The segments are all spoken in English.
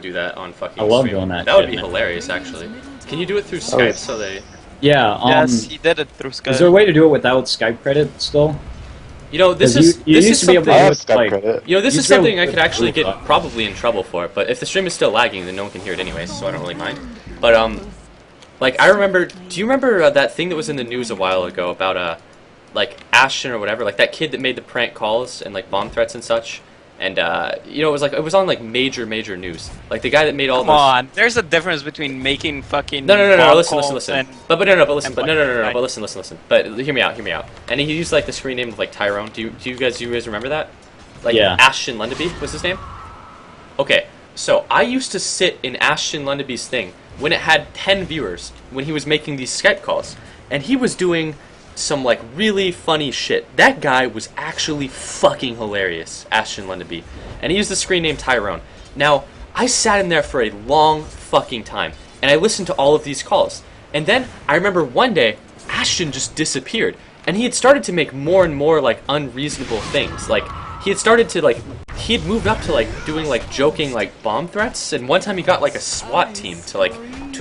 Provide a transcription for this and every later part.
do that on fucking I love stream. doing that. That would shit, be man. hilarious, actually. Can you do it through Skype so they... Yeah. Yes, he did it through Skype. Is there a way to do it without Skype credit still? You know, this 'Cause is you this used is to be able to something. do it, like, You know, this you is used to be able something to I do could it actually through, get probably in trouble for. But if the stream is still lagging, then no one can hear it anyways, so I don't really mind. But like I remember. Do you remember that thing that was in the news a while ago about like Ashton or whatever, like that kid that made the prank calls and like bomb threats and such? And you know, it was on like major news. Like the guy that made all Come on, there's a difference between making fucking No, bomb listen. calls and- But listen. But right. But listen. But hear me out. And he used like the screen name of like Tyrone. Do you guys remember that? Like Yeah. Ashton Lundaby was his name. Okay, so I used to sit in Ashton Lundaby's thing when it had 10 viewers when he was making these Skype calls, and he was doing some like really funny shit. That guy was actually fucking hilarious, Ashton Lundaby, and he used the screen name Tyrone. Now, I sat in there for a long fucking time, and I listened to all of these calls, and then I remember one day Ashton just disappeared, and he had started to make more and more like unreasonable things. Like he had started to like he had moved up to like doing like joking like bomb threats, and one time he got like a SWAT team to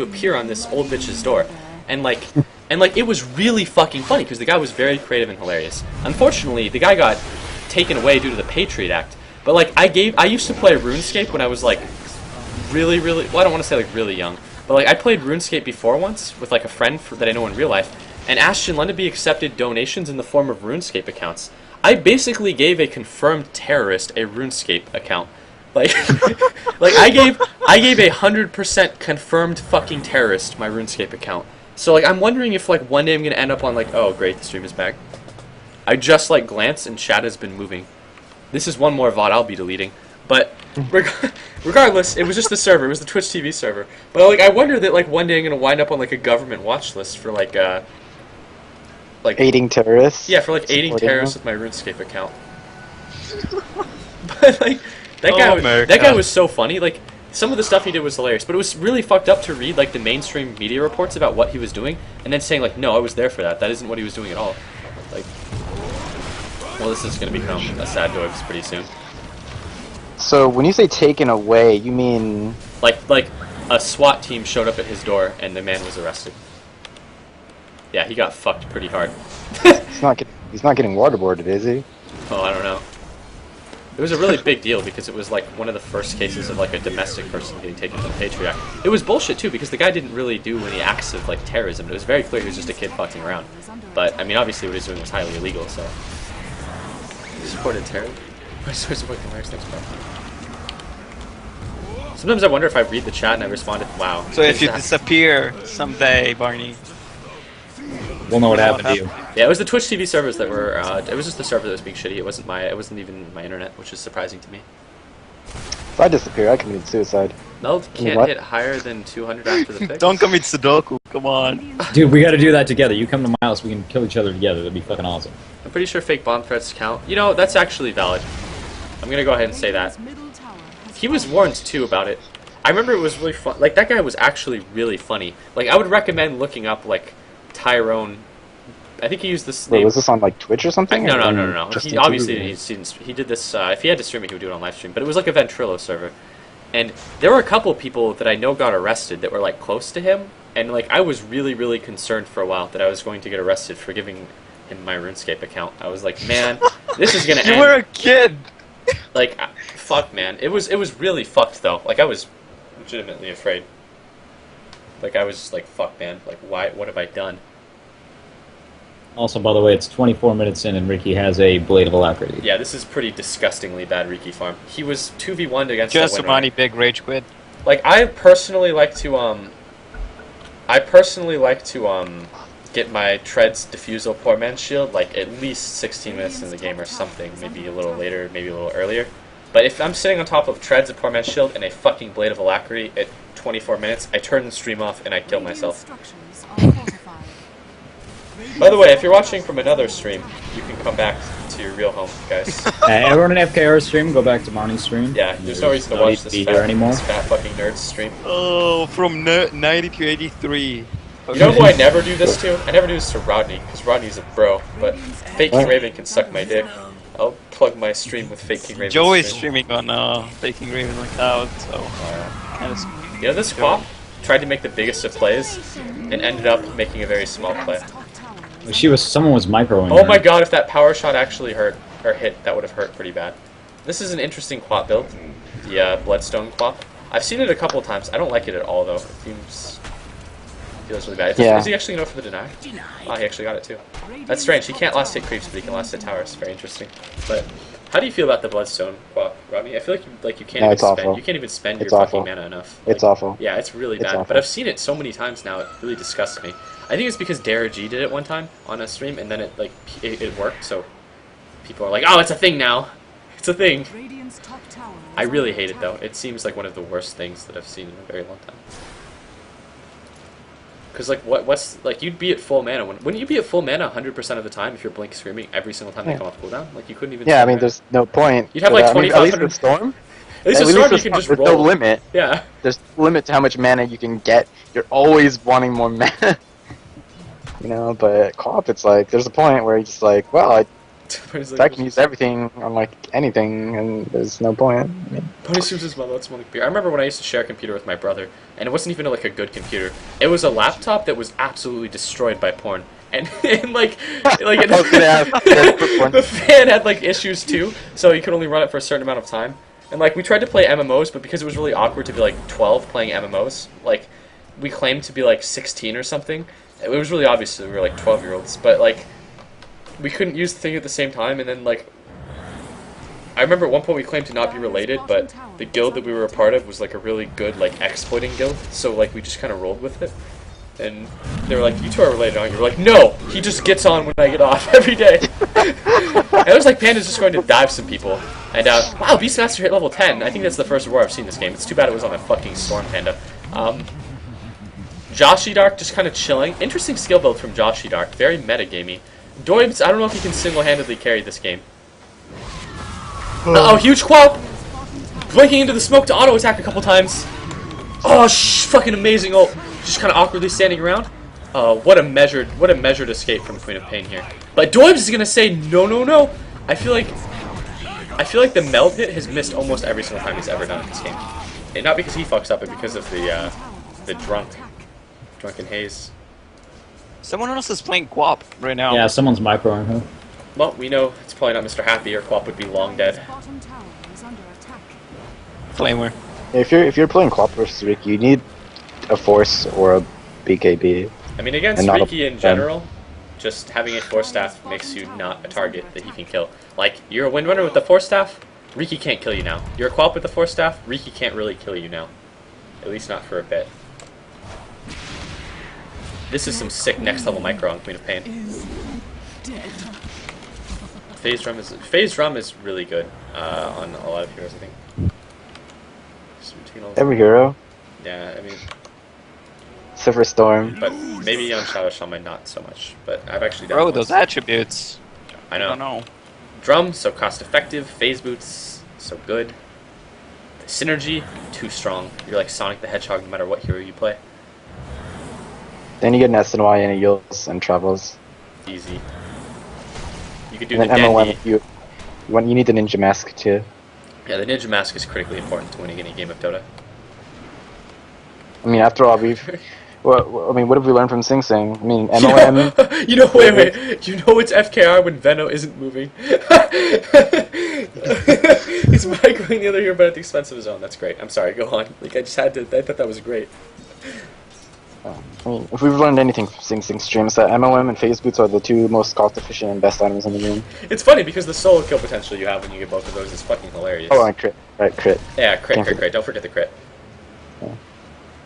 appear on this old bitch's door, and like it was really fucking funny because the guy was very creative and hilarious. Unfortunately, the guy got taken away due to the Patriot Act. But like I used to play RuneScape when I was like really well, I don't want to say like really young, but like I played RuneScape before once with like a friend that I know in real life, and Ashton Lundaby accepted donations in the form of RuneScape accounts. I basically gave a confirmed terrorist a RuneScape account. Like, like I gave 100% confirmed fucking terrorist my RuneScape account. So like I'm wondering if like one day I'm gonna end up on like, oh great, the stream is back. I just like glance and chat has been moving. This is one more VOD I'll be deleting. But regardless, it was just the server. It was the Twitch TV server. But like I wonder that like one day I'm gonna wind up on like a government watch list for like aiding terrorists. Yeah, for like aiding supporting terrorists them. with my RuneScape account. But like that guy was so funny. Like some of the stuff he did was hilarious, but it was really fucked up to read like the mainstream media reports about what he was doing, and then saying like, no, I was there for that. That isn't what he was doing at all. Like, well, this is gonna become a sad doibs pretty soon. So when you say taken away, you mean Like a SWAT team showed up at his door and the man was arrested. Yeah, he got fucked pretty hard. he's not getting waterboarded, is he? Oh, I don't know. It was a really big deal because it was like one of the first cases of like a domestic person getting taken to the Patriot Act. It was bullshit too because the guy didn't really do any acts of like terrorism. It was very clear he was just a kid fucking around. But I mean, obviously what he was doing was highly illegal. So he supported terror. I support terrorists. Thanks, bro. Sometimes I wonder if I read the chat and I responded, "Wow." So if you disappear someday, Barney, We'll know what happened to you. Yeah, it was the Twitch TV servers that were. It was just the server that was being shitty. It wasn't even my internet, which is surprising to me. If I disappear, I committed suicide. Meld can't What? hit higher than 200 after the pick. don't commit Sudoku. Come on. Dude, we got to do that together. You come to my house, we can kill each other together. That'd be fucking awesome. I'm pretty sure fake bomb threats count. You know, that's actually valid. I'm gonna go ahead and say that. He was warned too about it. I remember it was really fun. Like that guy was actually really funny. Like I would recommend looking up like Tyrone. I think he used this Wait, name. was this on like Twitch or something? No. Just He YouTube? obviously he did this. If he had to stream it, he would do it on live stream. But it was like a Ventrilo server, and there were a couple people that I know got arrested that were like close to him, and like I was really concerned for a while that I was going to get arrested for giving him my RuneScape account. I was like, man, this is gonna end. You were a kid. Like, fuck, man. It was really fucked though. Like I was legitimately afraid. Like I was just like, fuck, man. Like why? What have I done? Also, by the way, it's 24 minutes in and Ricky has a Blade of Alacrity. Yeah, this is pretty disgustingly bad Riki farm. He was 2v1'd against Just the a winner. money big rage quit. Like I personally like to get my Treads Diffusal Poor Man's Shield like at least 16 minutes in the game or something, maybe a little later, maybe a little earlier. But if I'm sitting on top of Treads of Poor Man's Shield and a fucking Blade of Alacrity at 24 minutes, I turn the stream off and I kill myself. By the way, if you're watching from another stream, you can come back to your real home, guys. Everyone in FKR stream, go back to Monty's stream. Yeah, there's no reason to watch this fat fucking nerd's stream. Oh, from 90 to 83. You know who I never do this to? I never do this to Rodney, because Rodney's a bro, but Fake Raven can suck my dick. I'll plug my stream with Fake King Raven. Joey's streaming on Faking Raven like that, so kind of. You know, this Quap tried to make the biggest of plays and ended up making a very small play. Someone was microing. Oh my god, if that power shot actually hurt, or hit, that would have hurt pretty bad. This is an interesting Quap build, the Bloodstone Quap. I've seen it a couple of times. I don't like it at all, though. It feels really bad. Yeah. Is he actually going to go for the deny? Oh, he actually got it, too. That's strange. He can't last hit creeps, but he can last hit towers. Very interesting. But how do you feel about the Bloodstone Quap, Robbie? I feel like you can't even spend. You can't even spend your fucking mana enough. It's awful. Yeah, it's really bad. But I've seen it so many times now. It really disgusts me. I think it's because Dara G did it one time on a stream, and then it worked. So people are like, "Oh, it's a thing now. It's a thing." I really hate it though. It seems like one of the worst things that I've seen in a very long time. Because like what's like you'd be at full mana wouldn't you be at full mana 100% of the time if you're blink screaming every single time they come off cooldown? Like you couldn't even. Yeah, I mean, there's no point. You'd have like 2,500. At least with Storm. At least with Storm you can just roll. There's no limit. Yeah. There's no limit to how much mana you can get. You're always wanting more mana. You know, but co-op, it's like there's a point where you're just like, well, I can use everything on like anything, and there's no point. I mean, Pony Soups is my most money computer. I remember when I used to share a computer with my brother, and it wasn't even like a good computer. It was a laptop that was absolutely destroyed by porn, and like the fan had like issues too, so you could only run it for a certain amount of time. And like we tried to play MMOs, but because it was really awkward to be like 12 playing MMOs, like we claimed to be like 16 or something. It was really obvious that we were like 12-year-olds, but like. We couldn't use the thing at the same time, and then, like, I remember at one point we claimed to not be related, but the guild that we were a part of was, like, a really good, like, exploiting guild, so, like, we just kind of rolled with it, and they were like, you two are related, aren't you? We're like, no! He just gets on when I get off every day! And it was like Panda's just going to dive some people, and, wow, Beastmaster hit level 10! I think that's the first war I've seen this game. It's too bad it was on a fucking Storm Panda. Joshy Dark just kind of chilling. Interesting skill build from Joshy Dark. Very metagamey. Doibs, I don't know if he can single-handedly carry this game. Uh-oh, huge Quap! Blinking into the smoke to auto-attack a couple times. Oh, fucking amazing ult. Just kind of awkwardly standing around. What a measured escape from Queen of Pain here. But Doibs is gonna say no, no, no. I feel like the meld hit has missed almost every single time he's ever done in this game. And not because he fucks up, but because of the drunken haze. Someone else is playing Quap right now. Yeah, someone's microing her. Well, we know it's probably not Mr. Happy, or Quap would be long dead. Flamer. if you're playing Quap versus Ricky, you need a Force or a BKB. I mean, against Ricky in general, just having a Force Staff makes you not a target that he can kill. Like, you're a Windrunner with the Force Staff, Ricky can't kill you now. You're a Quap with the Force Staff, Ricky can't really kill you now. At least not for a bit. This is some sick next level micro on Queen of Pain. Phase Drum is really good on a lot of heroes, I think. Every hero. Yeah, I mean, except for Storm. but maybe on Shadow Shaman not so much. But I've actually done Bro, it those once. attributes. I know. I don't know. Drum, so cost effective. Phase Boots, so good. The synergy, too strong. You're like Sonic the Hedgehog no matter what hero you play. Then you get an SNY and a Yules and travels. Easy. You could do And the then MLM, dandy. you need the Ninja Mask too. Yeah, the Ninja Mask is critically important to winning any game of Dota. I mean, after all, what have we learned from Sing Sing? I mean, MLM. You know, wait. You know it's FKR when Veno isn't moving. He's microing the other hero, but at the expense of his own. That's great. I'm sorry. Go on. Like I thought that was great. I mean, if we've learned anything from Sing Sing streams, that MLM and Phase Boots are the two most cost-efficient and best items in the game. It's funny because the solo kill potential you have when you get both of those is fucking hilarious. Oh, and crit. Right, crit. Yeah, crit. Don't forget the crit. Yeah.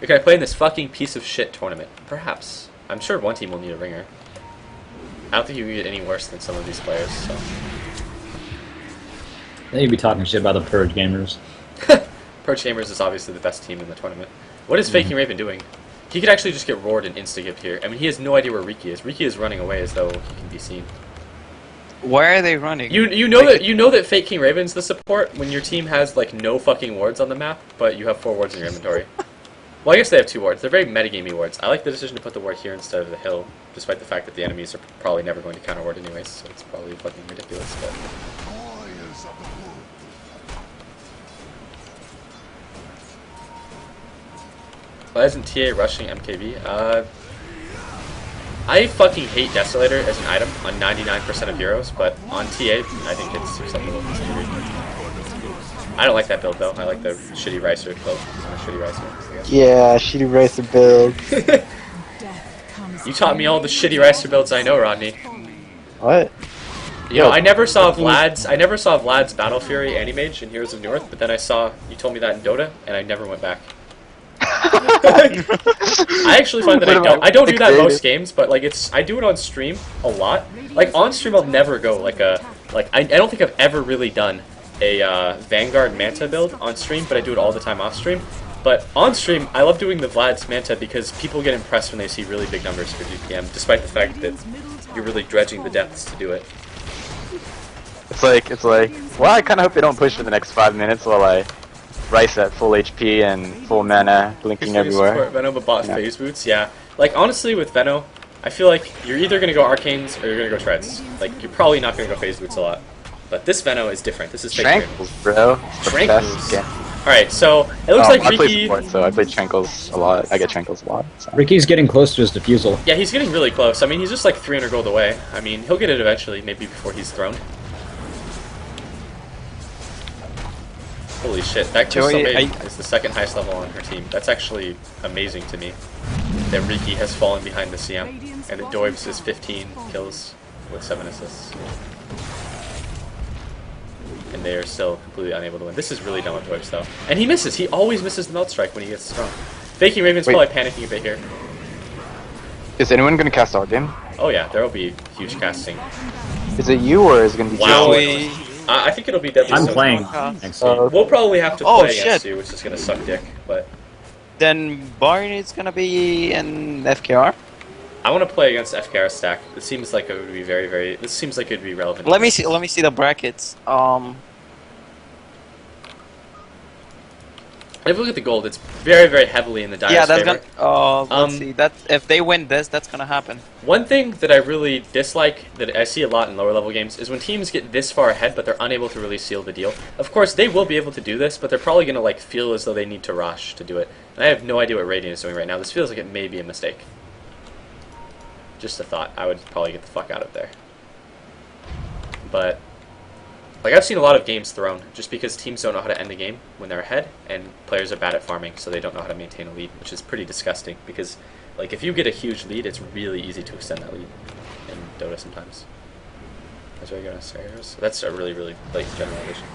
You're gonna play in this fucking piece of shit tournament. Perhaps. I'm sure one team will need a ringer. I don't think you can get any worse than some of these players, so. Then you'd be talking shit about the Purge gamers. Purge Gamers is obviously the best team in the tournament. What is Faking Raven doing? He could actually just get roared and insta-gip here. I mean, he has no idea where Riki is. Riki is running away as though he can be seen. Why are they running? You know that Fake King Raven's the support when your team has like no fucking wards on the map, but you have 4 wards in your inventory. Well, I guess they have 2 wards. They're very metagamey wards. I like the decision to put the ward here instead of the hill, despite the fact that the enemies are probably never going to counter ward anyways, so it's probably fucking ridiculous. But Why isn't TA rushing MKB? I fucking hate Desolator as an item on 99% of heroes, but on TA, I think it's acceptable. I don't like that build though. I like the shitty Ricer build. I'm a shitty Ricer, I guess. Yeah, shitty Ricer build. You taught me all the shitty Ricer builds I know, Rodney. What? You know, I never saw Vlad's Battle Fury Animage in Heroes of North, but then you told me that in Dota, and I never went back. I actually find that I don't do that most games, but like I do it on stream a lot. Like on stream, I'll never go I don't think I've ever really done a Vanguard Manta build on stream, but I do it all the time off stream. But on stream, I love doing the Vlad's Manta because people get impressed when they see really big numbers for GPM, despite the fact that you're really dredging the depths to do it. It's like, well, I kind of hope they don't push for the next 5 minutes while I Rice at full HP and full mana, blinking everywhere. Veno but bought phase boots, yeah. Like, honestly, with Veno, I feel like you're either going to go Arcanes or you're going to go Treads. Like, you're probably not going to go phase boots a lot. But this Veno is different. This is Tranquils, bro. Tranquils. Alright, so it looks like I play Ricky... support, so I play Tranquils a lot. I get Tranquils a lot. So. Ricky's getting close to his defusal. Yeah, he's getting really close. I mean, he's just like 300 gold away. I mean, he'll get it eventually, maybe before he's thrown. Holy shit, that Kusame is the second highest level on her team. That's actually amazing to me. That Riki has fallen behind the CM, and that Doibs is 15 kills with 7 assists. And they are still completely unable to win. This is really dumb with Doibs though. And he misses, he always misses the Melt Strike when he gets strong. Faking Raven's probably panicking a bit here. Is anyone going to cast our game? Oh yeah, there will be huge casting. Is it you or is it going to be Wow. I think it'll be Deadly I'm Silver. playing next game. We'll probably have to play against you, which is gonna suck dick, but... Then Barney's gonna be in FKR? I want to play against FKR stack. It seems like it would be this seems like it would be relevant. Let me see the brackets. If you look at the gold, it's very, very heavily in the Dyer's favor. Let's see. If they win this, that's gonna happen. One thing that I really dislike, that I see a lot in lower level games, is when teams get this far ahead, but they're unable to really seal the deal. Of course, they will be able to do this, but they're probably gonna like feel as though they need to rush to do it. And I have no idea what Radiant is doing right now. This feels like it may be a mistake. Just a thought. I would probably get the fuck out of there. But like, I've seen a lot of games thrown just because teams don't know how to end the game when they're ahead, and players are bad at farming, so they don't know how to maintain a lead, which is pretty disgusting, because, like, if you get a huge lead, it's really easy to extend that lead in Dota sometimes. That's why you go to Sarios. That's a really, really blatant generalization.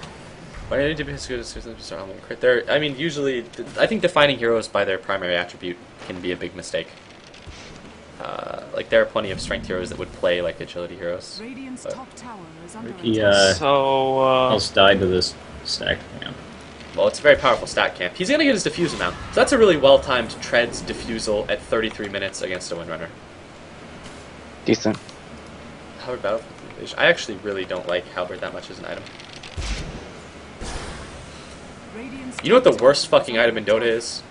Why do you need to be crit? I mean, usually, I think defining heroes by their primary attribute can be a big mistake. Like, there are plenty of strength heroes that would play like agility heroes. Ricky almost died to this stack camp. Well, it's a very powerful stat camp. He's gonna get his defusal now. So that's a really well-timed Treads defusal at 33 minutes against a Windrunner. Decent. Halberd Battlefield. I actually really don't like Halberd that much as an item. You know what the worst fucking item in Dota is?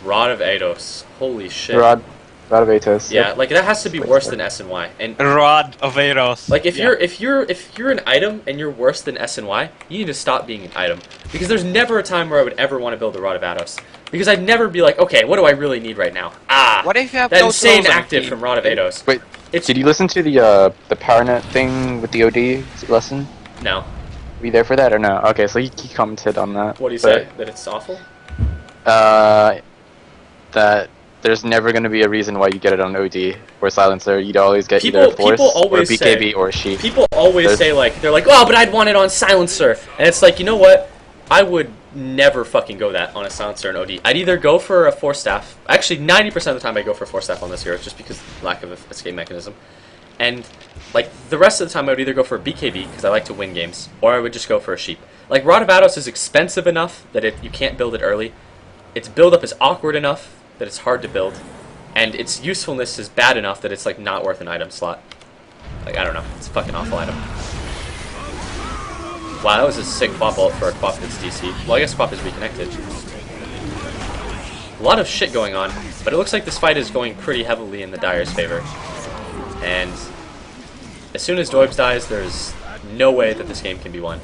Rod of Eidos. Holy shit. Rod of Eidos. Yeah, yep. like that has to be worse than S and Y. And Rod of Eidos. like if you're an item and you're worse than S and Y, you need to stop being an item. Because there's never a time where I would ever want to build a Rod of Eidos. Because I'd never be like, okay, what do I really need right now? What if you have that insane active from Rod of Eidos. Wait, did you listen to the PowerNet thing with the OD lesson? No. Were you there for that or no? Okay, so he commented on that. What do you say? That it's awful? That there's never going to be a reason why you get it on OD or Silencer. You'd always get either a Force or a BKB or a Sheep. People always say, like, they're like, oh, but I'd want it on Silencer. And it's like, you know what? I would never fucking go that on a Silencer and OD. I'd either go for a Force Staff. Actually, 90% of the time I go for a Force Staff on this hero, just because lack of escape mechanism. And, like, the rest of the time I would either go for a BKB, because I like to win games, or I would just go for a Sheep. Like, Rod of Eidos is expensive enough that you can't build it early. Its build-up is awkward enough that it's hard to build, and its usefulness is bad enough that it's like not worth an item slot. Like, I don't know, it's a fucking awful item. Wow, that was a sick Quap ult for a Quap that's DC. Well, I guess Quap is reconnected. A lot of shit going on, but it looks like this fight is going pretty heavily in the Dyer's favor. And as soon as Doibs dies, there's no way that this game can be won.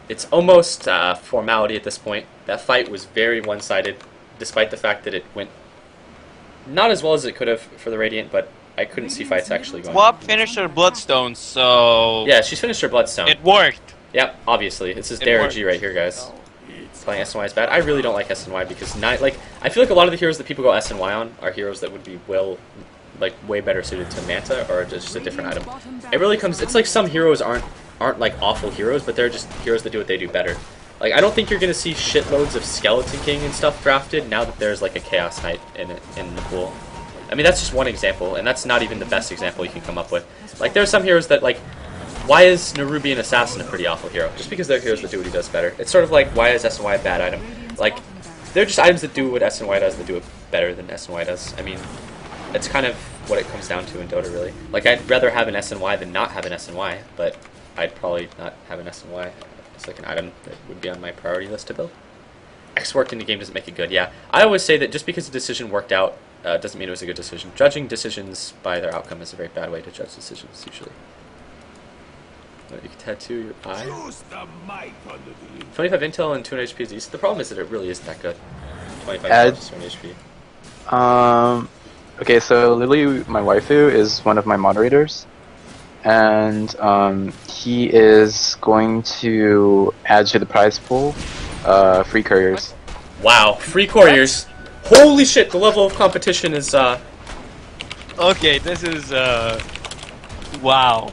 It's almost formality at this point. That fight was very one-sided, despite the fact that it went not as well as it could have for the Radiant, but I couldn't see fights actually going. Swap finished her Bloodstone, so... Yeah, she's finished her Bloodstone. It worked. Yep, obviously. This is Dara G right here, guys. Playing SNY is bad. I really don't like SNY because I feel like a lot of the heroes that people go SNY on are heroes that would be way better suited to Manta or just a different item. It really comes. It's like some heroes aren't like awful heroes, but they're just heroes that do what they do better. Like I don't think you're gonna see shitloads of Skeleton King and stuff drafted now that there's like a Chaos Knight in the pool. I mean that's just one example, and that's not even the best example you can come up with. Like there's some heroes that like. Why is Nerubian Assassin a pretty awful hero? Just because they're heroes that do what he does better. It's sort of like, why is SNY a bad item? Like, they're just items that do what SNY does that do it better than SNY does. I mean, it's kind of what it comes down to in Dota, really. Like, I'd rather have an SNY than not have an SNY, but I'd probably not have an SNY. It's like an item that would be on my priority list to build. X worked in the game doesn't make it good, yeah. I always say that just because a decision worked out doesn't mean it was a good decision. Judging decisions by their outcome is a very bad way to judge decisions, usually. You can tattoo your eye. 25 intel and 200 HP is decent. The problem is that it really isn't that good. 25 intel, 200 HP. Okay, so Lily, my waifu, is one of my moderators, and he is going to add to the prize pool free couriers. Wow, free couriers! Holy shit! The level of competition is Okay, this is wow.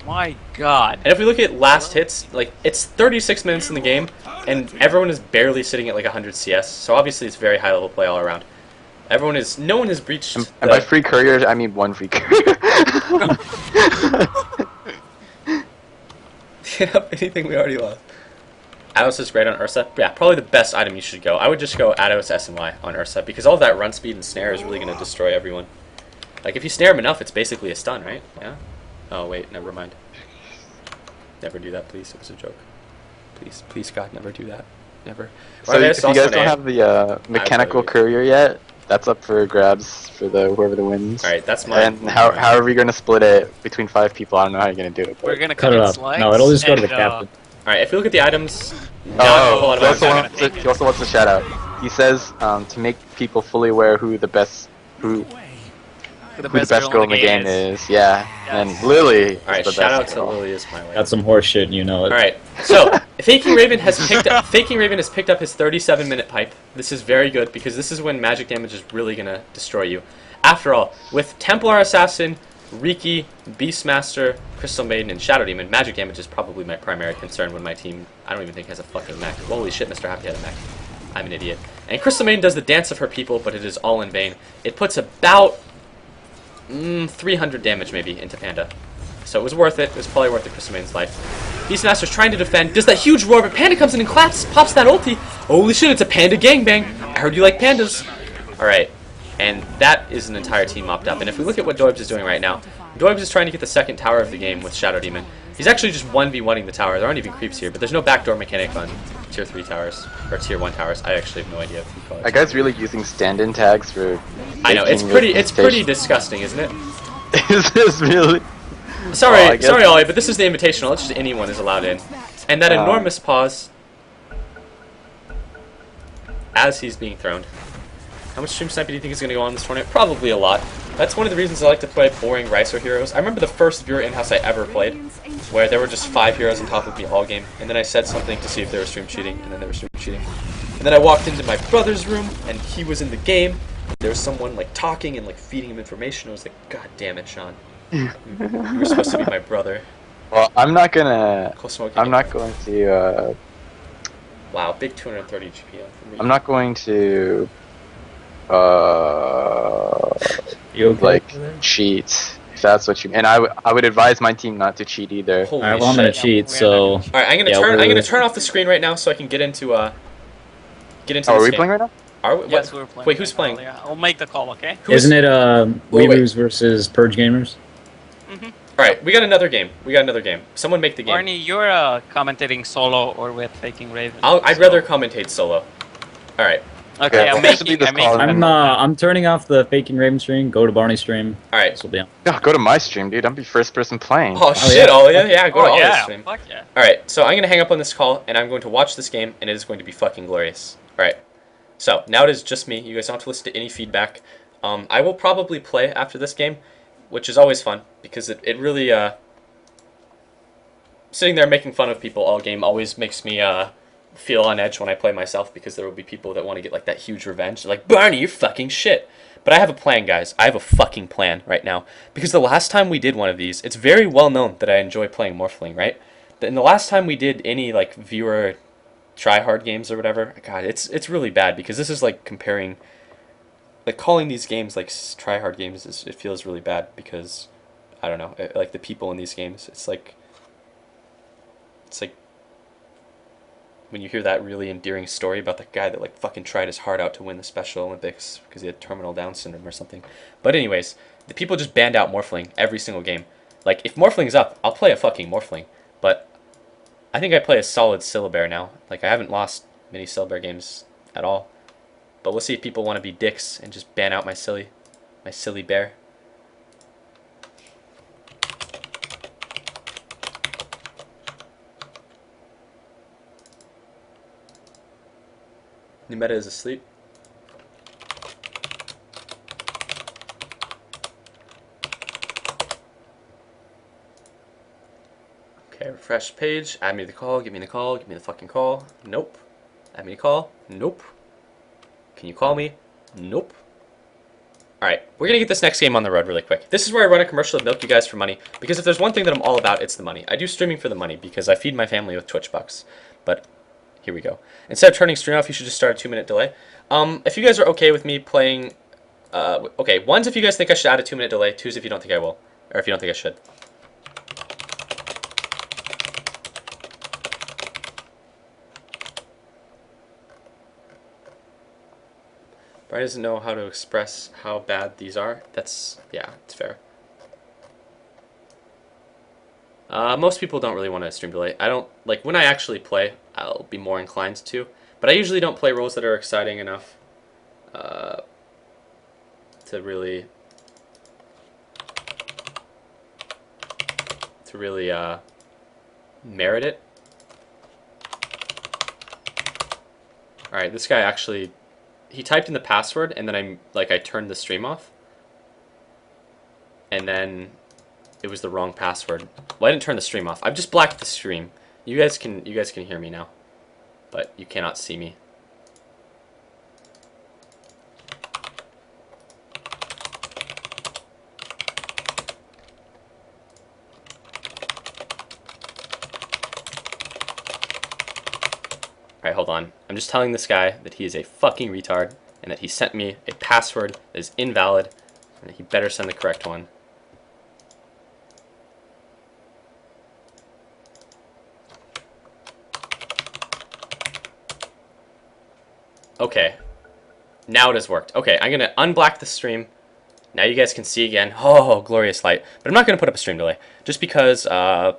My god. And if we look at last hits, like, it's 36 minutes in the game, and everyone is barely sitting at like 100 CS, so obviously it's very high level play all around. No one has breached And by free couriers, I mean one free courier. Yep, anything we already lost. Ados is great on Ursa. Yeah, probably the best item you should go. I would just go Ados SNY on Ursa, because all that run speed and snare is really going to destroy everyone. Like, if you snare him enough, it's basically a stun, right? Yeah? Oh, wait, never mind. Never do that, please. It was a joke. Please, please, God, never do that. Never. So if you guys don't have the mechanical courier yet, that's up for grabs for whoever wins. Alright, that's mine. And how are we going to split it between 5 people? I don't know how you're going to do it. We're going to cut it up. No, it'll just go to the captain. Alright, if you look at the items... he also wants a shout out. He says to make people fully aware who the best girl in the game is. Yeah, and Lily. Alright, shout out to Lily is my way. That's some horse shit, you know it. Alright, so Faking Raven has picked up his 37-minute pipe. This is very good because this is when magic damage is really gonna destroy you. After all, with Templar Assassin, Riki, Beastmaster, Crystal Maiden, and Shadow Demon, magic damage is probably my primary concern when my team I don't even think has a fucking mech. Holy shit, Mr. Happy had a mech. I'm an idiot. And Crystal Maiden does the dance of her people, but it is all in vain. It puts about 300 damage maybe into Panda. So it was worth it. It was probably worth the Crystal Maiden's life. Beastmaster's trying to defend, does that huge roar, but Panda comes in and pops that ulti. Holy shit, it's a Panda gangbang. I heard you like pandas. Alright, and that is an entire team mopped up. And if we look at what Doibs is doing right now, Doibs is trying to get the second tower of the game with Shadow Demon. He's actually just 1v1ing the tower. There aren't even creeps here, but there's no backdoor mechanic on tier 3 towers, or tier 1 towers. I actually have no idea if you call it. That guy's really using stand-in tags for... I know, it's pretty disgusting, isn't it? Is this really? Sorry, Ollie, but this is the invitational. It's just anyone is allowed in. And that enormous pause as he's being thrown. How much stream sniping do you think is going to go on this tournament? Probably a lot. That's one of the reasons I like to play boring Ricer heroes. I remember the first viewer in-house I ever played, where there were just 5 heroes on top of me all game, and then I said something to see if they were stream cheating, and then they were stream cheating. And then I walked into my brother's room, and he was in the game. There was someone like talking and like feeding him information. I was like, God damn it, Sean. You were supposed to be my brother. Well, I'm not gonna... Smoking. I'm not going to... Wow, big 230 GP for me. I'm not going to... You okay like, cheat. If that's what you... And I would advise my team not to cheat either. Holy Alright, well, I'm gonna shit. cheat, so... Alright, I'm gonna turn off the screen right now so I can get into Oh, this are we game. playing right now? Are we? Yes, what? we're playing. Wait, who's playing? Yeah, I'll make the call, okay? Isn't it wait. Weeboos versus Purge Gamers? Alright, we got another game. Someone make the game. Arnie, you're commentating solo or with Faking Raven. I'd rather commentate solo. Alright. Okay, Yeah, I'm this should be making. this I'm making. call. I'm turning off the faking Raven stream. Go to Barney stream. All right. This will be on. Yeah, go to my stream, dude. I'm be first person playing. Oh shit, yeah. Olia. Yeah, go to Oh Olia's yeah, stream. fuck yeah. All right, so I'm gonna hang up on this call, and I'm going to watch this game, and it is going to be fucking glorious. All right. So now it is just me. You guys don't have to listen to any feedback. I will probably play after this game, which is always fun because it really sitting there making fun of people all game always makes me feel on edge when I play myself because there will be people that want to get like that huge revenge. They're like, Barney, you're fucking shit. But I have a plan, guys. I have a fucking plan right now because the last time we did one of these, it's very well known that I enjoy playing Morphling, right? And the last time we did any like viewer try hard games or whatever, God, it's really bad because this is like comparing, like calling these games like try hard games it feels really bad because I don't know, like the people in these games, it's like when you hear that really endearing story about the guy that like fucking tried his heart out to win the Special Olympics because he had terminal Down syndrome or something. But anyways, the people just banned out Morphling every single game. Like if Morphling's up, I'll play a fucking Morphling, but I think I play a solid Syllabear now. Like I haven't lost many Syllabear games at all. But we'll see if people want to be dicks and just ban out my silly bear. New meta is asleep. Okay, refresh page. Add me to the call. Give me the call. Give me the fucking call. Nope. Add me to call. Nope. Can you call me? Nope. Alright, we're going to get this next game on the road really quick. This is where I run a commercial to milk you guys for money, because if there's one thing that I'm all about, it's the money. I do streaming for the money, because I feed my family with Twitch bucks. But, here we go. Instead of turning stream off, you should just start a 2-minute delay. If you guys are okay with me playing... okay, one's if you guys think I should add a 2-minute delay, two's if you don't think I will. Or if you don't think I should. Brian doesn't know how to express how bad these are. That's, yeah, it's fair. Most people don't really want to stream delay. I don't, like, when I actually play, I'll be more inclined to. But I usually don't play roles that are exciting enough to really merit it. Alright, this guy actually... He typed in the password, and then I turned the stream off. And then it was the wrong password. Well, I didn't turn the stream off. I've just blacked the stream. You guys can hear me now, but you cannot see me. Alright, hold on. I'm just telling this guy that he is a fucking retard and that he sent me a password that is invalid and that he better send the correct one. Okay. Now it has worked. Okay, I'm going to unblock the stream. Now you guys can see again. Oh, glorious light. But I'm not going to put up a stream delay just because, I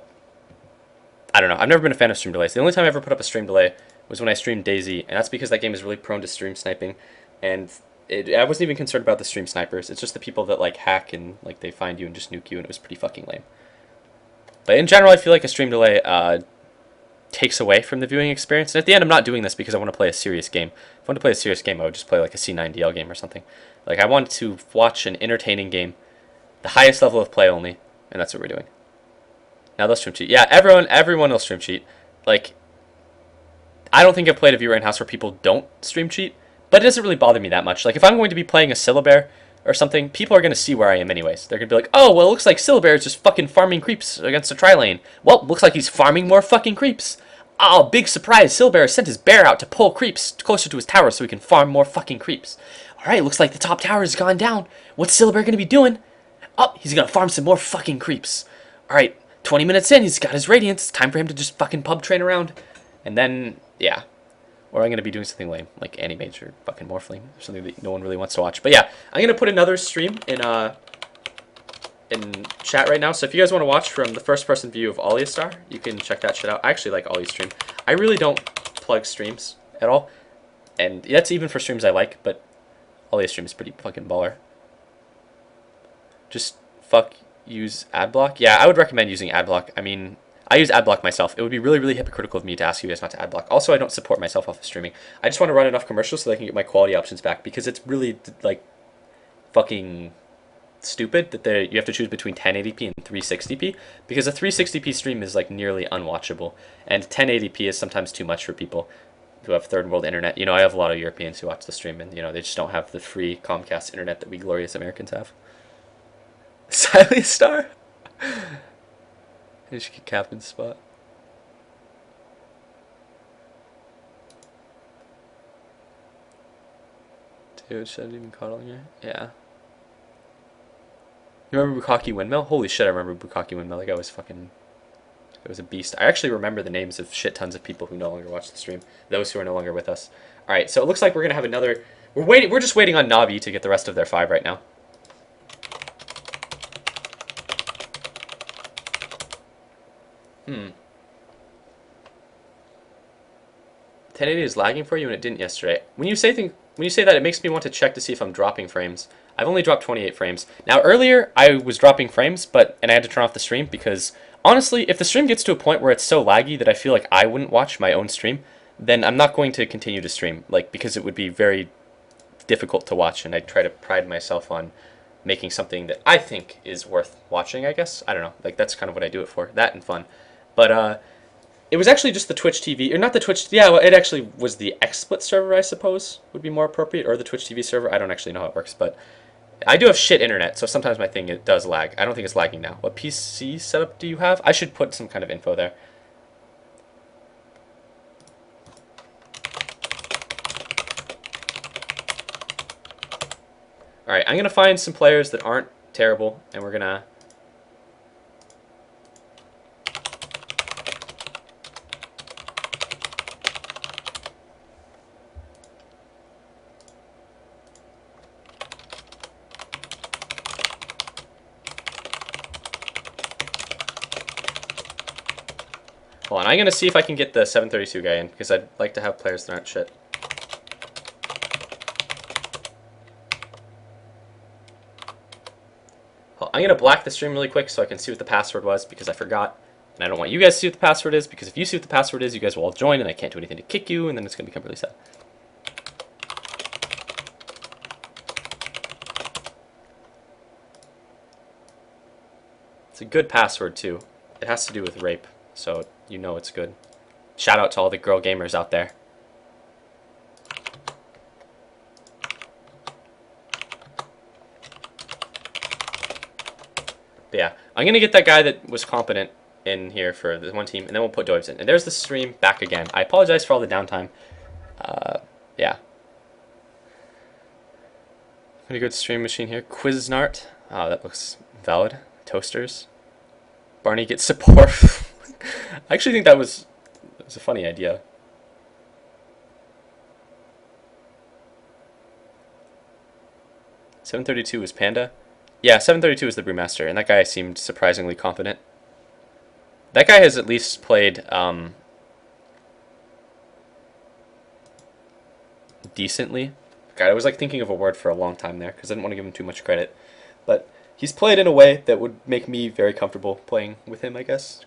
don't know. I've never been a fan of stream delays. The only time I ever put up a stream delay was when I streamed DayZ, and that's because that game is really prone to stream sniping, and I wasn't even concerned about the stream snipers. It's just the people that like hack and like they find you and just nuke you, and it was pretty fucking lame. But in general, I feel like a stream delay takes away from the viewing experience. And at the end, I'm not doing this because I want to play a serious game. If I want to play a serious game, I would just play like a C9DL game or something. Like I want to watch an entertaining game, the highest level of play only, and that's what we're doing. Now they'll stream cheat. Yeah, everyone will stream cheat. Like, I don't think I've played a viewer in-house where people don't stream cheat, but it doesn't really bother me that much. Like, if I'm going to be playing a Syllabear or something, people are going to see where I am anyways. They're going to be like, oh, well, it looks like Syllabear is just fucking farming creeps against a tri-lane. Well, looks like he's farming more fucking creeps. Oh, big surprise, Syllabear sent his bear out to pull creeps closer to his tower so he can farm more fucking creeps. Alright, looks like the top tower has gone down. What's Syllabear going to be doing? Oh, he's going to farm some more fucking creeps. Alright, 20 minutes in, he's got his Radiance. Time for him to just fucking pub train around. And then, yeah. Or I'm going to be doing something lame, like Animage or fucking Morphling, or something that no one really wants to watch. But yeah, I'm going to put another stream in chat right now. So if you guys want to watch from the first-person view of Alistar, you can check that shit out. I actually like Ollie's stream. I really don't plug streams at all. And that's even for streams I like, but all the stream is pretty fucking baller. Just use adblock. Yeah, I would recommend using adblock. I mean, I use adblock myself. It would be really, really hypocritical of me to ask you guys not to adblock. Also, I don't support myself off of streaming. I just want to run enough commercials so that I can get my quality options back, because it's really like fucking stupid that you have to choose between 1080p and 360p, because a 360p stream is like nearly unwatchable, and 1080p is sometimes too much for people who have third world internet. You know, I have a lot of Europeans who watch the stream, and you know, they just don't have the free Comcast internet that we glorious Americans have. Silent Star? I should get captain's spot. Dude, should I even call here? Yeah. You remember Bukkake Windmill? Holy shit, I remember Bukkake Windmill. That guy was fucking... It was a beast. I actually remember the names of shit tons of people who no longer watch the stream. Those who are no longer with us. Alright, so it looks like we're gonna have another... We're just waiting on Navi to get the rest of their 5 right now. Hmm. 1080 is lagging for you and it didn't yesterday. When you say that, it makes me want to check to see if I'm dropping frames. I've only dropped 28 frames. Now earlier I was dropping frames, and I had to turn off the stream because honestly, if the stream gets to a point where it's so laggy that I feel like I wouldn't watch my own stream, then I'm not going to continue to stream, like, because it would be very difficult to watch, and I try to pride myself on making something that I think is worth watching, I guess. I don't know. Like, that's kind of what I do it for. That and fun. But it was actually just the Twitch TV, or not the Twitch, yeah, well, it actually was the XSplit server, I suppose, would be more appropriate, or the Twitch TV server. I don't actually know how it works, but I do have shit internet, so sometimes my thing, it does lag. I don't think it's lagging now. What PC setup do you have? I should put some kind of info there. Alright, I'm going to find some players that aren't terrible, and we're going to... Hold on, I'm going to see if I can get the 732 guy in, because I'd like to have players that aren't shit. Well, I'm going to black the stream really quick so I can see what the password was, because I forgot. And I don't want you guys to see what the password is, because if you see what the password is, you guys will all join, and I can't do anything to kick you, and then it's going to become really sad. It's a good password, too. It has to do with rape, so you know it's good. Shout out to all the girl gamers out there. But yeah, I'm going to get that guy that was competent in here for the one team, and then we'll put Doibs in. And there's the stream back again. I apologize for all the downtime. Yeah. Pretty good stream machine here. Quiznart. Oh, that looks valid. Toasters. Barney gets support. I actually think that was a funny idea. $732 is Panda. Yeah, 732 is the Brewmaster, and that guy seemed surprisingly competent. That guy has at least played decently. God, I was like thinking of a word for a long time there because I didn't want to give him too much credit. But he's played in a way that would make me very comfortable playing with him, I guess.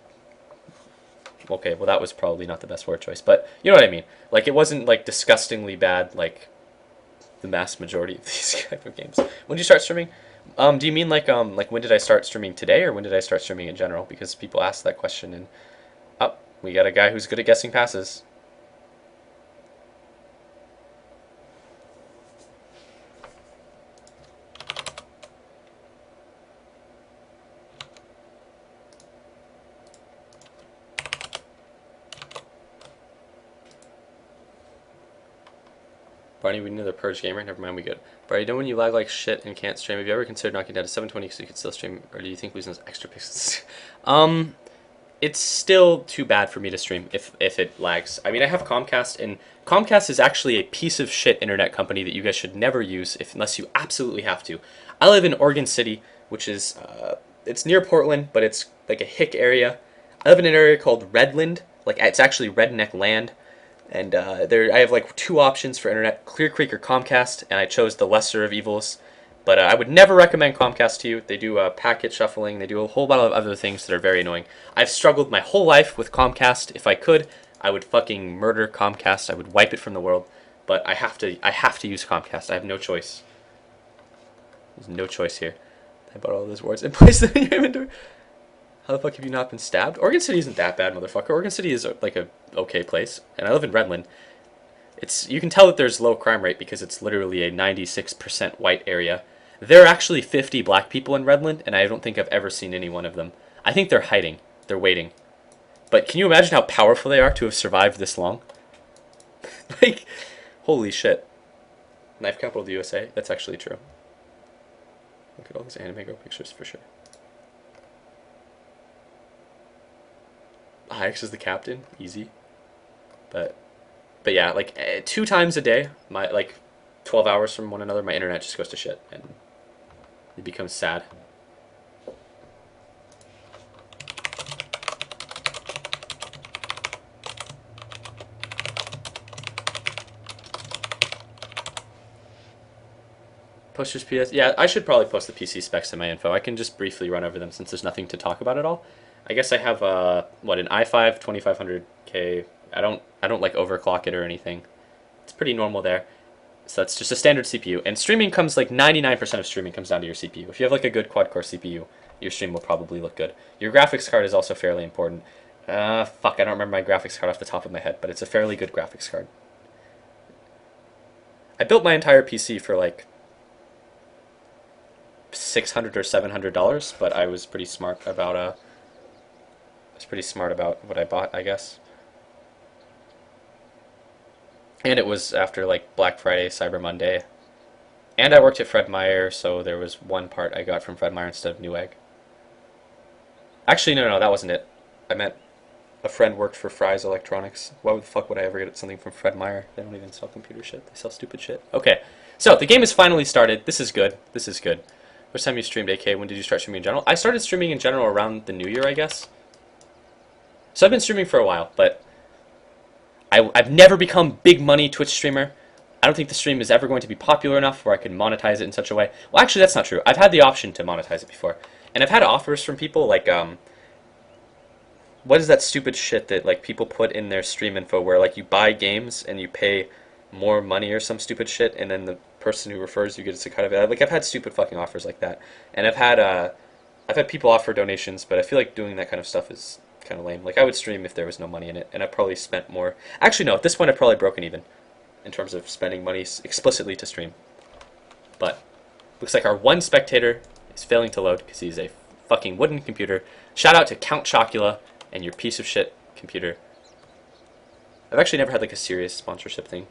Okay, well that was probably not the best word choice, but you know what I mean. Like, it wasn't like disgustingly bad like the mass majority of these type of games. When did you start streaming? Do you mean like when did I start streaming today, or when did I start streaming in general? Because people ask that question, and we got a guy who's good at guessing passes. Barney, we need another Purge gamer. Never mind, we good. Barney, don't when you lag like shit and can't stream, have you ever considered knocking down to 720 so you could still stream, or do you think losing those extra pixels? It's still too bad for me to stream if it lags. I mean, I have Comcast, and Comcast is actually a piece of shit internet company that you guys should never use unless you absolutely have to. I live in Oregon City, which is, it's near Portland, but it's like a hick area. I live in an area called Redland, like it's actually redneck land. And I have like two options for internet: Clear Creek or Comcast, and I chose the lesser of evils. But I would never recommend Comcast to you. They do packet shuffling. They do a whole lot of other things that are very annoying. I've struggled my whole life with Comcast. If I could, I would fucking murder Comcast. I would wipe it from the world. But I have to use Comcast. I have no choice. There's no choice here. I bought all those words and placed them in your inventory. How the fuck have you not been stabbed? Oregon City isn't that bad, motherfucker. Oregon City is like a okay place, and I live in Redland. You can tell that there's low crime rate because it's literally a 96% white area. There are actually 50 black people in Redland, and I don't think I've ever seen any one of them. I think they're hiding. They're waiting. But can you imagine how powerful they are to have survived this long? Like, holy shit. Knife capital of the USA? That's actually true. Look at all these anime girl pictures for sure. Hayek's is the captain. Easy. But yeah, like 2 times a day, like 12 hours from one another, my internet just goes to shit, and it becomes sad. Posters PS. Yeah, I should probably post the PC specs in my info. I can just briefly run over them since there's nothing to talk about at all. I guess I have an i5 2500K. I don't like overclock it or anything. It's pretty normal there. So that's just a standard CPU. And streaming comes like 99% of streaming comes down to your CPU. If you have like a good quad core CPU, your stream will probably look good. Your graphics card is also fairly important. Fuck, I don't remember my graphics card off the top of my head, but it's a fairly good graphics card. I built my entire PC for like $600 or $700, but I was pretty smart about what I bought, I guess. And it was after like Black Friday, Cyber Monday. And I worked at Fred Meyer, so there was one part I got from Fred Meyer instead of Newegg. Actually, no, that wasn't it. I meant a friend worked for Fry's Electronics. Why the fuck would I ever get something from Fred Meyer? They don't even sell computer shit. They sell stupid shit. Okay, so the game has finally started. This is good. This is good. Which time you streamed, AK? When did you start streaming in general? I started streaming in general around the New Year, I guess. So I've been streaming for a while, but I've never become big money Twitch streamer. I don't think the stream is ever going to be popular enough where I can monetize it in such a way. Well, actually, that's not true. I've had the option to monetize it before. And I've had offers from people like, what is that stupid shit that like people put in their stream info where like you buy games and you pay more money or some stupid shit, and then the person who refers you gets a cut of it. Like, I've had stupid fucking offers like that. And I've had people offer donations, but I feel like doing that kind of stuff is kind of lame. Like, I would stream if there was no money in it, and I probably spent more. Actually, no, at this point I've probably broken even in terms of spending money explicitly to stream. But looks like our one spectator is failing to load because he's a fucking wooden computer. Shout out to Count Chocula and your piece of shit computer. I've actually never had like a serious sponsorship thing.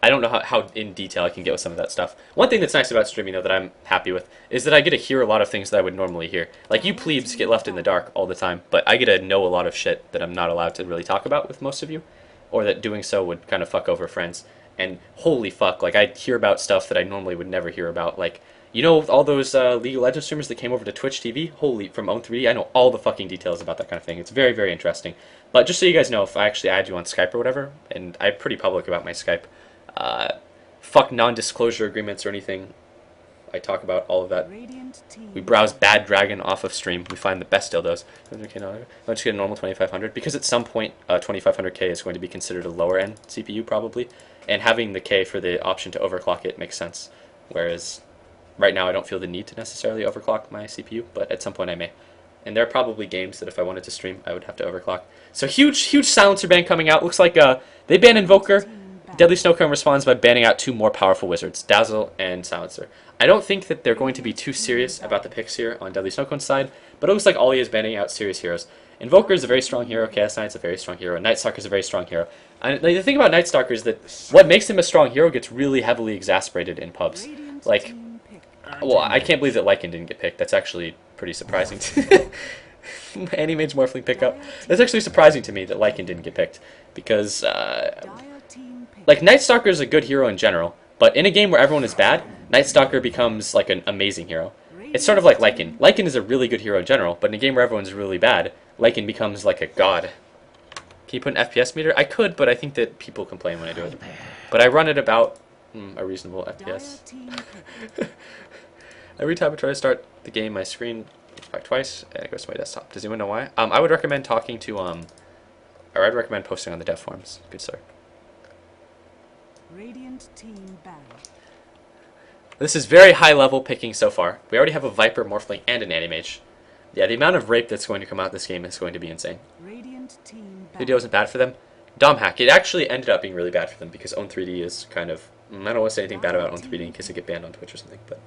I don't know how in detail I can get with some of that stuff. One thing that's nice about streaming, though, that I'm happy with, is that I get to hear a lot of things that I would normally hear. Like, you plebes get left in the dark all the time, but I get to know a lot of shit that I'm not allowed to really talk about with most of you, or that doing so would kind of fuck over friends. And holy fuck, like, I hear about stuff that I normally would never hear about. Like, you know all those League of Legends streamers that came over to Twitch TV? Holy, from Own3D? I know all the fucking details about that kind of thing. It's very, very interesting. But just so you guys know, if I actually add you on Skype or whatever, and I'm pretty public about my Skype, fuck non-disclosure agreements or anything. I talk about all of that. We browse Bad Dragon off of stream. We find the best dildos. I'll just get a normal 2500 because at some point 2500K is going to be considered a lower end CPU probably, and having the K for the option to overclock it makes sense. Whereas right now I don't feel the need to necessarily overclock my CPU, but at some point I may. And there are probably games that if I wanted to stream I would have to overclock. So huge silencer ban coming out. Looks like they banned Invoker. Deadly Snowcone responds by banning out 2 more powerful wizards, Dazzle and Silencer. I don't think that they're going to be too serious about the picks here on Deadly Snowcone's side, but it looks like Ollie is banning out serious heroes. Invoker is a very strong hero, Chaos Knight's a very strong hero, Night Stalker is a very strong hero. And the thing about Night Stalker is that what makes him a strong hero gets really heavily exacerbated in pubs. Like, well, I can't believe that Lycan didn't get picked. That's actually pretty surprising. Anti-Mage Morphling pickup. That's actually surprising to me that Lycan didn't get picked, because like, Night Stalker is a good hero in general, but in a game where everyone is bad, Night Stalker becomes like an amazing hero. It's sort of like Lycan. Lycan is a really good hero in general, but in a game where everyone's really bad, Lycan becomes like a god. Can you put an FPS meter? I could, but I think that people complain when I do it. But I run at about a reasonable FPS. Every time I try to start the game, my screen goes back twice, and it goes to my desktop. Does anyone know why? I would recommend talking to, or I'd recommend posting on the dev forums. Good sir. Radiant team banned. This is very high level picking so far. We already have a Viper, Morphling, and an Animage. Yeah, the amount of rape that's going to come out this game is going to be insane. Radiant team banned. Video wasn't bad for them. Dom hack. It actually ended up being really bad for them because Own3D is kind of... I don't want to say anything bad about Own3D in case they get banned on Twitch or something, but...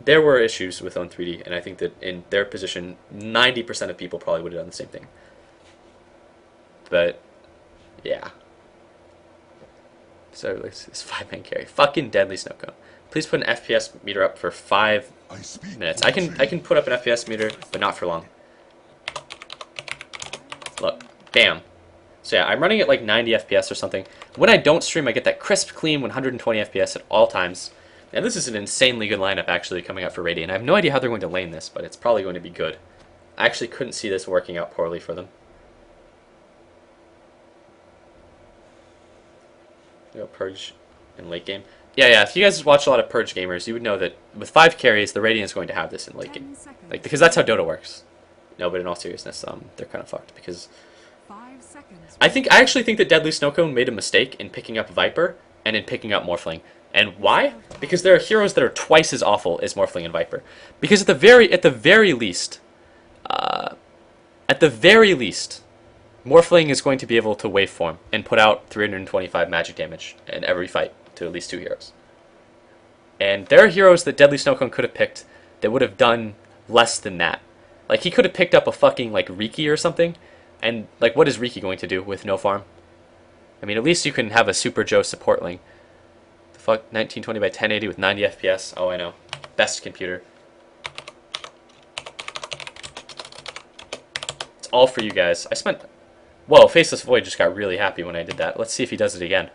there were issues with Own3D, and I think that in their position, 90% of people probably would have done the same thing. But, yeah. So, this 5-man carry. Fucking deadly snow cone. Please put an FPS meter up for 5 minutes. I can put up an FPS meter, but not for long. Look. Bam. So yeah, I'm running at like 90 FPS or something. When I don't stream, I get that crisp, clean 120 FPS at all times. And this is an insanely good lineup actually coming up for Radiant. I have no idea how they're going to lane this, but it's probably going to be good. I actually couldn't see this working out poorly for them. You know, Purge in late game. Yeah, if you guys watch a lot of Purge gamers, you would know that with 5 carries, the Radiant is going to have this in late game. Like, because that's how Dota works. No, but in all seriousness, they're kind of fucked because... I actually think that Deadly Snowcone made a mistake in picking up Viper and in picking up Morphling. And why? Because there are heroes that are twice as awful as Morphling and Viper. Because at the very least, Morphling is going to be able to waveform and put out 325 magic damage in every fight to at least 2 heroes. And there are heroes that Deadly Snowcone could have picked that would have done less than that. Like, he could have picked up a fucking, like, Riki or something. And, like, what is Riki going to do with no farm? I mean, at least you can have a Super Joe support link. The fuck? 1920 by 1080 with 90 FPS. Oh, I know. Best computer. It's all for you guys. I spent... Whoa, Faceless Void just got really happy when I did that. Let's see if he does it again.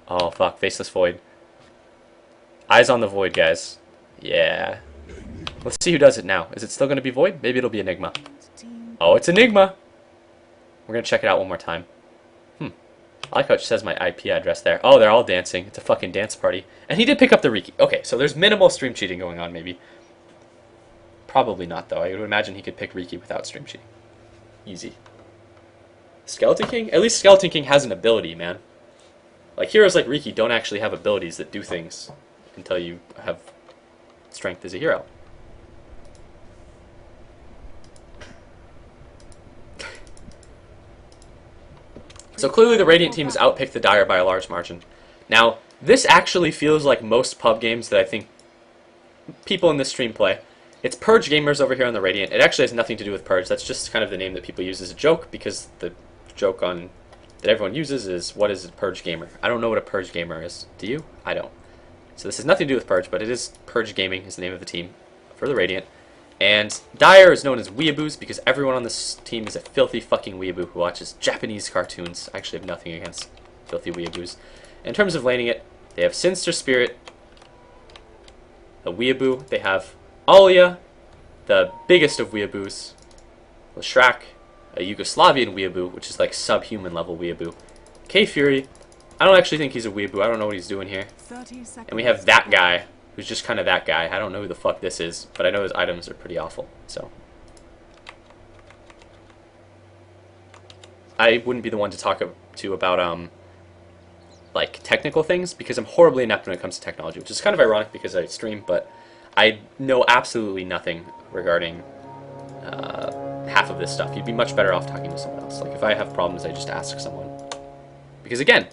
Oh, fuck. Faceless Void. Eyes on the Void, guys. Yeah. Let's see who does it now. Is it still going to be Void? Maybe it'll be Enigma. Oh, it's Enigma! We're going to check it out one more time. I like how it says my IP address there. Oh, they're all dancing. It's a fucking dance party. And he did pick up the Riki. Okay, so there's minimal stream cheating going on, maybe. Probably not, though. I would imagine he could pick Riki without stream cheating. Easy. Skeleton King? At least Skeleton King has an ability, man. Like, heroes like Riki don't actually have abilities that do things until you have strength as a hero. So clearly the Radiant team has outpicked the Dire by a large margin. Now, this actually feels like most pub games that I think people in this stream play. It's Purge gamers over here on the Radiant. It actually has nothing to do with Purge. That's just kind of the name that people use as a joke because the joke that everyone uses is, what is a Purge gamer? I don't know what a Purge gamer is. Do you? I don't. So this has nothing to do with Purge, but it is Purge Gaming is the name of the team for the Radiant. And Dire is known as weeaboos because everyone on this team is a filthy fucking weeaboo who watches Japanese cartoons. I actually have nothing against filthy weeaboos. In terms of laning it, they have Sinister Spirit, a weeaboo. They have Alia, the biggest of weeaboos, Leshrac, a Yugoslavian weeaboo, which is like subhuman level weeaboo, K-Fury. I don't actually think he's a weeaboo. I don't know what he's doing here. And we have that guy, who's just kind of that guy. I don't know who the fuck this is, but I know his items are pretty awful, so. I wouldn't be the one to talk to about, like, technical things, because I'm horribly inept when it comes to technology, which is kind of ironic because I stream, but I know absolutely nothing regarding half of this stuff. You'd be much better off talking to someone else. Like, if I have problems, I just ask someone. Because, again,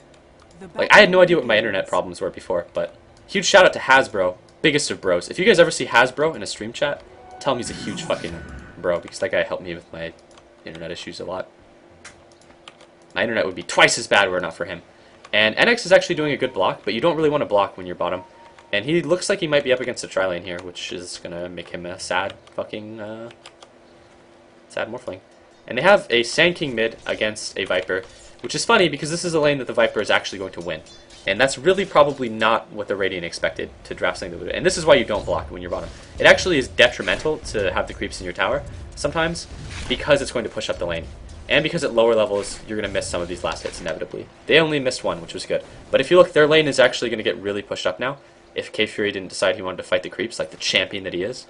like, I had no idea what my internet problems were before, but huge shout out to Hasbro, biggest of bros. If you guys ever see Hasbro in a stream chat, tell him he's a huge fucking bro, because that guy helped me with my internet issues a lot. My internet would be twice as bad were it not for him. And NX is actually doing a good block, but you don't really want to block when you're bottom. And he looks like he might be up against a tri-lane here, which is going to make him a sad fucking, sad Morphling. And they have a Sand King mid against a Viper. Which is funny because this is a lane that the Viper is actually going to win. And that's really probably not what the Radiant expected to draft something that would. And this is why you don't block when you're bottom. It actually is detrimental to have the creeps in your tower sometimes because it's going to push up the lane. And because at lower levels, you're going to miss some of these last hits inevitably. They only missed one, which was good. But if you look, their lane is actually going to get really pushed up now if K-Fury didn't decide he wanted to fight the creeps like the champion that he is.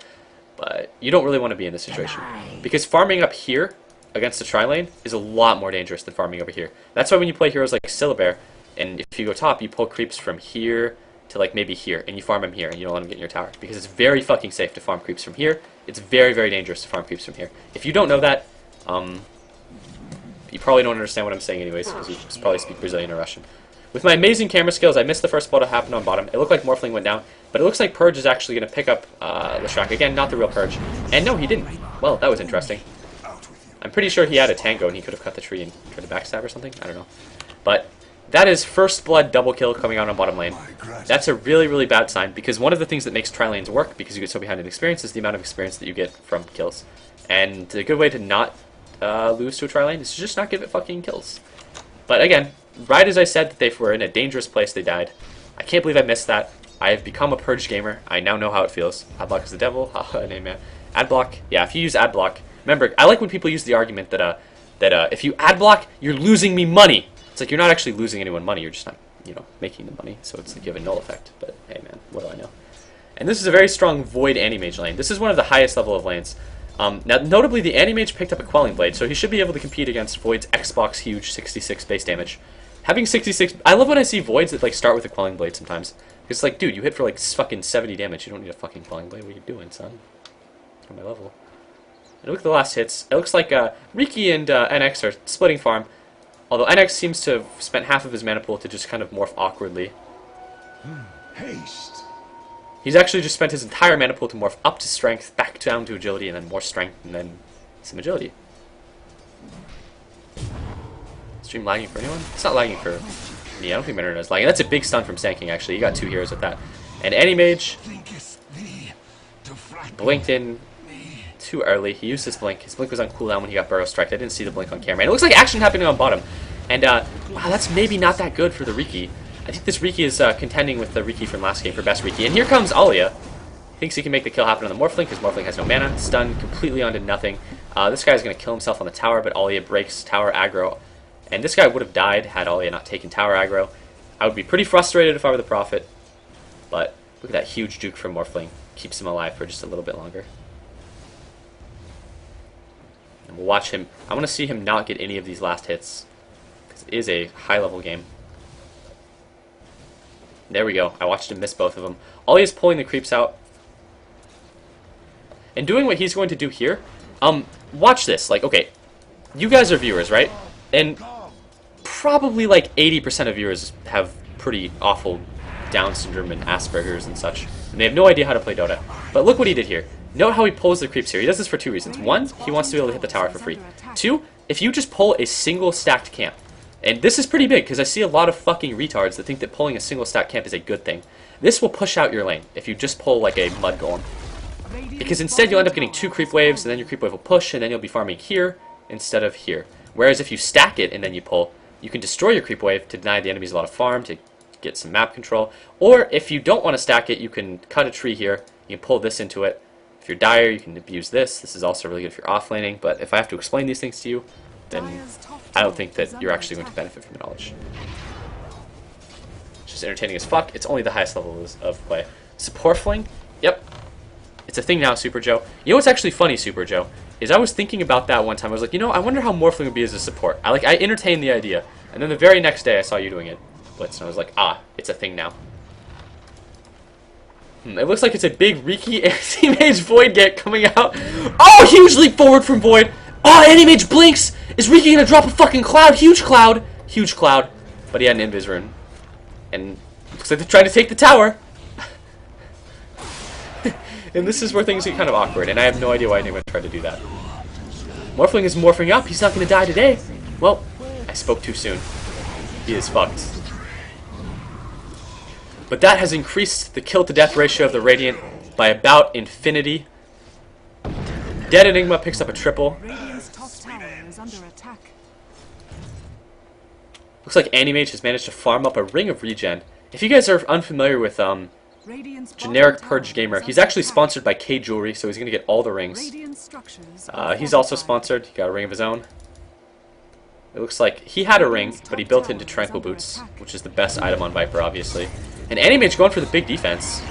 But you don't really want to be in this situation. Because farming up here against the tri-lane is a lot more dangerous than farming over here. That's why when you play heroes like Syllabear, and if you go top, you pull creeps from here to like maybe here, and you farm them here, and you don't let them get in your tower. Because it's very fucking safe to farm creeps from here. It's very, very dangerous to farm creeps from here. If you don't know that, you probably don't understand what I'm saying anyways, because you probably speak Brazilian or Russian. With my amazing camera skills, I missed the first ball to happen on bottom. It looked like Morphling went down, but it looks like Purge is actually going to pick up Leshrac. Again, not the real Purge. And no, he didn't. Well, that was interesting. I'm pretty sure he had a tango and he could have cut the tree and tried to backstab or something. I don't know. But that is first blood double kill coming out on bottom lane. That's a really, really bad sign because one of the things that makes tri-lanes work because you get so behind in experience is the amount of experience that you get from kills. And a good way to not lose to a tri-lane is to just not give it fucking kills. But again, right as I said that they were in a dangerous place, they died. I can't believe I missed that. I have become a Purge gamer. I now know how it feels. Adblock is the devil. Haha, name man. Adblock. Yeah, if you use Adblock, remember, I like when people use the argument that if you Adblock, you're losing me money. It's like you're not actually losing anyone money. You're just not, making the money. So it's like you have a null effect. But hey, man, what do I know? And this is a very strong Void Anti-Mage lane. This is one of the highest level of lanes. Now, notably, the Anti-Mage picked up a Quelling Blade, so he should be able to compete against Void's Xbox huge 66 base damage. Having 66... I love when I see Voids that, like, start with a Quelling Blade sometimes. Because it's like, dude, you hit for, like, fucking 70 damage. You don't need a fucking Quelling Blade. What are you doing, son? On my level. And look at the last hits. It looks like Riki and NX are splitting farm. Although NX seems to have spent half of his mana pool to just kind of morph awkwardly. Haste. He's actually just spent his entire mana pool to morph up to strength, back down to agility, and then more strength, and then some agility. Stream lagging for anyone? It's not lagging for me. I don't think my internet is lagging. That's a big stun from Sand King, actually. You got 2 heroes with that. And Anti-Mage blinked in too early. He used his blink. His blink was on cooldown when he got Burrow Strike. I didn't see the blink on camera. And it looks like action happening on bottom. And, wow, that's maybe not that good for the Riki. I think this Riki is contending with the Riki from last game for best Riki. And here comes Alia. He thinks he can make the kill happen on the Morphling because Morphling has no mana. Stunned completely onto nothing. This guy's going to kill himself on the tower, but Alia breaks tower aggro. And this guy would have died had Alia not taken tower aggro. I would be pretty frustrated if I were the Prophet. But look at that huge juke from Morphling. Keeps him alive for just a little bit longer. And we'll watch him. I want to see him not get any of these last hits. Because it is a high-level game. There we go. I watched him miss both of them. Alia's pulling the creeps out. And doing what he's going to do here. Watch this. Like, okay. You guys are viewers, right? And probably like 80% of viewers have pretty awful Down syndrome and Asperger's and such. And they have no idea how to play Dota. But look what he did here. Note how he pulls the creeps here. He does this for 2 reasons. 1, he wants to be able to hit the tower for free. 2, if you just pull a single stacked camp. And this is pretty big, because I see a lot of fucking retards that think that pulling a single stack camp is a good thing. This will push out your lane if you just pull like a mud golem. Because instead you'll end up getting 2 creep waves, and then your creep wave will push, and then you'll be farming here instead of here. Whereas if you stack it and then you pull, you can destroy your creep wave to deny the enemies a lot of farm, to get some map control. Or if you don't want to stack it, you can cut a tree here, you can pull this into it. If you're dire, you can abuse this. This is also really good if you're offlaning, but if I have to explain these things to you, then I don't think that you're actually going to benefit from the knowledge. It's just entertaining as fuck. It's only the highest level of play. Support fling? Yep. It's a thing now, Super Joe. You know what's actually funny, Super Joe? Is I was thinking about that one time. I was like, I wonder how Morphling would be as a support. I entertained the idea. And then the very next day I saw you doing it, Blitz, and I was like, it's a thing now. It looks like it's a big Riki Anti-Mage Void get coming out. Oh, huge leap forward from Void. Oh, Anti-Mage blinks! Is Riki gonna drop a fucking cloud? Huge cloud! Huge cloud. But he had an Invis rune. And looks like they're trying to take the tower. And this is where things get kind of awkward, and I have no idea why anyone tried to do that. Morphling is morphing up. He's not gonna die today. Well, I spoke too soon. He is fucked. But that has increased the kill-to-death ratio of the Radiant by about infinity. Dead Enigma picks up a triple. Radiant's top tower is under attack. Looks like Animage has managed to farm up a ring of regen. If you guys are unfamiliar with Generic Purge Gamer, he's actually sponsored by K Jewelry, so he's going to get all the rings. He's also sponsored. He got a ring of his own. It looks like he had a ring, but he built it into Tranquil Boots, which is the best item on Viper, obviously. And Animage going for the big defense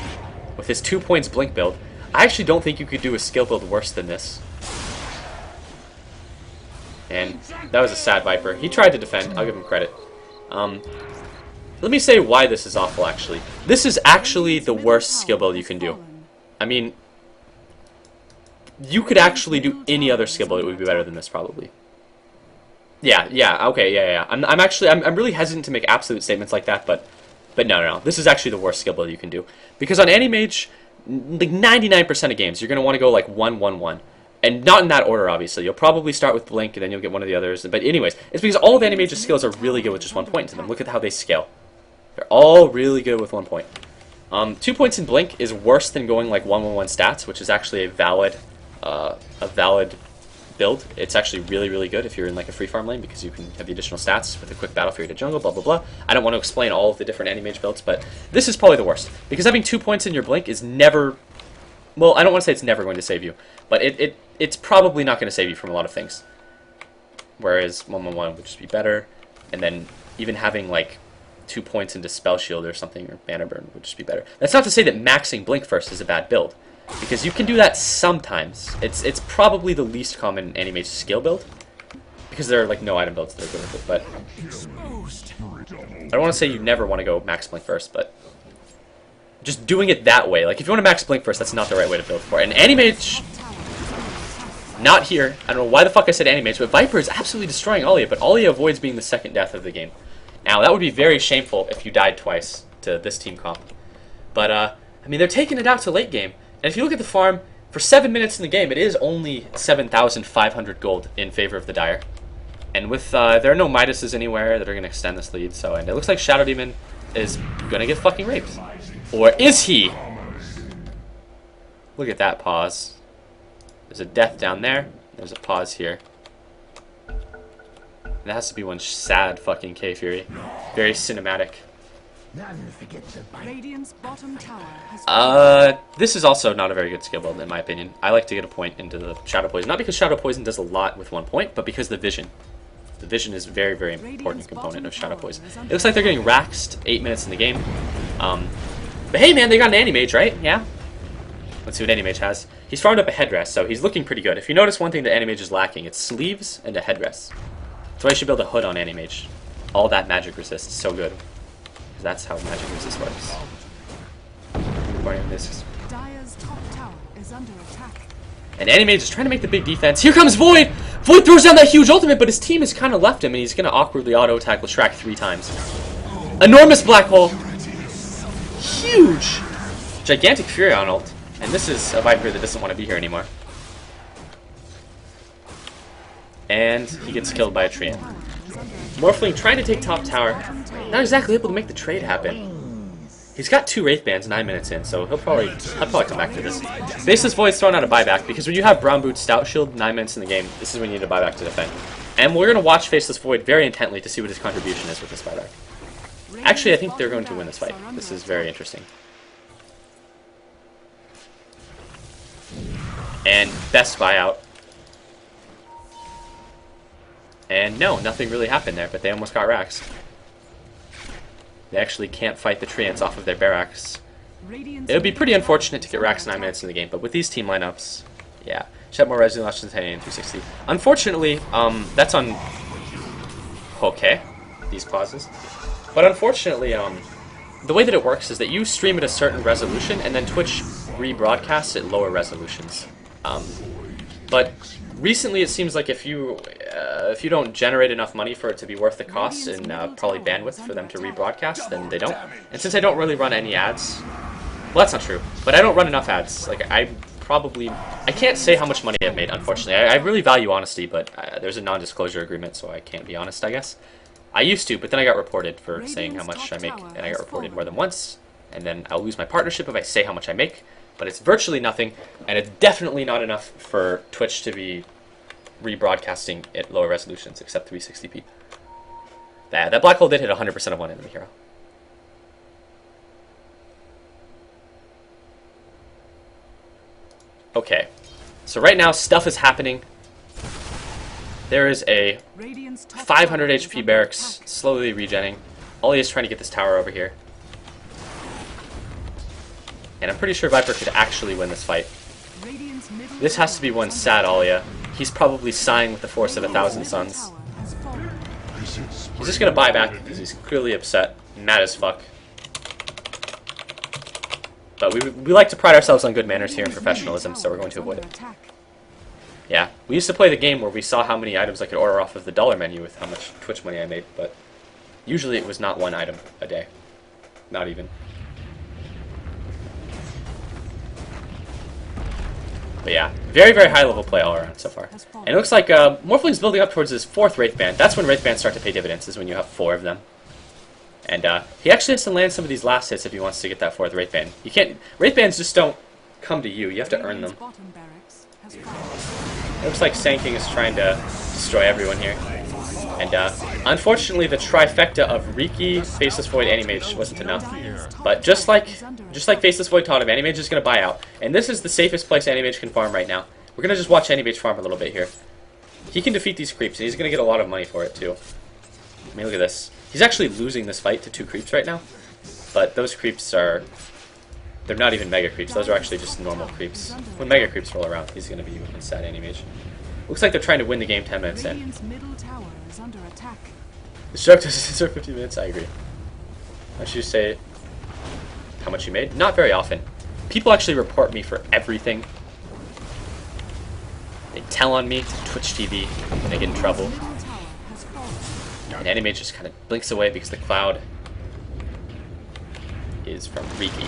with his 2 points Blink build. I actually don't think you could do a skill build worse than this. And that was a sad Viper. He tried to defend. I'll give him credit. Let me say why this is awful, actually. This is actually the worst skill build you can do. I mean, you could actually do any other skill build. It would be better than this, probably. Yeah, okay, yeah. I'm really hesitant to make absolute statements like that, but no. This is actually the worst skill build you can do. Because on Animage, like 99% of games, you're going to want to go like 1-1-1. And not in that order, obviously. You'll probably start with Blink, and then you'll get one of the others. But anyways, it's because all of Animage's skills are really good with just 1 point to them. Look at how they scale. They're all really good with 1 point. 2 points in Blink is worse than going like 1-1-1 stats, which is actually a valid build. It's actually really good if you're in like a free farm lane, because you can have the additional stats with a quick battle fury to jungle, blah blah blah. I don't want to explain all of the different Animage builds, but this is probably the worst, because having 2 points in your Blink is never, well, I don't want to say it's never going to save you, but it's probably not going to save you from a lot of things. Whereas 1-1-1 would just be better, and then even having like 2 points into Spell Shield or something, or Mana Burn, would just be better. That's not to say that maxing Blink first is a bad build, because you can do that sometimes. It's probably the least common Animage skill build, because there are like no item builds that are good with it. But I don't want to say you never want to go max Blink first, but just doing it that way, like if you want to max Blink first, that's not the right way to build for it. And Animage, not here. I don't know why the fuck I said Animage, but Viper is absolutely destroying Alia, but Alia avoids being the second death of the game. Now, that would be very shameful if you died twice to this team comp. But, I mean, they're taking it out to late game. And if you look at the farm, for 7 minutes in the game, it is only 7,500 gold in favor of the Dire. And with, there are no Midases anywhere that are going to extend this lead, so, and it looks like Shadow Demon is going to get fucking raped. Or is he? Look at that pause. There's a death down there. There's a pause here. That has to be one sad fucking K-Fury. Very cinematic. This is also not a very good skill build, in my opinion. I like to get a point into the Shadow Poison. Not because Shadow Poison does a lot with 1 point, but because the vision. The vision is a very important component of Shadow Poison. It looks like they're getting raxed 8 minutes in the game. But hey man, they got an Animage, right? Yeah? Let's see what Animage has. He's farmed up a headrest, so he's looking pretty good. If you notice one thing that Animage is lacking, it's sleeves and a headrest. That's why you should build a hood on Animage. All that magic resist is so good. Because that's how magic resist works. And Animage is trying to make the big defense. Here comes Void! Void throws down that huge ultimate, but his team has kind of left him, and he's going to awkwardly auto-attack Leshrac 3 times. Enormous black hole! Huge! Gigantic Fury on ult. And this is a Viper that doesn't want to be here anymore. And he gets killed by a Treant. Morphling trying to take top tower. Not exactly able to make the trade happen. He's got 2 Wraith Bands 9 minutes in, so he'll probably come back to this. Faceless Void's throwing out a buyback, because when you have Brown Boots Stout Shield 9 minutes in the game, this is when you need a buyback to defend. And we're going to watch Faceless Void very intently to see what his contribution is with this buyback. Actually, I think they're going to win this fight. This is very interesting. And best buyout. And no, nothing really happened there, but they almost got Raxed. They actually can't fight the Treants off of their barracks. It would be pretty unfortunate to get Raxed 9 minutes in the game, but with these team lineups, yeah. Shed more Resident Last Titanium 360. Unfortunately, that's on... Okay, these pauses. But unfortunately, the way that it works is that you stream at a certain resolution, and then Twitch rebroadcasts at lower resolutions. But recently, it seems like if you don't generate enough money for it to be worth the cost and probably bandwidth for them to rebroadcast, then they don't. And since I don't really run any ads, well, that's not true, but I don't run enough ads. Like I can't say how much money I've made, unfortunately. I really value honesty, but there's a non-disclosure agreement, so I can't be honest, I guess. I used to, but then I got reported for saying how much I make, and I got reported more than once, and then I'll lose my partnership if I say how much I make. But it's virtually nothing, and it's definitely not enough for Twitch to be rebroadcasting at lower resolutions, except 360p. That black hole did hit 100% of one enemy hero. Okay, so right now stuff is happening. There is a 500 HP barracks slowly regenning. Ollie is trying to get this tower over here. And I'm pretty sure Viper could actually win this fight. This has to be one sad Alia. He's probably sighing with the force of 1,000 suns. He's just gonna buy back because he's clearly upset, mad as fuck. But we like to pride ourselves on good manners here and professionalism, so we're going to avoid it. Yeah, we used to play the game where we saw how many items I could order off of the dollar menu with how much Twitch money I made, but usually it was not one item a day. Not even. But yeah, very, very high level play all around so far. And it looks like Morphling's building up towards his 4th Wraith Band. That's when Wraith Bands start to pay dividends, is when you have 4 of them. And he actually has to land some of these last hits if he wants to get that 4th Wraith Band. You can't... Wraith Bands just don't come to you. You have to earn them. It looks like Sand King is trying to destroy everyone here. And unfortunately, the trifecta of Riki, Faceless Void, Animage wasn't enough. But just like Faceless Void taught him, Animage is going to buy out. And this is the safest place Animage can farm right now. We're going to just watch Animage farm a little bit here. He can defeat these creeps, and he's going to get a lot of money for it, too. I mean, look at this. He's actually losing this fight to 2 creeps right now. But those creeps are... They're not even mega creeps. Those are actually just normal creeps. When mega creeps roll around, he's going to be a sad Animage. Looks like they're trying to win the game 10 minutes in. This joke doesn't deserve 15 minutes, I agree. I should say how much you made. Not very often. People actually report me for everything. They tell on me to Twitch TV when they get in trouble. And Animage just kind of blinks away because the cloud is from Riki,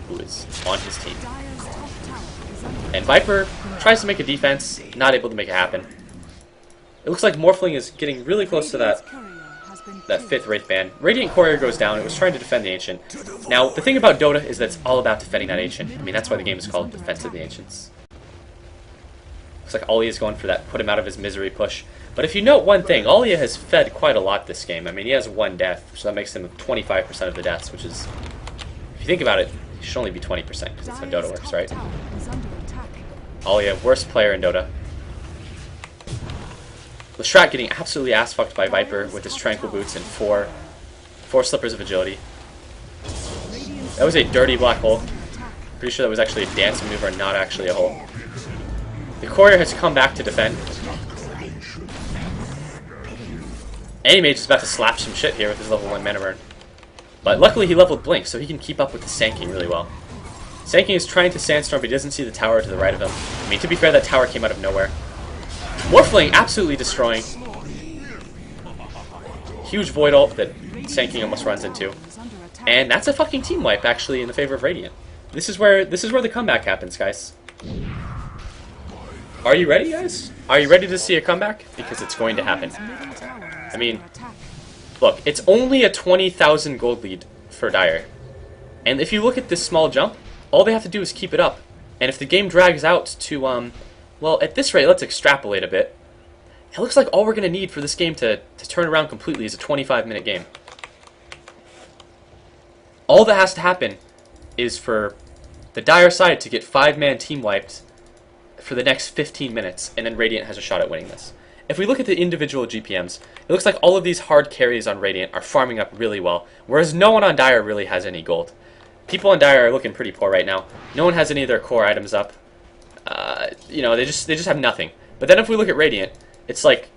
who is on his team. And Viper tries to make a defense, not able to make it happen. It looks like Morphling is getting really close to that 5th Wraith Band. Radiant Courier goes down. It was trying to defend the Ancient. Now, the thing about Dota is that it's all about defending that Ancient. I mean, that's why the game is called Defense of the Ancients. Looks like Alia is going for that put him out of his misery push. But if you note one thing, Alia has fed quite a lot this game. I mean, he has 1 death, so that makes him 25% of the deaths, which is, if you think about it, he should only be 20% because that's how Dota works, right? Alia, worst player in Dota. Lestrat getting absolutely ass-fucked by Viper with his Tranquil Boots and 4 Slippers of Agility. That was a dirty black hole. Pretty sure that was actually a dance maneuver and not actually a hole. The Courier has come back to defend. Animage is about to slap some shit here with his level 1 mana burn. But luckily he leveled Blink, so he can keep up with the Sand King really well. Sand King is trying to Sandstorm, but he doesn't see the tower to the right of him. I mean, to be fair, that tower came out of nowhere. Morphling absolutely destroying. Huge Void ult that Sand King almost runs into. And that's a fucking team wipe, actually, in the favor of Radiant. This is where the comeback happens, guys. Are you ready, guys? Are you ready to see a comeback? Because it's going to happen. I mean, look, it's only a 20,000 gold lead for Dire. And if you look at this small jump, all they have to do is keep it up. And if the game drags out to, well, at this rate, let's extrapolate a bit. It looks like all we're going to need for this game to turn around completely is a 25-minute game. All that has to happen is for the Dire side to get 5-man team wiped for the next 15 minutes, and then Radiant has a shot at winning this. If we look at the individual GPMs, it looks like all of these hard carries on Radiant are farming up really well, whereas no one on Dire really has any gold. People on Dire are looking pretty poor right now. No one has any of their core items up. You know, they just have nothing. But then if we look at Radiant, it's like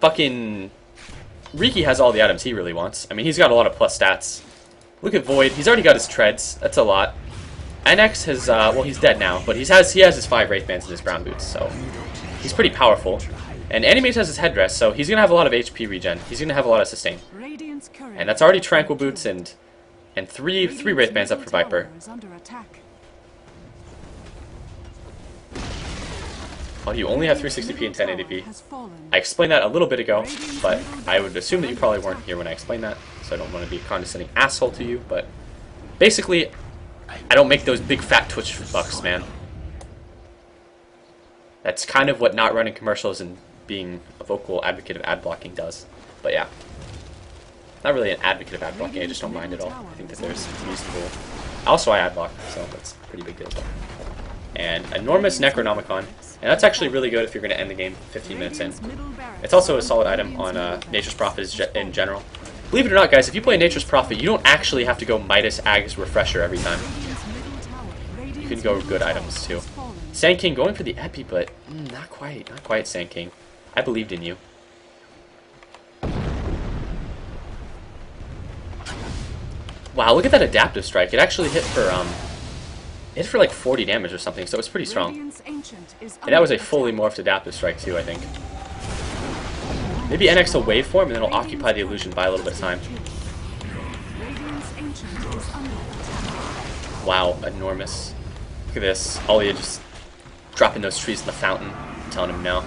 fucking Riki has all the items he really wants. I mean, he's got a lot of plus stats. Look at Void. He's already got his treads. That's a lot. NX has, well, he's dead now, but he has his 5 Wraith Bands and his brown boots, so he's pretty powerful. And Animate has his headdress, so he's gonna have a lot of HP regen. He's gonna have a lot of sustain. And that's already Tranquil Boots and three Wraith Bands up for Viper. Oh, you only have 360p and 1080p. I explained that a little bit ago, but I would assume that you probably weren't here when I explained that, so I don't want to be a condescending asshole to you, but basically, I don't make those big fat Twitch bucks, man. That's kind of what not running commercials and being a vocal advocate of ad blocking does. But yeah. Not really an advocate of ad blocking, I just don't mind at all. I think that there's reasonable... Also, I ad block, so that's a pretty big deal as well. And enormous Necronomicon. And that's actually really good if you're going to end the game 15 minutes in. It's also a solid item on Nature's Prophet in general. Believe it or not, guys, if you play Nature's Prophet, you don't actually have to go Midas Ag's Refresher every time. You can go good items, too. Sand King going for the Epi, but not quite, Sand King. I believed in you. Wow, look at that Adaptive Strike. It actually hit for like 40 damage or something, so it's pretty strong. And that was a fully morphed Adaptive Strike too, I think. Maybe NX will waveform and then it'll occupy the illusion by a little bit of time. Wow, enormous. Look at this. Alia just dropping those trees in the fountain, telling him no.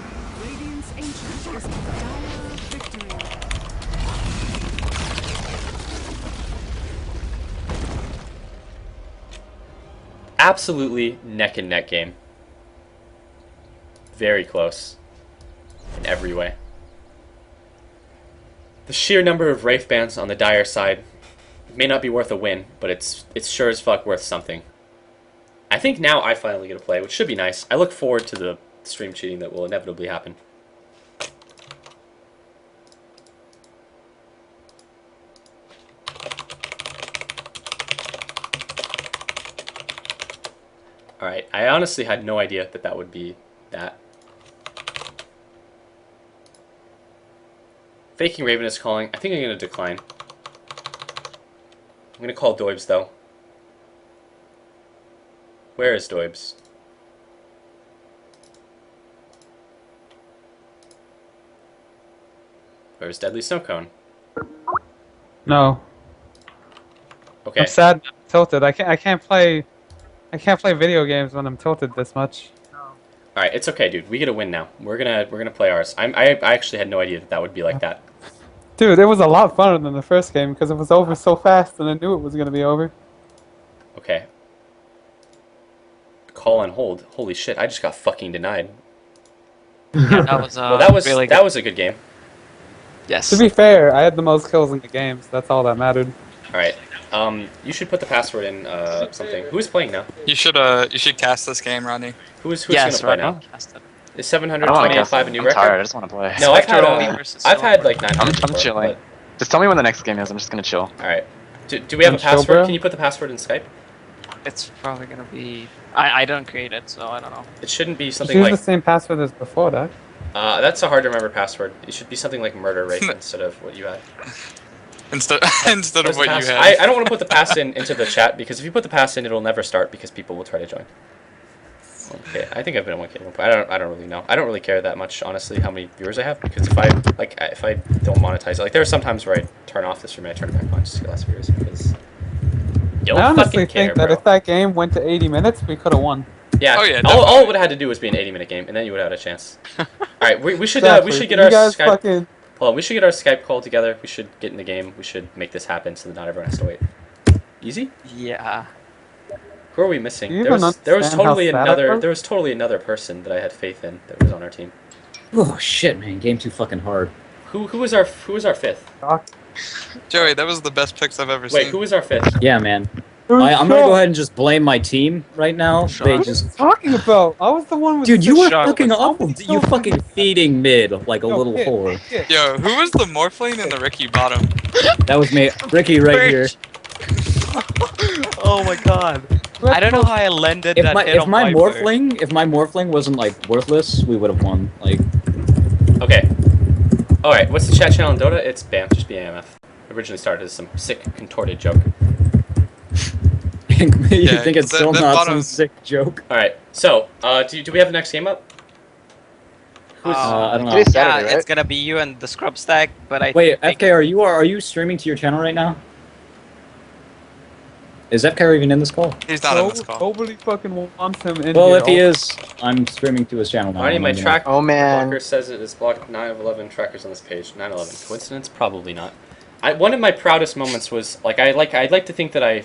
Absolutely neck and neck game. Very close in every way. The sheer number of Wraith bans on the Dire side may not be worth a win, but it's sure as fuck worth something. I think now I finally get to play, which should be nice. I look forward to the stream cheating that will inevitably happen. Alright, I honestly had no idea that that would be that. Faking Raven is calling. I think I'm going to decline. I'm going to call Doibs, though. Where is Doibs? Where's Deadly Snowcone? No. Okay. I'm sad. I'm tilted. I can't play video games when I'm tilted this much. All right, it's okay, dude. We get a win now. We're gonna play ours. I actually had no idea that that would be like that. Dude, it was a lot funner than the first game because it was over so fast, and I knew it was gonna be over. Okay. Call on hold. Holy shit! I just got fucking denied. Yeah, that was Well, that was really that was a good game. Yes. To be fair, I had the most kills in the game, so that's all that mattered. All right. You should put the password in something. Who is playing now? You should cast this game, Rodney. Who's yes, gonna play right now? Now? Is 728.5 a new I'm record? tired. I just want to play. No, Spectral I've had like 900. I'm before, chilling. but- Just tell me when the next game is. I'm just gonna chill. All right. Do we have a And chill, password? bro? Can you put the password in Skype? It's probably gonna be. I don't create it, so I don't know. It shouldn't be Just something use like. the same password as before, Doc. That's a hard to remember password. It should be something like murder rate instead of what you had. Instead Where's of the what pass? you had. I don't want to put the pass in into the chat because if you put the pass in, it'll never start because people will try to join. Okay, I think I've been on 1K at one point. I don't really know. I don't really care that much, honestly, how many viewers I have because if I don't monetize it, like there are some times where I turn off the stream and I turn it back on just to get less viewers because. You I don't honestly fucking care, think that bro. if that game went to 80 minutes, we could have won. Yeah, Oh, yeah, all it would have had to do was be an 80-minute game, and then you would have had a chance. All right, we should Exactly. we should get You our guys Skype. fucking... Hold on, we should get our Skype call together. We should get in the game. We should make this happen so that not everyone has to wait. Easy? Yeah. Who are we missing? Do you There even was understand how totally sad I another felt? there was totally another person that I had faith in that was on our team. Oh shit, man, game too fucking hard. Who was our fifth? Doc. Joey, that was the best picks I've ever Wait, seen. who was our fifth? Yeah, man. It was I'm gonna Sean. go ahead and just blame my team right now. Sean. They What are you just, talking about? I was the one with dude, you six were Sean. fucking shots. awful. You fucking feeding mid like a Yo, little kid, whore. kid. Yo, who was the Morphling and the Ricky bottom? That was me, Ricky, right here. Oh my god. I don't know how I landed If that my hit if on my Viper. morphling wasn't like worthless, we would have won. Like, Okay. All right. What's the chat channel in Dota? It's BAM, just BAMF. Originally started as some sick contorted joke. you Yeah, think it's the- still the not bottom- some sick joke? All right. So, do we have the next game up? Who's, I don't know. Today's Yeah, Saturday, right? it's gonna be you and the scrub stack, but I Wait, think FK, are you streaming to your channel right now? Is FK even in this call? He's not in this call. Nobody fucking wants him in Well, here. if he is, I'm streaming to his channel now. Alrighty, my I'm gonna- track Oh man. blocker says it is blocked 9 of 11 trackers on this page. 9/11. Coincidence? Probably not. One of my proudest moments was I'd like to think that I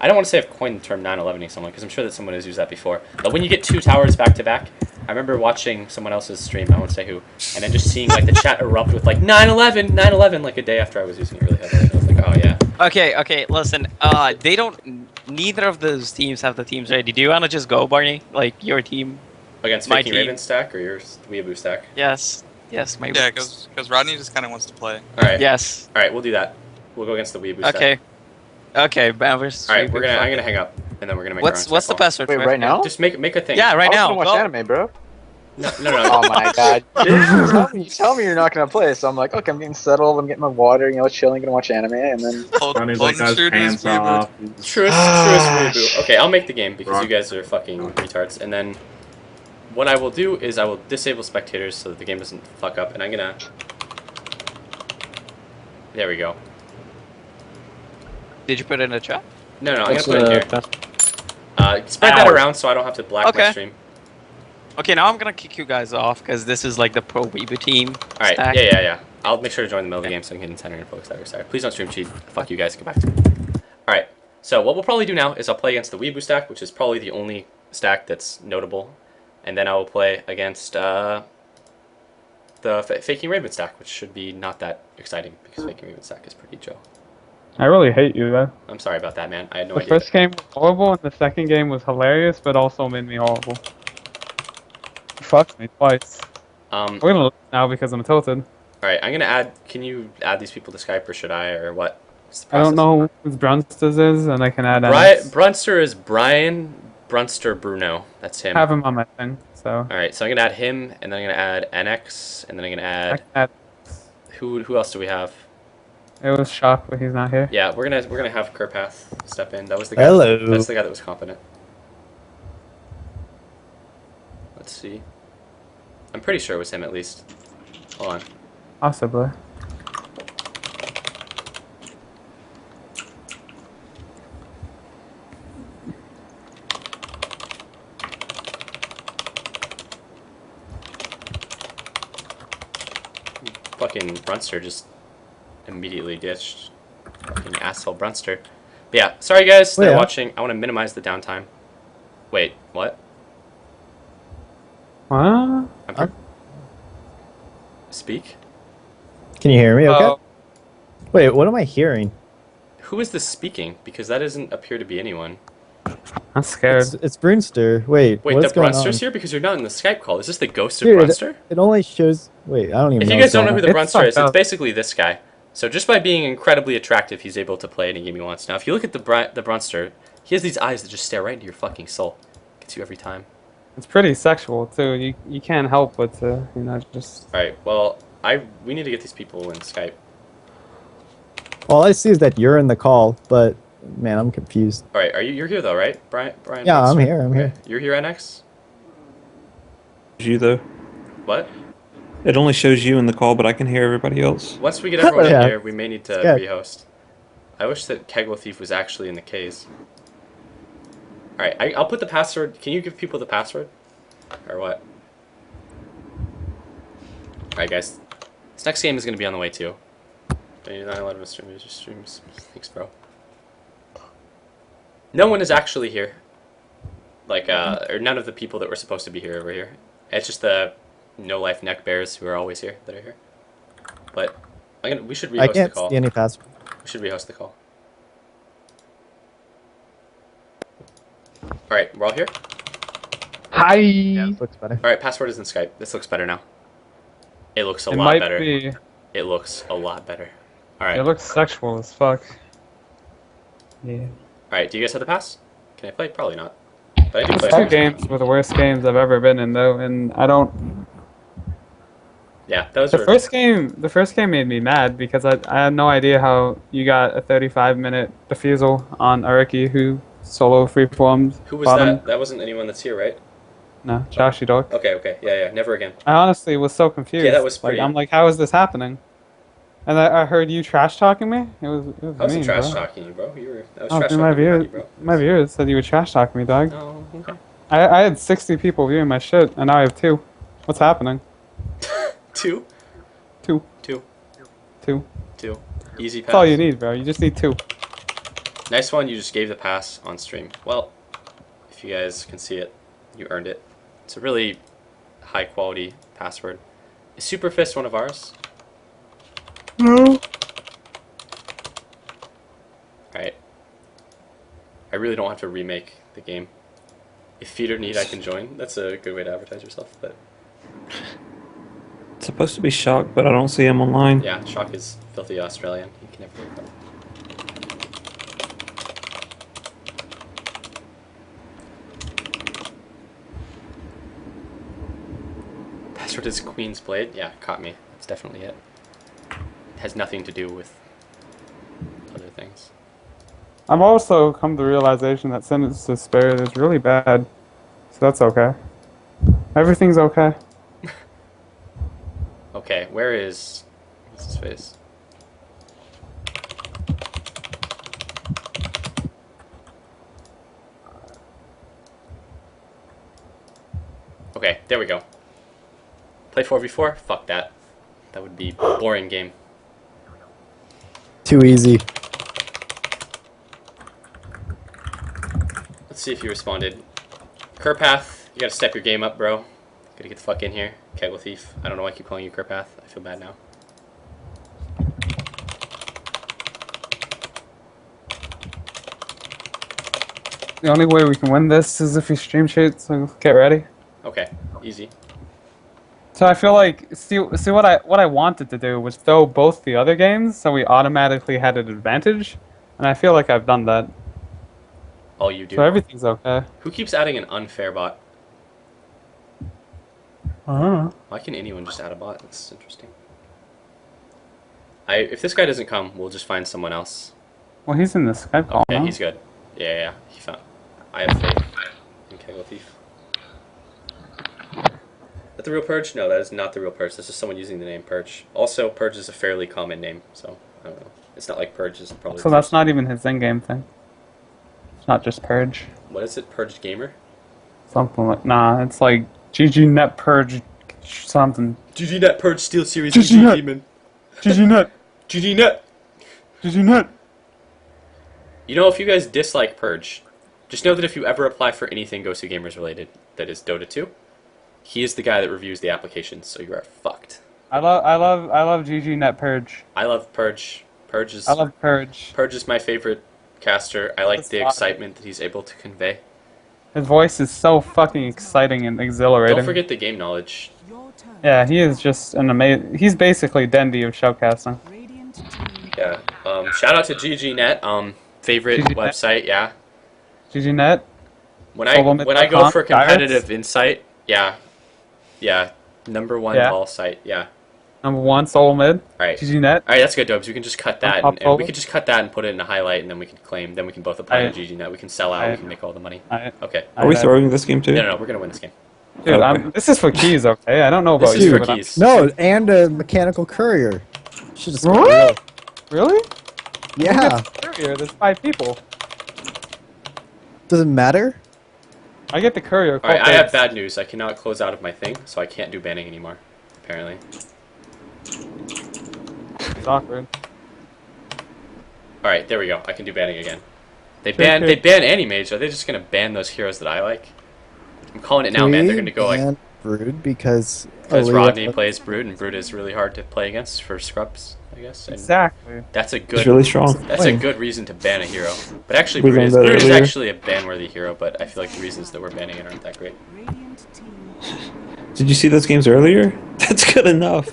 don't want to say I've coined the term 9/11ing someone because I'm sure that someone has used that before. But when you get two towers back to back, I remember watching someone else's stream, I won't say who, and then just seeing like the chat erupt with like 9/11, 9/11, like a day after I was using it really heavily. And I was like, oh yeah. Okay, listen. They don't. Neither of those teams have the teams ready. Do you wanna just go, Barney? Like your team? Against My Faking team. Raven stack or your Weeaboo stack? Yes. My. Yeah, because Rodney just kind of wants to play. All right. Yes. All right, we'll do that. We'll go against the Weeaboo stack. Okay. Okay, Bamver's. All right, I'm gonna hang up, and then we're gonna make. What's our own the Skype call. password? Wait, right now? Just make a thing. Yeah, right I now. was gonna watch Well, anime, bro. No. Oh my god. You tell me you're not gonna play, so I'm like, okay, I'm getting settled, I'm getting my water, chilling, gonna watch anime, and then... Ronnie's like, guys, hands off. Truest Weeaboo. Okay, I'll make the game because you guys are fucking retards, and then what I will do is I will disable spectators so that the game doesn't fuck up, and I'm gonna. There we go. did you put it in the chat? No, I'm gonna put it in here. Spread that around so I don't have to black my stream. Okay, now I'm gonna kick you guys off because this is like the pro Weeaboo team. All right. stack. Yeah. I'll make sure to join the middle of the game so I can get in center and focus that other side. Please don't stream cheat. Fuck you guys. Get back to me. All right. So what we'll probably do now is I'll play against the Weeaboo stack, which is probably the only stack that's notable, and then I will play against the Faking Raven stack, which should be not that exciting because Faking Raven stack is pretty Joe. I really hate you, though. I'm sorry about that, man. I had no The idea. first game was horrible, and the second game was hilarious, but also made me horrible. You fucked me twice. We're gonna lose now because I'm tilted. All right, I'm gonna add. Can you add these people to Skype, or should I, or what? What's the I don't process? know who Brunsters is, and I can add Brunster is Brian Brunster Bruno. That's him. have him on my thing, so. All right, so I'm gonna add him, and then I'm gonna add NX, and then I'm gonna I add can add. who else do we have? It was Shock, but he's not here. Yeah, we're gonna have Kerpath step in. That was the guy. Hello. That's the guy that was competent. Let's see. I'm pretty sure it was him at least. Hold on. Possibly. Fucking Brunster just immediately ditched. Fucking asshole Brunster. But yeah, sorry guys that are watching. I want to minimize the downtime. Wait, what? What? Speak? Can you hear me okay? Oh. Wait, what am I hearing? Who is this speaking? Because that doesn't appear to be anyone. I'm scared. It's Brunster. Wait, Wait, what's the going Brunster's on? here because you're not in the Skype call. Is this the ghost of Dude, Brunster? it only shows... Wait, I don't even If know you guys don't know who what's the It's Brunster is, fucked it's up. basically this guy. So just by being incredibly attractive, he's able to play any game he wants. Now, if you look at the Brunster, he has these eyes that just stare right into your fucking soul. Gets you every time. It's pretty sexual too. You can't help but to just. All right. Well, we need to get these people in Skype. All I see is that you're in the call, but man, I'm confused. All right. You're here though, right, Brian? Yeah, I'm Brunster? here. I'm here. You're here, NX. You though. What? It only shows you in the call, but I can hear everybody else. Once we get everyone in Yeah. here, we may need to Good. rehost. I wish that Kegel Thief was actually in the case. All right. I'll put the password. Can you give people the password, or what? All right, guys. This next game is going to be on the way too. 9/11 streams. Thanks, bro. No one is actually here. Like, or none of the people that were supposed to be here over here. It's just the no-life neck bears who are always here that are here. But we should rehost I the can't call. see any password. We should rehost the call. All right, we're all here. Hi. Yeah, this looks better. All right, password is in Skype. This looks better now. It looks a It lot might better. be. It looks a lot better. All right. It looks sexual as fuck. Yeah. All right. Do you guys have the pass? Can I play? Probably not. But I do play. Two games were the worst games I've ever been in though, and I don't. Yeah, those The were. first game made me mad because I had no idea how you got a 35-minute defusal on Ariki who solo freeformed. Who was bottom. that? That wasn't anyone that's here, right? No, Joshy Dog. Okay. Yeah. Never again. I honestly was so confused. Yeah, that was pretty- Like, I'm like, how is this happening? And I heard you trash talking me. It was I wasn't mean, trash bro. talking you, bro. I was Oh, trash dude, talking you, bro. my viewers said you were trash talking me, dog. Oh, okay. I had 60 people viewing my shit, and now I have 2. What's happening? Two. 2. Two. 2. Easy pass. That's all you need, bro. You just need 2. Nice one. You just gave the pass on stream. Well, if you guys can see it, you earned it. It's a really high quality password. Is Superfist one of ours? No. Alright. I really don't have to remake the game. If feeder need, I can join. That's a good way to advertise yourself, but... It's supposed to be Shock, but I don't see him online. Yeah, Shock is filthy Australian. He can never work out. Password is Queen's Blade? Yeah, caught me. That's definitely it. It has nothing to do with other things. I've also come to the realization that Sentence to Spare is really bad. So that's okay. Everything's okay. Okay, what's his face? Okay, there we go. Play 4v4? Fuck that. That would be a boring game. Too easy. Let's see if you responded. Kerpath, you gotta step your game up, bro. Gotta get the fuck in here. Kegel Thief. I don't know why I keep calling you Kerpath. I feel bad now. The only way we can win this is if we stream cheat, so get ready. Okay, easy. So I feel like see what I wanted to do was throw both the other games so we automatically had an advantage, and I feel like I've done that. All you do. So everything's okay. Who keeps adding an unfair bot? Why can anyone just add a bot? That's interesting. If this guy doesn't come, we'll just find someone else. Well, he's in the Skype call Okay, now. he's good. Yeah, he found. I have faith in Kegel Thief. Is that the real Purge? No, that is not the real Purge. This is someone using the name Purge. Also, Purge is a fairly common name, so I don't know. It's not like Purge is probably. So that's not even his in-game thing. It's not just Purge. What is it? Purge Gamer? Something like it's like GG Net Purge something. GG Net Purge Steel Series GG Net. Demon. GG Net. GG Net. GG Net. You know, if you guys dislike Purge, just know that if you ever apply for anything Go Gamers related that is Dota 2, he is the guy that reviews the applications, so you are fucked. I love GG Net Purge. I love Purge. I love Purge. Purge is my favorite caster. I like the excitement that he's able to convey. His voice is so fucking exciting and exhilarating. Don't forget the game knowledge. Yeah, he is just an amazing. He's basically Dendy of showcasting. Yeah. Shout out to GGNet. Favorite GGNet? website. Yeah. GGNet. When I go for competitive insight, yeah. Number one ball site. Yeah. Number one solo mid. All right. GGNet. All right, that's good, Dobes. We can just cut that, and we can just cut that and put it in a highlight, and then we can claim. Then we can both apply to GGNet. We can sell out. We can make all the money. Okay. Are we throwing this game too? No, we're gonna win this game. Dude, this is for keys, okay? I don't know about this you. This is for keys. No, and a mechanical courier. Should just really? Really? Yeah. Courier. There's 5 people. Does it matter? I get the courier. All right, I have bad news. I cannot close out of my thing, so I can't do banning anymore. Apparently. It's awkward. All right, there we go. I can do banning again. They ban Animage. Are they just gonna ban those heroes that I like? I'm calling it now, man. They're gonna go like Brood because Rodney plays Brood, and Brood is really hard to play against for scrubs, I guess. And exactly. That's a good. It's really strong. That's a good reason to ban a hero. But actually, Brood is actually a ban-worthy hero. But I feel like the reasons that we're banning it aren't that great. Did you see those games earlier? That's good enough.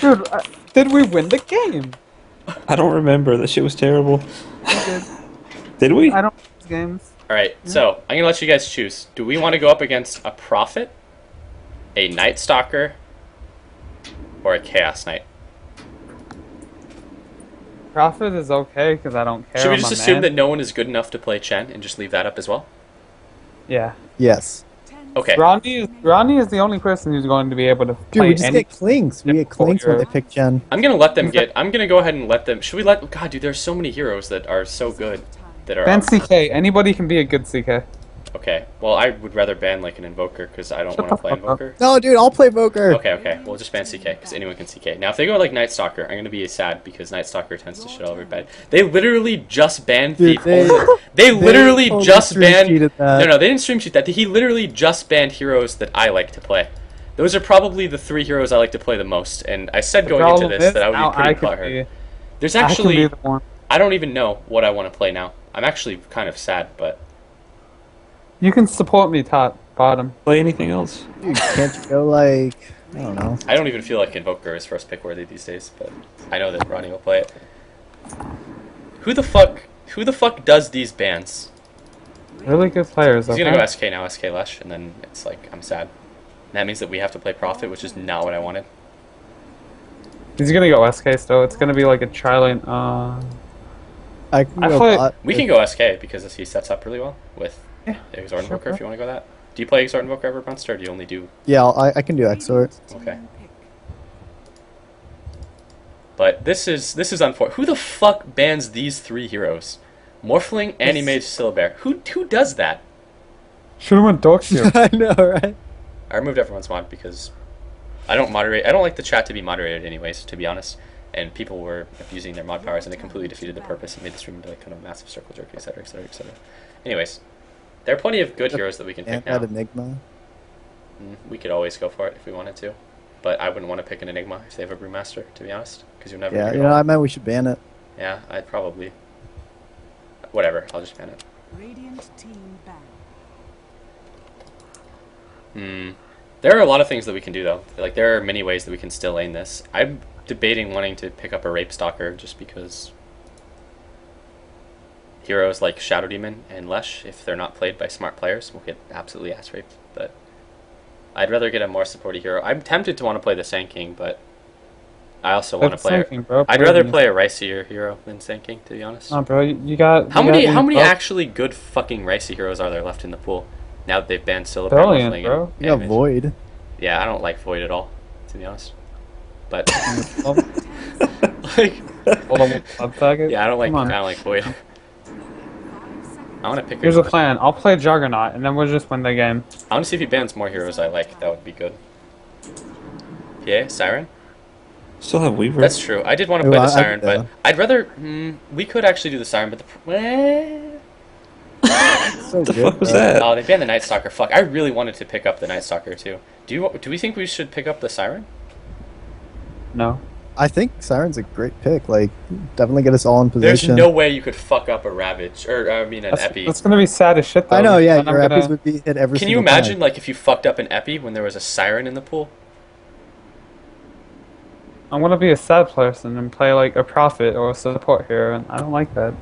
Dude, did we win the game? I don't remember. That shit was terrible. Did we? I don't lose games. Alright, so I'm gonna let you guys choose. Do we want to go up against a Prophet, a Night Stalker, or a Chaos Knight? Prophet is okay because I don't care. Should we just assume that no one is good enough to play Chen and just leave that up as well? Yeah. Yes. Okay. Rodney is the only person who's going to be able to play. Dude, we just get Clinks. We get Clinks when they pick Chen. I'm gonna let them get. I'm gonna go ahead and let them. Should we let? God, dude, there's so many heroes that are so good. That are. And CK. Anybody can be a good CK. Okay. Well, I would rather ban like an Invoker because I don't want to play Invoker. No, dude, I'll play Voker. Okay. We'll just ban CK because anyone can CK. Now, if they go like Night Stalker, I'm gonna be sad because Night Stalker tends to shit all everybody. They literally just banned Dude, they literally only just stream banned. cheated that. No, they didn't stream cheat that. He literally just banned heroes that I like to play. Those are probably the 3 heroes I like to play the most. And I said going into this that I would be pretty butthurt. There's actually I don't even know what I want to play now. I'm actually kind of sad, but You can support me, top, bottom. Play anything else? Dude, can't you go like, I don't know. I don't even feel like Invoker is first pick worthy these days, but I know that Ronnie will play it. Who the fuck does these bans? Really good players. He's gonna go SK now, SK Lush, and then it's like I'm sad. And that means that we have to play Prophet, which is not what I wanted. He's gonna go SK still. It's gonna be like a trillion. I can go bot. We can go SK because he sets up really well with Exort Invoker sure. if you want to go that. Do you play Exort Invoker ever, Bunster, or do you only do... Yeah, I can do Exort. Okay. But this is unfortunate. Who the fuck bans these 3 heroes? Morphling, Animage, Syllabear. Who does that? Should've went Dark here. I know, right? I removed everyone's mod because I don't moderate. I don't like the chat to be moderated anyways, to be honest. And people were abusing their mod powers and it completely defeated the purpose and made the stream into like kind of a massive circle jerk, etc, etc, etc. Anyways, there are plenty of good heroes that we can pick now. Enigma. We could always go for it if we wanted to. But I wouldn't want to pick an Enigma if they have a Brewmaster, to be honest. Because you'll never Yeah, read you know, all. I meant we should ban it. Yeah, I'd probably. Whatever, I'll just ban it. Radiant team ban. There are a lot of things that we can do, though. Like, there are many ways that we can still lane this. I'm debating wanting to pick up a Rape Stalker just because heroes like Shadow Demon and Lesh, if they're not played by smart players, will get absolutely ass raped. But I'd rather get a more supporty hero. I'm tempted to want to play the Sand King, but I also want to play. I'd rather play a Riceier hero than Sand King, to be honest. Oh, bro, you got. How many actually good fucking Ricey heroes are there left in the pool? Now that they've banned Syllabear. Brilliant, bro. You got Void. Yeah, I don't like Void at all, to be honest. But like, yeah, I don't like Void. I want to pick. Here's a plan. I'll play Juggernaut, and then we'll just win the game. I want to see if he bans more heroes I like. That would be good. Yeah, Siren. Still have Weaver. That's true. I did want to play the Siren, but I'd rather. We could actually do the Siren, but So the good, fuck was that? Oh, they banned the Night Stalker. Fuck, I really wanted to pick up the Night Stalker too. Do we think we should pick up the Siren? No. I think Siren's a great pick. Like, definitely get us all in position. There's no way you could fuck up a Ravage, or I mean an Epi. That's gonna be sad as shit, though. I know, yeah, Then your Epis would be hit every Can you single imagine, time. like, if you fucked up an Epi when there was a Siren in the pool? I want to be a sad person and play like a Prophet or a support hero, and I don't like that.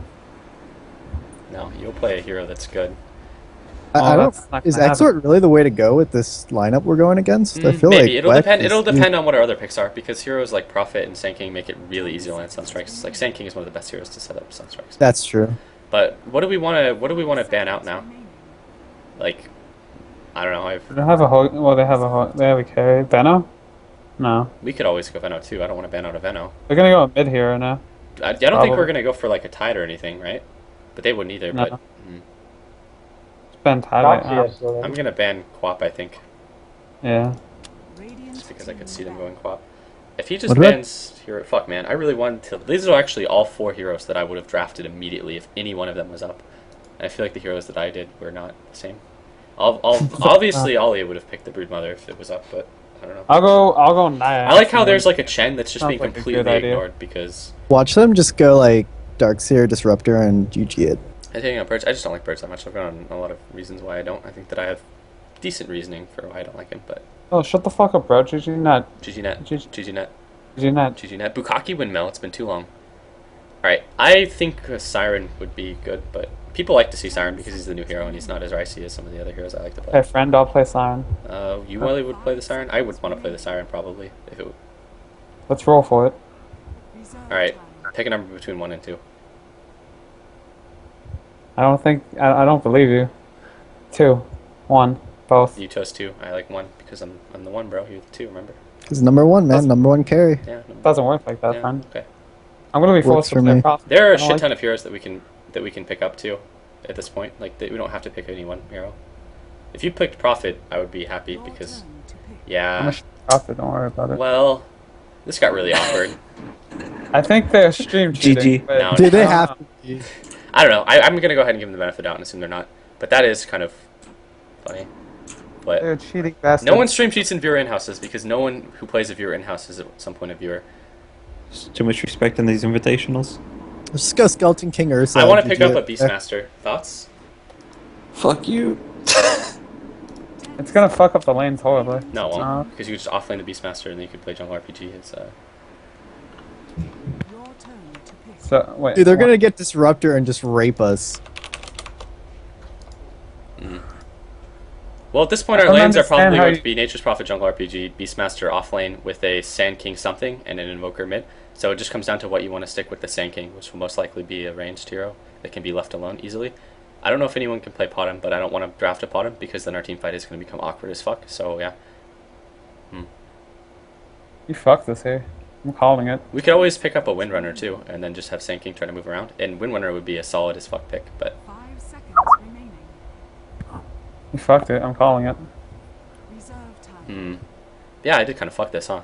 No, you'll play a hero that's good. I don't. that's not Is gonna happen. Exort really the way to go with this lineup we're going against? I feel Maybe like it'll Wex depend. is- It'll depend on what our other picks are, because heroes like Prophet and Sand King make it really easy to land Sunstrikes. Like Sand King is one of the best heroes to set up Sunstrikes. That's true. But what do we want to ban out now? Like, I don't know. They don't have a well, they have a carry. Veno? No. We could always go Veno too. I don't want to ban out a Veno. They're gonna go mid here now. I don't think we're gonna go for like a Tide or anything, right? But they wouldn't either. No. But Spend time right now. I'm gonna ban Quap. I think. Yeah. Just because I could see them going Quap. If he just What about- bans hero, fuck man, I really wanted to. These are actually all 4 heroes that I would have drafted immediately if any one of them was up. And I feel like the heroes that I did were not the same. Obviously, Ollie would have picked the Broodmother if it was up, but I don't know. I'll go Naya. I like how there's like a Chen that's just Sounds being like a completely good idea. ignored because Watch them just go like Darkseer, Disruptor, and GG it. I think Birds. I just don't like Birds that much. I've gone on a lot of reasons why I don't. I think that I have decent reasoning for why I don't like him, but Oh, shut the fuck up, bro. GG net. GG net, GG net, GG net. GG net. Bukaki windmill. It's been too long. All right, I think Siren would be good, but people like to see Siren because he's the new hero and he's not as ricey as some of the other heroes I like to play. Hey, friend, I'll play Siren. You really would play the Siren? I would want to play the Siren probably if it. Let's roll for it. All right, pick a number between 1 and 2. I don't believe you. 2, 1, both. You chose 2. I like 1 because I'm the 1, bro. You're the 2. Remember? Because number 1, man, number 1 carry. Yeah. Doesn't work like that, Yeah, friend. okay. I'm gonna be Works forced for to play me. Prophet. There are I a don't shit like ton of heroes that we can pick up too. at this point. Like, we don't have to pick any one hero. If you picked Prophet, I would be happy because, I'm yeah. gonna stop it, don't worry about it. Well, this got really awkward. I think they're stream cheating. GG. But No, Did they have to be? I don't know. I'm gonna go ahead and give them the benefit of the doubt and assume they're not. But that is kind of funny. But They're cheating bastards. no one stream cheats in viewer in-houses because no one who plays a viewer in-house is at some point a viewer. There's too much respect in these invitationals. Let's just go Skeleton King Ursa. I want to pick up GG. a Beastmaster. Thoughts? Fuck you. It's gonna fuck up the lanes horribly. No, it Uh, won't. Because you could just offlane the Beastmaster and then you could play Jungle RPG. It's, Your turn to pick. So wait. Dude, they're what? gonna get Disruptor and just rape us. Well, at this point, I our don't lanes are understand probably how going you- to be Nature's Prophet Jungle RPG, Beastmaster offlane with a Sand King something, and an Invoker mid. So it just comes down to what you want to stick with the Sand King, which will most likely be a ranged hero that can be left alone easily. I don't know if anyone can play Potem, but I don't want to draft a Potem because then our team fight is going to become awkward as fuck. So yeah. You fucked this here. I'm calling it. We could always pick up a Windrunner too, and then just have Sand King try to move around. And Windrunner would be a solid as fuck pick, but 5 seconds remaining. You fucked it. I'm calling it. Reserve time. yeah, I did kind of fuck this, huh?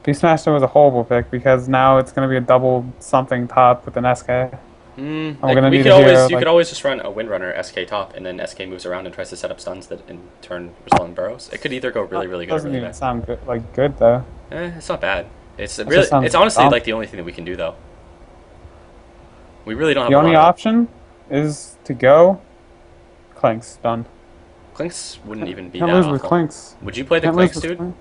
Beastmaster was a horrible pick because now it's gonna be a double something top with an SK. Like, gonna we need could a always hero, you like- could always just run a Windrunner SK top, and then SK moves around and tries to set up stuns that in turn result in burrows. It could either go really good or Doesn't really even bad. sound good. Like good though. It's not bad. It's just really sounds it's honestly dumb. like the only thing that we can do though. We really don't have The a only lot of- option is to go. Clinks done. Clinks wouldn't even be Can't that lose awful. with Clinks. Would you play the Can't lose Clinks, with dude? Clinks.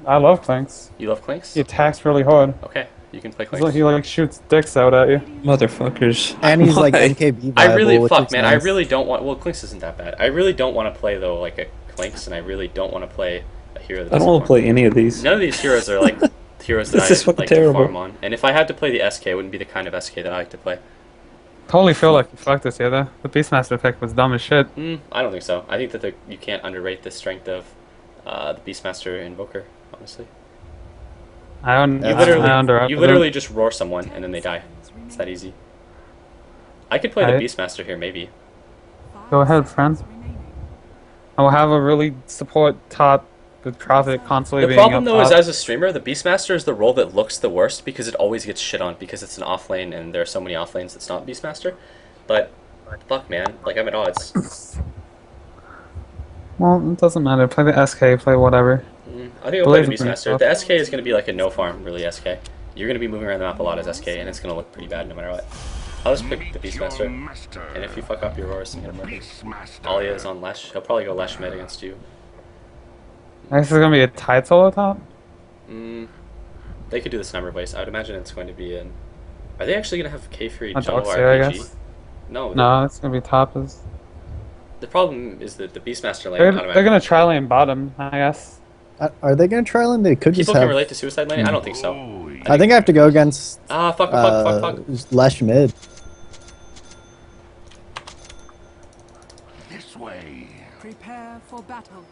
I love Clinks. You love Clinks? He attacks really hard. Okay, you can play He's like, Clinks. he like shoots dicks out at you. Motherfuckers. And he's like Why? NKB viable, I really which fuck is man. I nice. really don't want. Well, Clinks isn't that bad. I really don't want to play though like a Clinks, and I really don't want to play a hero. That I don't doesn't want to farm. play any of these. None of these heroes are like heroes that This is I fucking like to terrible. farm on. And if I had to play the SK, it wouldn't be the kind of SK that I like to play. Totally feel like you fucked this here though. The Beastmaster pick was dumb as shit. I don't think so. I think that you can't underrate the strength of the Beastmaster Invoker. Honestly, I you underrated you him. literally just roar someone and then they die. It's that easy. I could play the Right. Beastmaster here maybe. Go ahead, friend. I will have a really support top with Prophet constantly The being problem up though is top. as a streamer, the Beastmaster is the role that looks the worst because it always gets shit on because it's an offlane and there are so many offlanes that's not Beastmaster. But fuck man, like I'm at odds. Well, it doesn't matter. Play the SK, play whatever. I think I'll play the Believe in Beastmaster. yourself. The SK is going to be like a no farm, really, SK. You're going to be moving around the map a lot as SK, and it's going to look pretty bad no matter what. I'll just pick the Beastmaster, and if you fuck up your roars, I'm going to murder you. Alia is on Lesh. He'll probably go Lesh mid against you. This is gonna be a tight solo top. They could do this a number of ways. I would imagine it's going to be in... Are they actually going to have K-Free A Jungle Darkseer, I RPG? guess. No. No, it's gonna be top. The problem is that the Beastmaster lane They're automatically... gonna try lane bottom, I guess. Are they gonna try lane? They could just People can have. relate to Suicide Lane? I don't think so. I think I have to go against Fuck. Lesh mid. This way. Prepare for battle.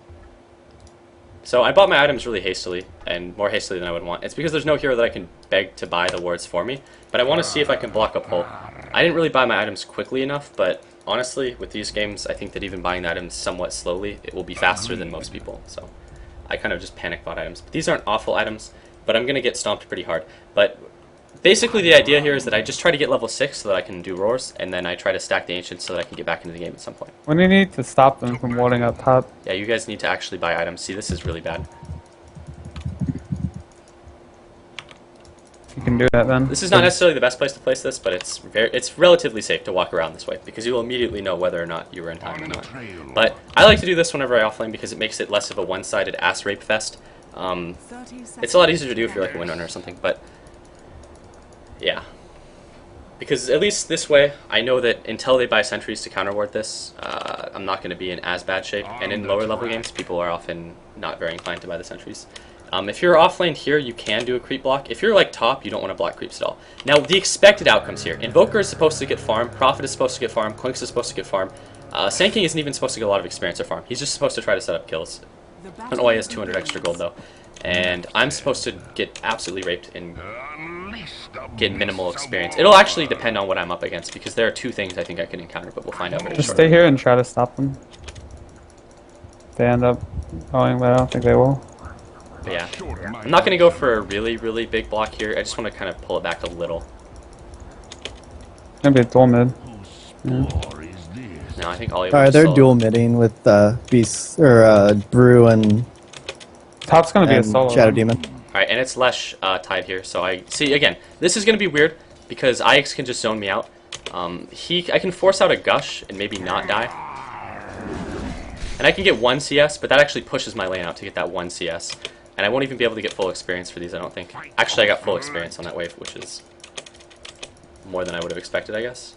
So I bought my items really hastily, and more hastily than I would want. It's because there's no hero that I can beg to buy the wards for me, but I want to see if I can block a pull. I didn't really buy my items quickly enough, but honestly, with these games, I think that even buying the items somewhat slowly, it will be faster than most people. So I kind of just panic bought items. But these aren't awful items, but I'm going to get stomped pretty hard. But basically the idea here is that I just try to get level 6 so that I can do roars, and then I try to stack the ancients so that I can get back into the game at some point. When you need to stop them from warding up top. Yeah, you guys need to actually buy items. See, this is really bad. You can do that then. This is not necessarily the best place to place this, but it's relatively safe to walk around this way because you will immediately know whether or not you were in time or not. But I like to do this whenever I offlane because it makes it less of a one-sided ass rape fest. 30 It's a lot easier to do if you're like a Windrunner or something, but yeah. Because at least this way, I know that until they buy sentries to counterward this, I'm not going to be in as bad shape. And in lower level games, people are often not very inclined to buy the sentries. If you're offlane here, you can do a creep block. If you're like top, you don't want to block creeps at all. Now, the expected outcomes here. Invoker is supposed to get farm, Prophet is supposed to get farm, Clinks is supposed to get farm. Sand King isn't even supposed to get a lot of experience or farm. He's just supposed to try to set up kills. And Oi has 200 extra gold though. And I'm supposed to get absolutely raped in get minimal experience. It'll actually depend on what I'm up against, because there are two things I think I can encounter, but we'll find out very Just shortly. stay here and try to stop them. They end up going, but I don't think they will. But yeah, I'm not going to go for a really, really big block here. I just want to kind of pull it back a little. Maybe a dual mid. Yeah. No, I think Ollie. Alright, they're dual midding with Beast or Brew and Top's gonna be a solo. Shadow Demon. Alright, and it's Lesh tied here, so I see again. This is going to be weird because IX can just zone me out. I can force out a gush and maybe not die. And I can get 1 CS, but that actually pushes my lane out to get that 1 CS. And I won't even be able to get full experience for these, I don't think. Actually, I got full experience on that wave, which is more than I would have expected, I guess.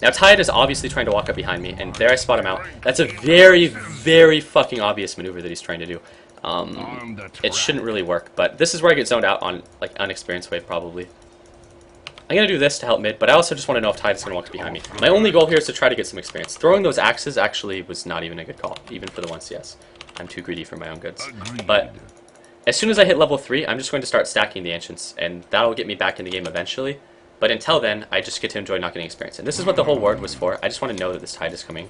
Now, Tide is obviously trying to walk up behind me, and there I spot him out. That's a very, very fucking obvious maneuver that he's trying to do. It shouldn't really work, but this is where I get zoned out on, like, unexperienced wave, probably. I'm going to do this to help mid, but I also just want to know if Tide is going to walk behind me. My only goal here is to try to get some experience. Throwing those axes actually was not even a good call, even for the 1 CS. I'm too greedy for my own goods. But as soon as I hit level 3, I'm just going to start stacking the Ancients, and that'll get me back in the game eventually. But until then, I just get to enjoy not getting experience. And this is what the whole ward was for. I just want to know that this Tide is coming.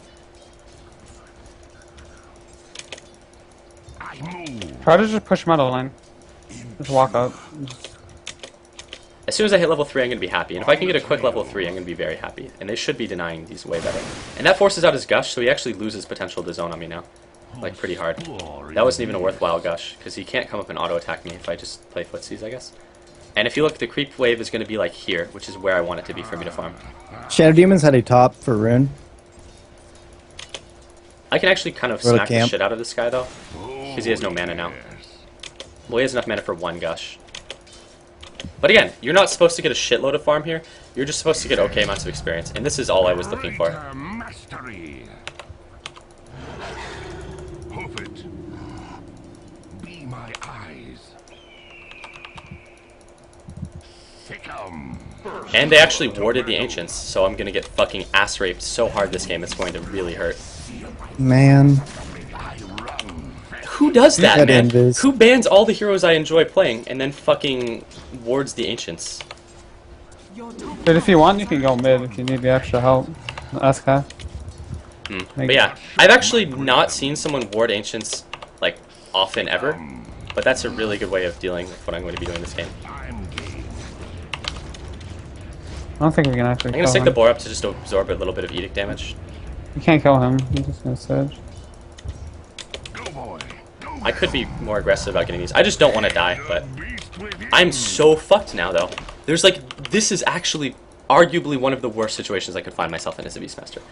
Try to just push him out of the lane. Just walk up. As soon as I hit level 3, I'm going to be happy. And if I can get a quick level 3, I'm going to be very happy. And they should be denying these way better. And that forces out his Gush, so he actually loses potential to zone on me now. Like, pretty hard. That wasn't even a worthwhile Gush, because he can't come up and auto-attack me if I just play footsies, I guess. And if you look, the creep wave is going to be like here, which is where I want it to be for me to farm. Shadow Demon's had a top for Rune. I can actually kind of smack the shit out of this guy, though, because he has no mana now. Well, he has enough mana for 1 Gush. But again, you're not supposed to get a shitload of farm here. You're just supposed to get okay amounts of experience, and this is all I was looking for. Be my eyes. And they actually warded the Ancients, so I'm gonna get fucking ass raped so hard this game, it's going to really hurt. Man. Who does that, man? Invis. Who bans all the heroes I enjoy playing and then fucking wards the Ancients? But if you want, you can go mid if you need the extra help. Ask her. But yeah, I've actually not seen someone ward Ancients, like, often ever. But that's a really good way of dealing with what I'm going to be doing this game. I don't think we can actually I'm going to stick the boar up to just absorb a little bit of edict damage. You can't kill him. He's just going to surge. I could be more aggressive about getting these. I just don't want to die, but I'm so fucked now, though. There's like, this is actually arguably one of the worst situations I could find myself in as a Beastmaster.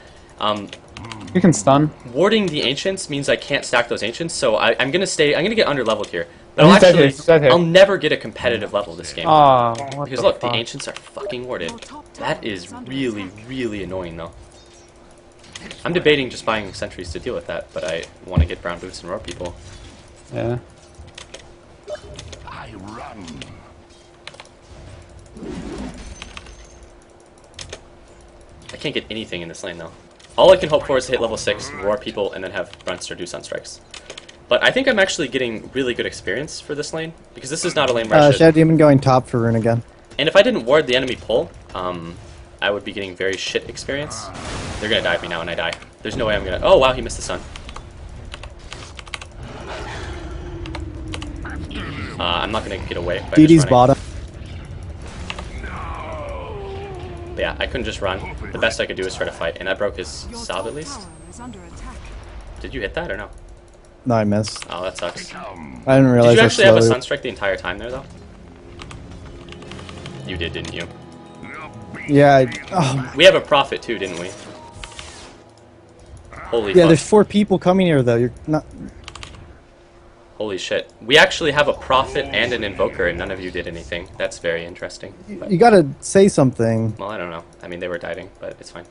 You can stun. Warding the Ancients means I can't stack those Ancients, so I'm gonna get under-leveled here. But I'll never get a competitive level this game. Because look, the Ancients are fucking warded. That is really, really annoying, though. I'm debating just buying sentries to deal with that, but I want to get brown boots and roar people. Yeah. I run. I can't get anything in this lane, though. All I can hope for is to hit level 6, roar people, and then have Brunster do Sunstrikes. But I think I'm actually getting really good experience for this lane, because this is not a lane where I should... Shadow Demon going top for Rune again. And if I didn't ward the enemy pull, I would be getting very shit experience. They're gonna dive me now and I die. There's no way I'm gonna... Oh wow, he missed the sun. I'm not gonna get away. DD's bottom. But yeah, I couldn't just run. The best I could do is try to fight, and that broke his salve at least. Did you hit that or no? No, I missed. Oh, that sucks. I didn't realize. Did you actually have a Sunstrike the entire time there, though? You did, didn't you? Yeah. We have a prophet too, didn't we? Holy yeah, fuck. there's 4 people coming here though. You're not. Holy shit. We actually have a prophet and an invoker, and none of you did anything. That's very interesting. But... You gotta say something. Well, I don't know. I mean, they were diving, but it's fine.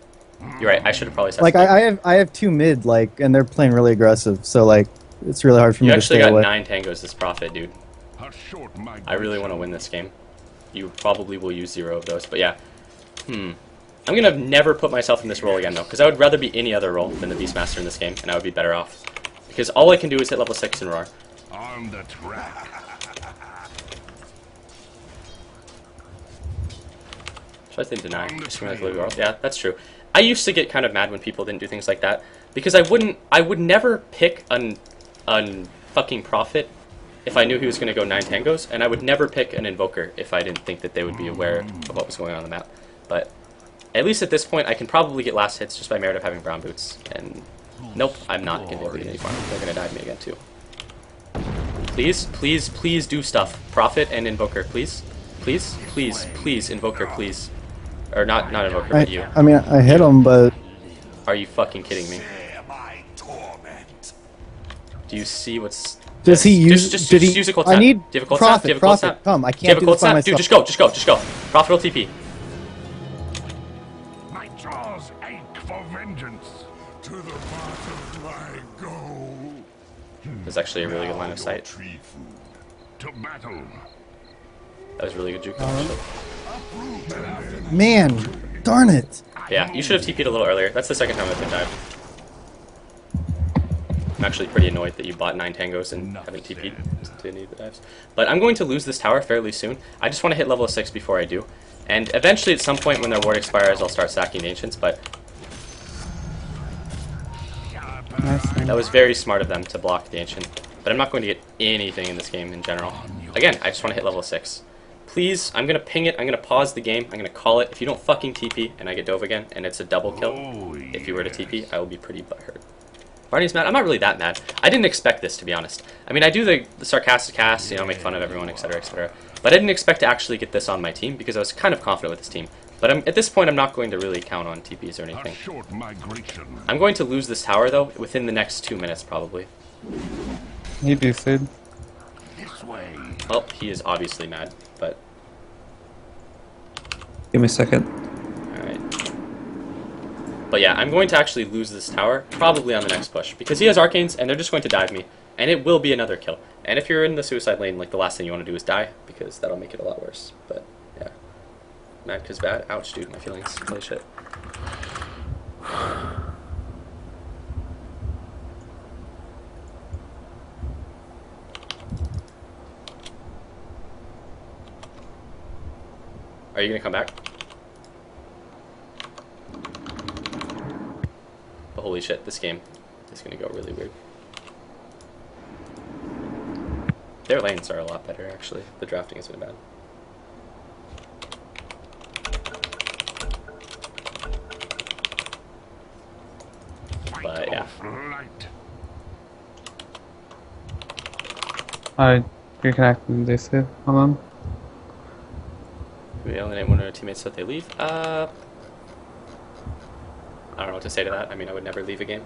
You're right. I should have probably said like something. I have 2 mid, like, and they're playing really aggressive. So like, it's really hard for me to stay away. You actually got 9 tangos this prophet, dude. I really want to win this game. You probably will use 0 of those, but yeah. I'm gonna never put myself in this role again, though, because I would rather be any other role than the Beastmaster in this game, and I would be better off. Because all I can do is hit level 6 and roar. On the track. Surprised they didn't deny. Just like Livy World. Yeah, that's true. I used to get kind of mad when people didn't do things like that because I would never pick an fucking Prophet if I knew he was going to go 9 tangos, and I would never pick an Invoker if I didn't think that they would be aware of what was going on the map. But at least at this point, I can probably get last hits just by merit of having brown boots. And nope, I'm not going to get any farm. They're going to die to me again too. Please, please, please do stuff. Prophet and Invoker, please. Please, please, please, Invoker, please. Or not Invoker, but you. I mean, I hit him, but... Are you fucking kidding me? Do you see what's... Does he use... Just did he, use a cold I snap. need Do you have a cold snap? Do you have a cold snap? Come, I Do you have can't a do cold this by snap? myself. Dude, just go. Prophet will TP. My jaws ache for vengeance. To the battle I go. That's actually a really good line of sight. To battle. That was really good juke. Man, darn it. Yeah, you should have TP'd a little earlier. That's the second time I've been dived. I'm actually pretty annoyed that you bought 9 tangos and haven't TP'd to any of the dives. But I'm going to lose this tower fairly soon. I just want to hit level 6 before I do. And eventually at some point when their ward expires, I'll start sacking the Ancients, but... That was very smart of them to block the Ancient. But I'm not going to get anything in this game in general. Again, I just want to hit level 6. Please, I'm going to ping it, I'm going to pause the game, I'm going to call it. If you don't fucking TP and I get Dove again, and it's a double kill, if you were to TP, I will be pretty butthurt. Barney's mad? I'm not really that mad. I didn't expect this, to be honest. I mean, I do the sarcastic cast, you know, make fun of everyone, etc., etc. But I didn't expect to actually get this on my team, because I was kind of confident with this team. But at this point, I'm not going to really count on TPs or anything. I'm going to lose this tower, though, within the next 2 minutes, probably. He boosted. Well, he is obviously mad, but... Give me a second. Alright. But yeah, I'm going to actually lose this tower, probably on the next push, because he has Arcanes, and they're just going to dive me, and it will be another kill. And if you're in the suicide lane, like, the last thing you want to do is die, because that'll make it a lot worse. But, yeah. Mad 'cause bad. Ouch, dude, my feelings. Holy shit. Are you gonna come back? But holy shit, this game is gonna go really weird. Their lanes are a lot better, actually. The drafting isn't bad. But yeah. I reconnected this. Hold on. We eliminate one of our teammates so that they leave. I don't know what to say to that. I mean, I would never leave a game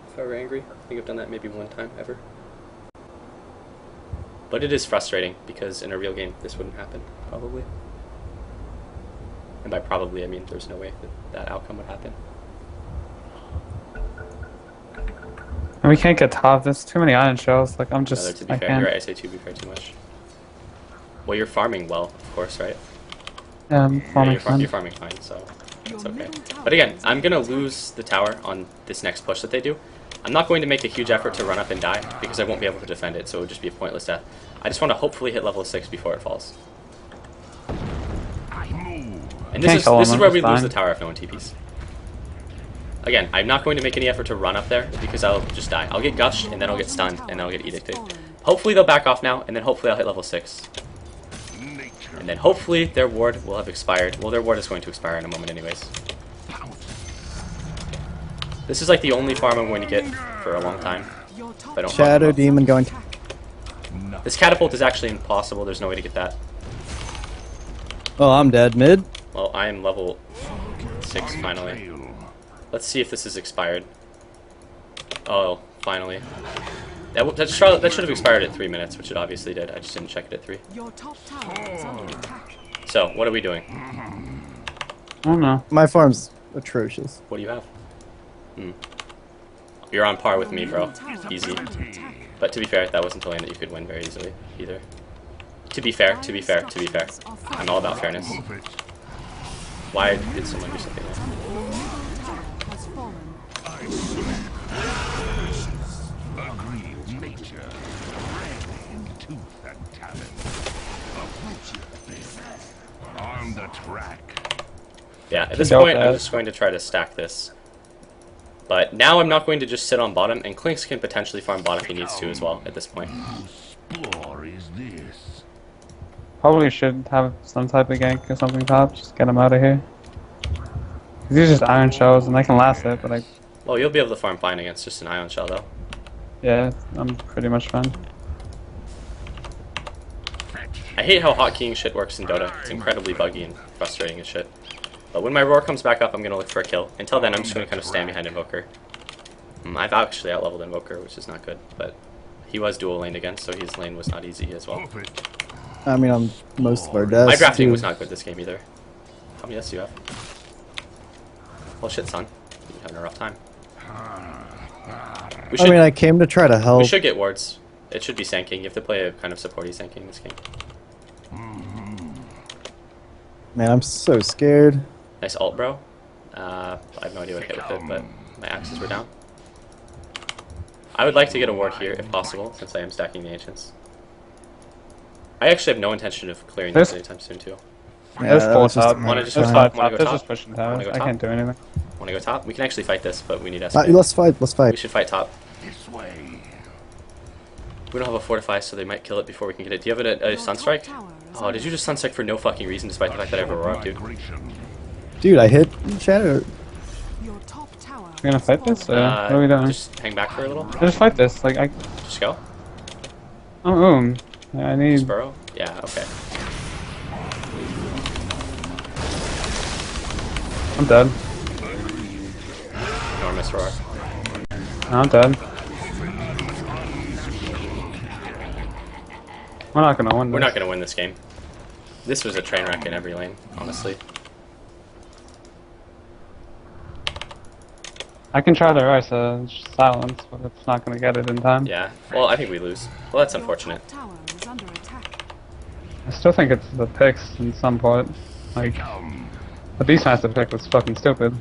if I were angry. I think I've done that maybe one time ever. But it is frustrating because in a real game this wouldn't happen, probably. And by probably, I mean there's no way that that outcome would happen. And we can't get top. There's too many iron shells. Like I'm No, just. to be I fair, can't. you're right. I say to be fair too much. Well, you're farming well, of course, right? Yeah, I'm Yeah, farming you're fine. farming fine, so it's okay. But again, I'm gonna lose the tower on this next push that they do. I'm not going to make a huge effort to run up and die because I won't be able to defend it, so it would just be a pointless death. I just want to hopefully hit level 6 before it falls. And this is where we lose the tower if no one TPs. Again, I'm not going to make any effort to run up there because I'll just die. I'll get gushed, and then I'll get stunned, and then I'll get edicted. Hopefully they'll back off now, and then hopefully I'll hit level 6. And then hopefully their ward will have expired. Well, their ward is going to expire in a moment anyways. This is like the only farm I'm going to get for a long time. If I don't Shadow Demon going. This catapult is actually impossible. There's no way to get that. Oh, I'm dead. Mid. Well, I am level 6 finally. Let's see if this is expired. Oh, finally. That should have expired at 3 minutes, which it obviously did. I just didn't check it at 3. Your top tower is under attack. So, what are we doing? I don't know. My farm's atrocious. What do you have? You're on par with me, bro. Easy. But to be fair, that wasn't a lane that you could win very easily, either. To be fair, I'm all about fairness. Why did someone do something like that? Has fallen. On the track. Yeah, at this Go point, with I'm that. just going to try to stack this. But now I'm not going to just sit on bottom, and Clinks can potentially farm bottom if he needs to as well at this point. Explore is this? Probably should have some type of gank or something top. Just get him out of here. These are just iron shells, and I can last it, but Well, you'll be able to farm fine against just an ion shell, though. yeah, I'm pretty much fine. I hate how hotkeying shit works in Dota. It's incredibly buggy and frustrating as shit. But when my roar comes back up, I'm going to look for a kill. Until then, I'm just going to kind of stand behind Invoker. I've actually outleveled Invoker, which is not good, but he was dual laned again, so his lane was not easy as well. I mean, on most of our deaths. My drafting too. was not good this game either. How many deaths do you have? Well, shit, son. You're having a rough time. I mean, I came to try to help. We should get wards. It should be Sand King. You have to play a kind of supporty Sand King this game. Man, I'm so scared. Nice ult, bro. I have no idea what hit with it, but my axes were down. I would like to get a ward here, if possible, since I am stacking the Ancients. I actually have no intention of clearing this anytime soon, too. There's that four was just top. a Wanna just There's go five top? Wanna top. go They're top? just pushing towers. Wanna go I top? can't do anything. Want to go top? We can actually fight this, but we need SP. Let's fight. Let's We fight. should fight top. This way. We don't have a fortify, so they might kill it before we can get it. Do you have a Your Sunstrike? top tower is Oh, did you just Sunstrike for no fucking reason, despite the fact that I have a Aurora, dude? Migration. Dude, I hit Shadow. Your top tower. We're gonna fight this? Or what are we doing? Just hang back for a little. Just fight this. Like I. Just go. Oh, I need. Burrow? Yeah, okay. I'm dead. Enormous roar. No, I'm dead. We're not gonna win. We're this. not gonna win this game. This was a train wreck in every lane, honestly. I can try to rise silence, but it's not gonna get it in time. Yeah. Well, I think we lose. Well, that's unfortunate. Your top tower is under attack. I still think it's the picks in some part. Like, the Beastmaster pick was fucking stupid.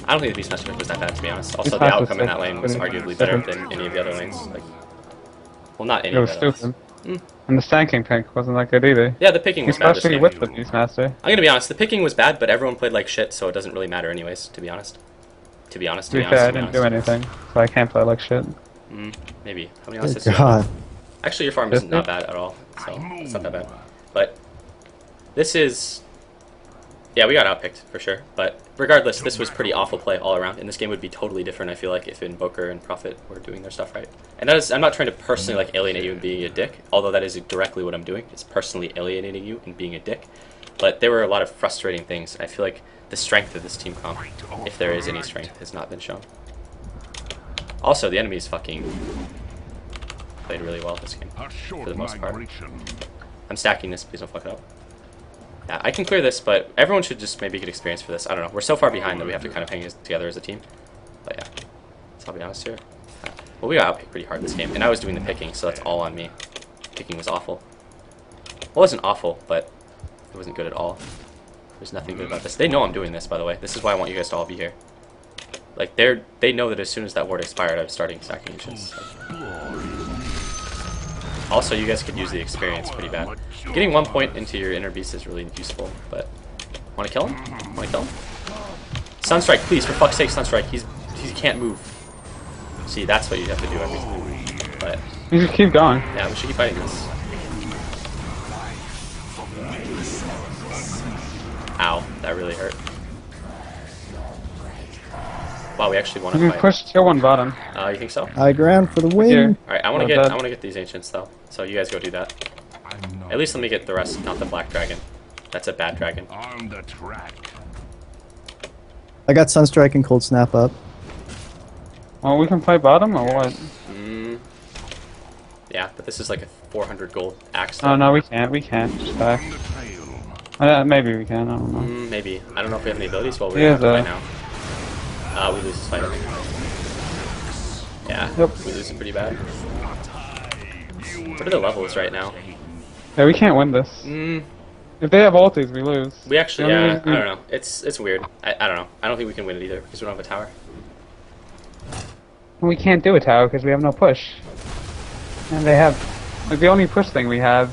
I don't think the Beastmaster pick was that bad, to be honest. Also, the Beastmaster's outcome in that pick lane was was arguably better stupid. than any of the other lanes. Like, well, not any It was of the other stupid. lanes. And the Stanking pick wasn't that good either. Yeah, the picking was bad this Especially game. with the Beastmaster. I'm gonna be honest, the picking was bad, but everyone played like shit, so it doesn't really matter anyways, to be honest. To be honest, To be fair, I didn't do anything, so I can't play like shit. Maybe. How many assists Good do you have? God. Actually, your farm is not bad at all, so it's not that bad. But this is... Yeah, we got outpicked, for sure. But regardless, this was pretty awful play all around, and this game would be totally different, I feel like, if Invoker and Prophet were doing their stuff right. And that is, I'm not trying to personally like alienate you and being a dick, although that is directly what I'm doing. It's personally alienating you and being a dick. But there were a lot of frustrating things. I feel like the strength of this team comp, if there is any strength, has not been shown. Also, the enemies fucking played really well this game, for the most part. I'm stacking this, please don't fuck it up. Yeah, I can clear this, but everyone should just maybe get experience for this. I don't know. We're so far behind that we have to kind of hang together as a team. But yeah, so I'll be honest here. Well, we got outpicked pretty hard this game, and I was doing the picking, so that's all on me. Picking was awful. Well, it wasn't awful, but it wasn't good at all. There's nothing good about this. They know I'm doing this, by the way. This is why I want you guys to all be here. Like, they know that as soon as that ward expired, I was starting stacking ancients. Also, you guys could use the experience pretty bad. Getting 1 point into your inner beast is really useful, but... Wanna kill him? Wanna kill him? Sunstrike, please, for fuck's sake, Sunstrike. He can't move. See, that's what you have to do every time. But... You should keep going. Yeah, we should keep fighting this. Ow, that really hurt. Wow, we actually won a You can fight. push tier 1 bottom. You think so? High ground for the win. Here. Alright, I Not wanna bad. get these ancients though. So you guys go do that. At least let me get the rest, not the black dragon. That's a bad dragon. On the track. I got Sunstrike and Cold Snap up. Well, we can play bottom or what? Yeah, but this is like a 400 gold axe. Oh no, we can't. We can't. Just back. Maybe we can. I don't know. Maybe. I don't know if we have any abilities. Well, we Yeah, have to fight now. We lose this fight, I think. Yeah, Yep. we lose it pretty bad. What are the levels right now? Yeah, we can't win this. If they have ultis, we lose. We actually, The only yeah, reason- I don't know. It's weird. I don't know. I don't think we can win it either because we don't have a tower. We can't do a tower because we have no push. And they have... Like, the only push thing we have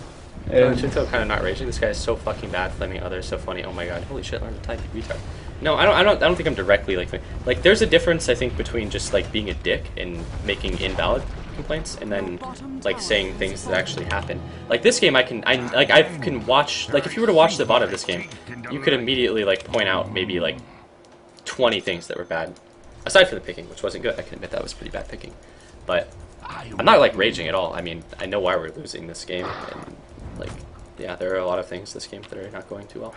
I is... should feel kind of not raging. This guy is so fucking bad, flaming others so funny. Oh my god. Holy shit, learn to type, you retard. No, I don't think I'm directly like. There's a difference, I think, between just like being a dick and making invalid complaints, and then like saying things that actually happen. Like this game, I can watch. Like if you were to watch the VOD of this game, you could immediately like point out maybe like 20 things that were bad, aside from the picking, which wasn't good. I can admit that was pretty bad picking, but I'm not like raging at all. I mean, I know why we're losing this game, and like, yeah, there are a lot of things this game that are not going too well.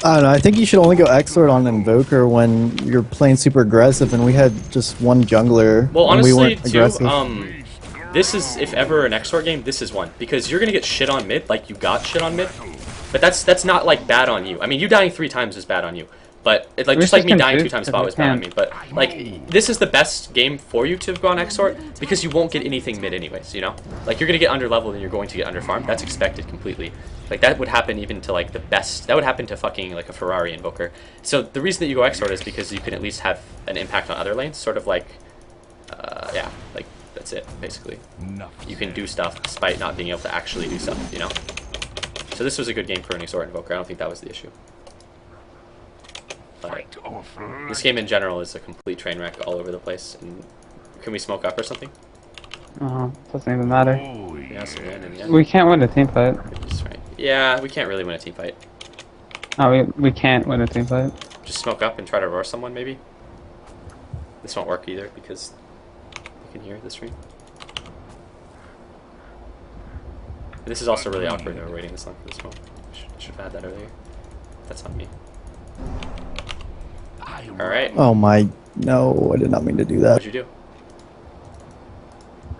I don't know. I think you should only go Xord on Invoker when you're playing super aggressive, and we had just one jungler. Well, and honestly, we weren't too, aggressive. this is, if ever an XOR game, this is one. Because you're gonna get shit on mid, like you got shit on mid. But that's not, like, bad on you. I mean, you dying 3 times is bad on you. But, like, just like me dying 2 times spot was bad on me. But, like, this is the best game for you to have gone XOR, because you won't get anything mid anyways, you know? Like, you're gonna get under-leveled and you're going to get under-farmed. That's expected completely. Like, that would happen even to, like, the best... That would happen to fucking, like, a Ferrari Invoker. So, the reason that you go XOR is because you can at least have an impact on other lanes. Sort of like... yeah, like, that's it, basically. You can do stuff despite not being able to actually do stuff, you know? So this was a good game for an Exort Invoker. I don't think that was the issue. But this game in general is a complete train wreck all over the place. And can we smoke up or something? Doesn't even matter. Yeah, so win in the end. We can't win a team fight. That's right. Yeah, we can't really win a team fight. No, we can't win a team fight. Just smoke up and try to roar someone, maybe? This won't work either, because you can hear the stream. This is also really awkward that we're waiting this long for the smoke. I should have had that earlier. That's on me. Alright. Oh my... No, I did not mean to do that. What'd you do?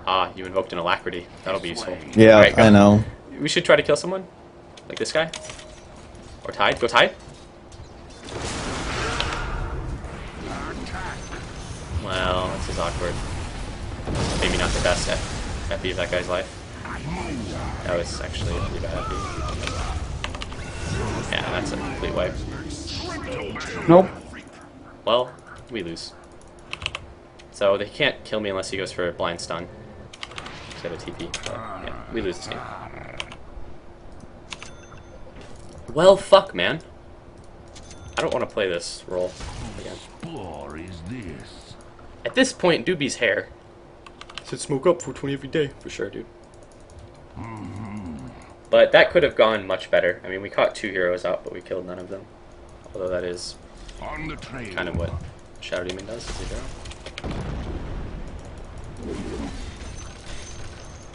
Ah, you invoked an alacrity. That'll be useful. Yeah, Right, I know. We should try to kill someone. Like this guy. Or Tide. Go Tide. Well, this is awkward. Maybe not the best FP of that guy's life. That was actually a pretty bad FP. Yeah, that's a complete wipe. Nope. Well, we lose. So they can't kill me unless he goes for a blind stun. Instead of TP. But, yeah, we lose this game. Well, fuck, man. I don't want to play this role again. At this point, Doobie's hair should smoke up for 20 every day. For sure, dude. But that could have gone much better. I mean, we caught 2 heroes out, but we killed none of them. Although that is kind of what Shadow Demon does as a hero.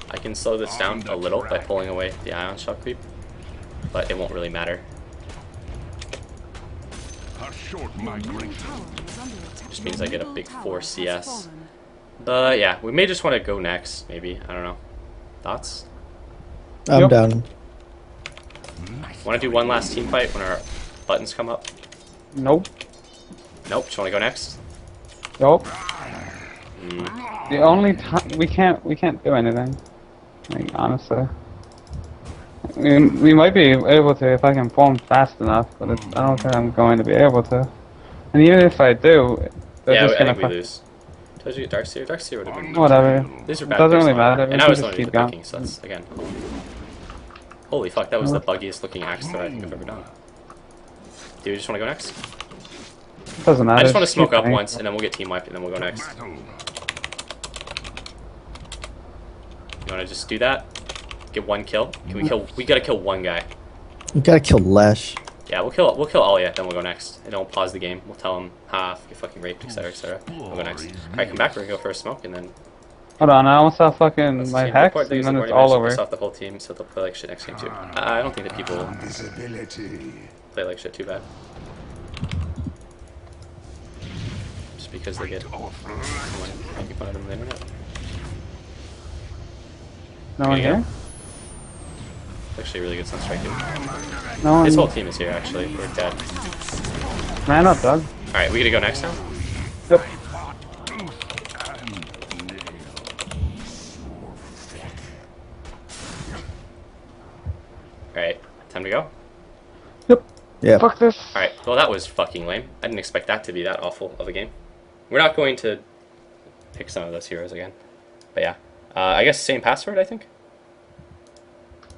I can slow this down a little by pulling away the Ion Shot creep, but it won't really matter. Just means I get a big 4 CS. But yeah, we may just want to go next, maybe. I don't know. Thoughts? I'm down. Want to do one last team fight when our buttons come up? Nope. Nope. Just want to go next? Nope. The only time we can't do anything. Like, honestly. We might be able to if I can form fast enough, but I don't think I'm going to be able to. And even if I do, they're Yeah, just I gonna think we lose. Told you Darkseer. Darkseer would have been. Whatever. These are It bad doesn't picks really on- matter. And We I was can the one just who did keep the going. picking, so that's again. Holy fuck, that was the buggiest looking axe throw I think I've ever done. Do you just want to go next? Doesn't matter. I just want to keep smoke up going. once, and then we'll get team wiped, and then we'll go next. You want to just do that? Get 1 kill? Can we kill? We gotta kill 1 guy. You gotta kill Lesh. Yeah, we'll kill Alia, then we'll go next. And then we'll pause the game. We'll tell him, ha, get fucking raped, etc, etc. We'll go next. Alright, come back, we're gonna go for a smoke, and then... Hold on, I almost saw fucking Let's my see, hex, report that and he's then the it's morning all match, over. piss off the whole team, so they'll play like shit next game too. I don't think that people play like shit too bad. Just because they get someone making fun of them on the internet. No one Here you here? Actually, a really good Sunstrike dude. No one. His whole team is here, actually. We're dead. Man up, Doug. Alright, we gonna go next now? Yep. Alright, time to go? Yep. Yeah. Fuck this. Alright, well that was fucking lame. I didn't expect that to be that awful of a game. We're not going to pick some of those heroes again. But yeah. I guess same password, I think?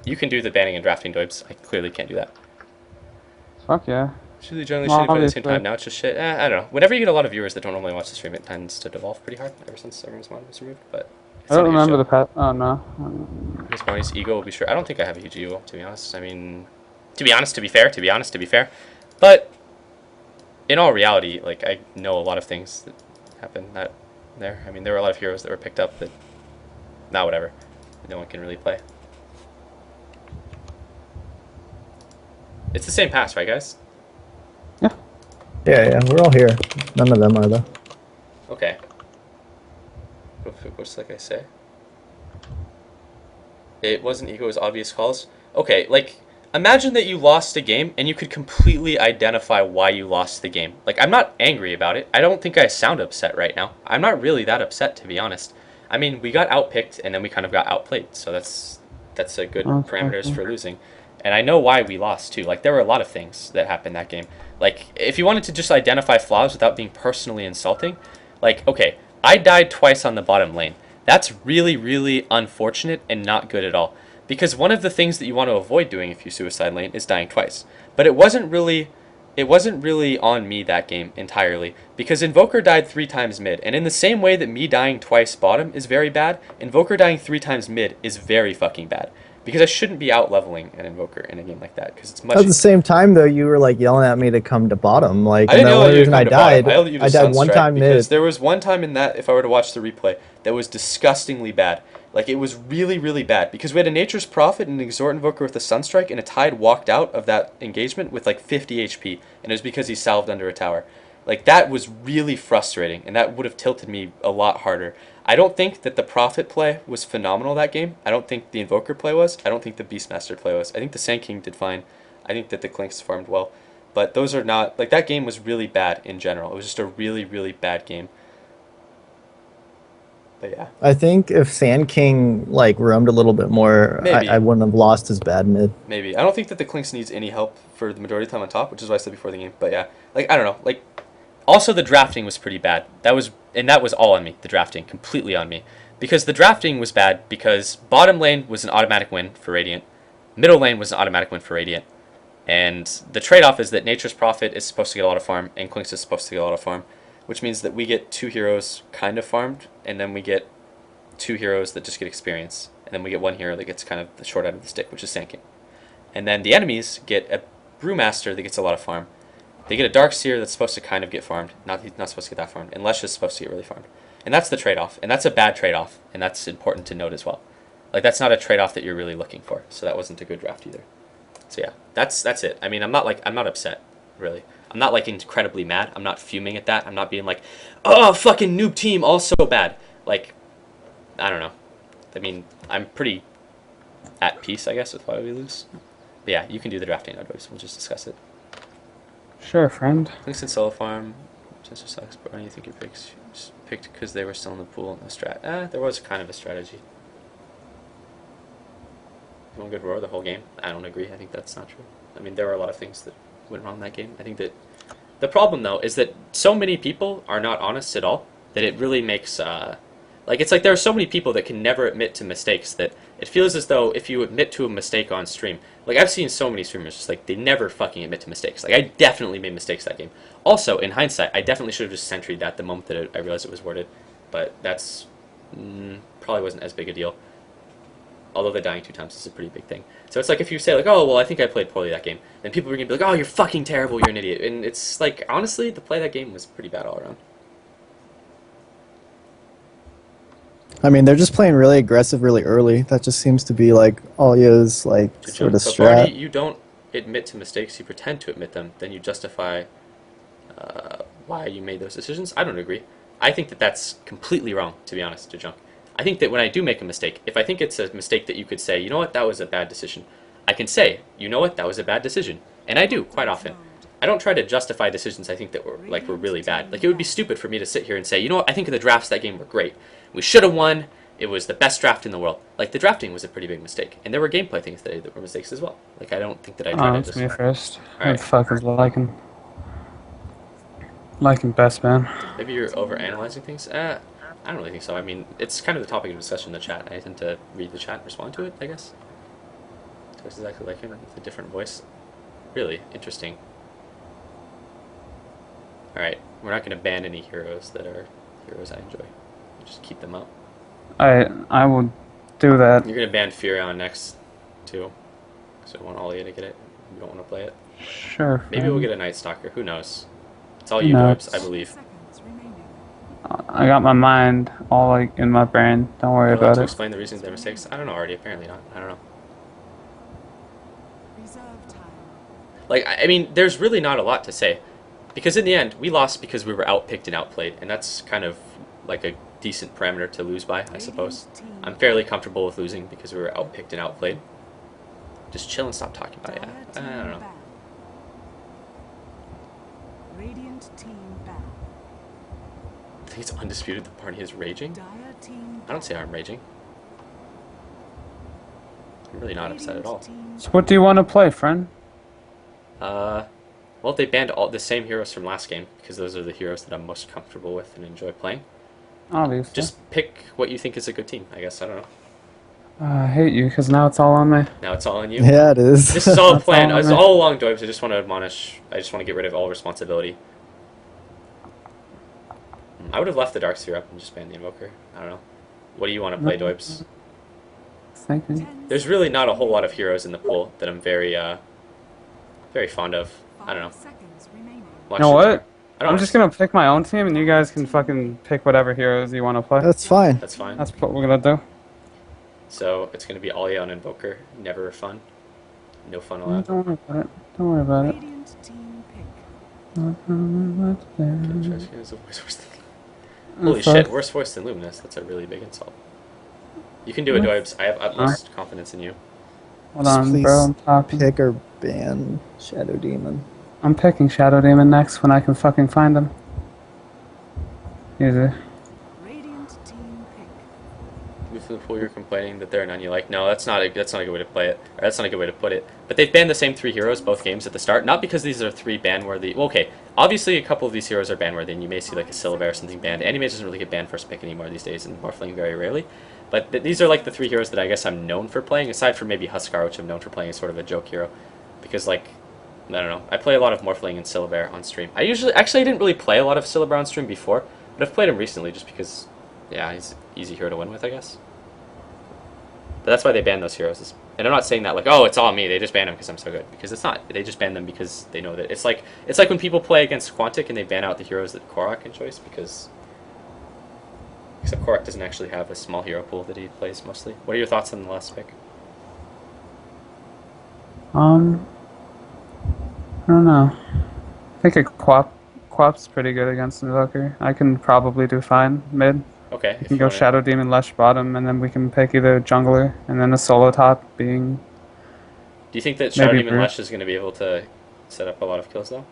You can do the banning and drafting, Doibs. I clearly can't do that. Fuck yeah. It's usually generally Well, shitty but at the same obviously. time. Now it's just shit. I don't know. Whenever you get a lot of viewers that don't normally watch the stream, it tends to devolve pretty hard ever since everyone's mod was removed. But it's I don't not a huge remember deal. the pet. Oh no. Miss Bonnie's ego will be sure. I don't think I have a huge ego, to be honest. I mean, to be fair. But in all reality, like, I know a lot of things that happened there. I mean, there were a lot of heroes that were picked up that, whatever. No one can really play. It's the same pass, right, guys? Yeah, we're all here. None of them are though. Okay. What's like I say? It wasn't ego, it was obvious calls. Okay, like, imagine that you lost a game and you could completely identify why you lost the game. Like, I'm not angry about it. I don't think I sound upset right now. I'm not really that upset, to be honest. I mean, we got outpicked and then we kind of got outplayed, so that's a good parameters for losing. And I know why we lost, too. Like, there were a lot of things that happened that game. Like, if you wanted to just identify flaws without being personally insulting, like, okay, I died twice on the bottom lane. That's really, really unfortunate and not good at all. Because one of the things that you want to avoid doing if you suicide lane is dying twice. But it wasn't really on me that game entirely. Because Invoker died 3 times mid. And in the same way that me dying twice bottom is very bad, Invoker dying 3 times mid is very fucking bad. Because I shouldn't be out-leveling an Invoker in a game like that, because it's much... At the same time, though, you were like yelling at me to come to bottom. Like, I didn't and the yell only at you to reason come I to bottom. died, I yelled at you to I died one Sunstrike, time because mid. there was one time in that, if I were to watch the replay, that was disgustingly bad. Like, it was really, really bad. Because we had a Nature's Prophet and an Exhort Invoker with a Sunstrike, and a Tide walked out of that engagement with like 50 HP, and it was because he salved under a tower. Like, that was really frustrating, and that would have tilted me a lot harder. I don't think that the Prophet play was phenomenal that game. I don't think the Invoker play was. I don't think the Beastmaster play was. I think the Sand King did fine. I think that the Clinks farmed well. But those are not... Like, that game was really bad in general. It was just a really, really bad game. But yeah. I think if Sand King, like, roamed a little bit more, I wouldn't have lost his bad mid. Maybe. I don't think that the Clinks needs any help for the majority of the time on top, which is what I said before the game. But yeah. Like, I don't know. Like... Also, the drafting was pretty bad. That was all on me, the drafting, completely on me. Because the drafting was bad because bottom lane was an automatic win for Radiant. Middle lane was an automatic win for Radiant. And the trade-off is that Nature's Prophet is supposed to get a lot of farm, and Clinks is supposed to get a lot of farm. Which means that we get 2 heroes kind of farmed, and then we get 2 heroes that just get experience. And then we get 1 hero that gets kind of the short end of the stick, which is Sand King. And then the enemies get a Brewmaster that gets a lot of farm. They get a Dark Seer that's supposed to kind of get farmed. He's not supposed to get that farmed. And Lesha's supposed to get really farmed. And that's the trade-off. And that's a bad trade-off. And that's important to note as well. Like, that's not a trade-off that you're really looking for. So that wasn't a good draft either. So yeah, that's it. I mean, I'm not upset, really. I'm not, like, incredibly mad. I'm not fuming at that. I'm not being like, oh, fucking noob team, all so bad. Like, I don't know. I mean, I'm pretty at peace, I guess, with why we lose. But yeah, you can do the drafting nowadays. We'll just discuss it. Sure, friend. Clinks and solo farm. Chester sucks, but why do you think you picked because they were still in the pool? No strat. There was kind of a strategy. One good roar the whole game. I don't agree. I think that's not true. I mean, there were a lot of things that went wrong that game. I think that the problem though is that so many people are not honest at all that it really makes like, it's like there are so many people that can never admit to mistakes that it feels as though if you admit to a mistake on stream, like I've seen so many streamers just like they never fucking admit to mistakes. Like I definitely made mistakes that game. Also, in hindsight, I definitely should have just sentryed that the moment that I realized it was worded, but that's probably wasn't as big a deal. Although the dying 2 times is a pretty big thing. So it's like if you say like, oh well, I think I played poorly that game, then people are gonna be like, oh, you're fucking terrible, you're an idiot, and it's like honestly, the play that game was pretty bad all around. I mean, they're just playing really aggressive really early. That just seems to be like Alya's like sort of So strat. Barney, you don't admit to mistakes, you pretend to admit them, then you justify why you made those decisions. I don't agree. I think that that's completely wrong, to be honest, to Junk. I think that when I do make a mistake, if I think it's a mistake that you could say, you know what, that was a bad decision, I can say, you know what, that was a bad decision. And I do, quite often. I don't try to justify decisions I think that were really bad. Like, it would be stupid for me to sit here and say, you know what, I think the drafts that game were great. We should have won. It was the best draft in the world. Like, the drafting was a pretty big mistake. And there were gameplay things that were mistakes as well. Like, I don't think that I tried to It's just... me first. All right. What the fuck is liking best, man? Maybe you're overanalyzing things? I don't really think so. I mean, it's kind of the topic of discussion in the chat. I tend to read the chat and respond to it, I guess. Looks exactly like him with a different voice. Really interesting. Alright, we're not going to ban any heroes that are heroes I enjoy. Just keep them up. I will do that. You're going to ban Furion next, too. So I want Ollie to get it. You don't want to play it. Sure. Maybe we'll get a Night Stalker. Who knows? It's all Who you, knows? Doibs, I believe. Seconds remaining. I got my mind all like in my brain. Don't worry Would you like about to it. explain the reasons their mistakes? I don't know already. Apparently not. I don't know. Reserve time. Like, I mean, there's really not a lot to say. Because in the end, we lost because we were outpicked and outplayed. And that's kind of like a decent parameter to lose by, I suppose. I'm fairly comfortable with losing because we were outpicked and outplayed. Just chill and stop talking about it. I don't know. Radiant team ban. I think it's undisputed the party is raging. Dire team I don't say I'm raging. I'm really not upset at all. So what do you want to play, friend? Well, they banned all the same heroes from last game because those are the heroes that I'm most comfortable with and enjoy playing. Obviously. Just pick what you think is a good team, I guess. I don't know. I hate you because now it's all on me. Now it's all on you. Yeah, it is. This is all That's planned. all It's on me. all along, Doibs. I just want to admonish. I just want to get rid of all responsibility. I would have left the Dark Sphere up and just banned the Invoker. I don't know. What do you want to play, Doibs? Thank you. There's really not a whole lot of heroes in the pool that I'm very fond of. I don't know. 5 seconds remaining. Watch You know it. what? I don't I'm just gonna pick my own team, and you guys can fucking pick whatever heroes you want to play. That's fine. That's fine. That's what we're gonna do. So it's going to be Ollie on Invoker. Never fun. No fun allowed. Don't worry about it. Don't worry about it. Radiant team pick. Holy shit, worse voice than Luminous. That's a really big insult. You can do it, Doibs. I have utmost confidence in you. Hold on, Please bro. I'm talking. Pick or ban Shadow Demon. I'm picking Shadow Demon next when I can fucking find him. Easy. Radiant team pick. With the pool, you're complaining that there are none you like. No, that's not a good way to play it. Or that's not a good way to put it. But they've banned the same 3 heroes both games at the start. Not because these are 3 ban-worthy. Well, okay, obviously a couple of these heroes are ban-worthy, and you may see like a Syllabar or something banned. Animage doesn't really get banned first pick anymore these days, and Morphling very rarely. But these are like the 3 heroes that I guess I'm known for playing, aside from maybe Huskar, which I'm known for playing as sort of a joke hero. Because like, I don't know, I play a lot of Morphling and Syllabar on stream. I didn't really play a lot of Syllabar on stream before, but I've played him recently just because, yeah, he's an easy hero to win with, I guess. But that's why they ban those heroes. And I'm not saying that like, oh, it's all me. They just ban them because I'm so good. Because it's not. They just ban them because they know that it's like when people play against Quantic and they ban out the heroes that Korok can choice because except Korok doesn't actually have a small hero pool that he plays mostly. What are your thoughts on the last pick? I don't know. I think a Quap's pretty good against Invoker. I can probably do fine mid. Okay. You can go Shadow Demon, Lush bottom, and then we can pick either jungler and then a solo top being. Do you think that Shadow maybe Demon Brute. Lush is going to be able to set up a lot of kills though?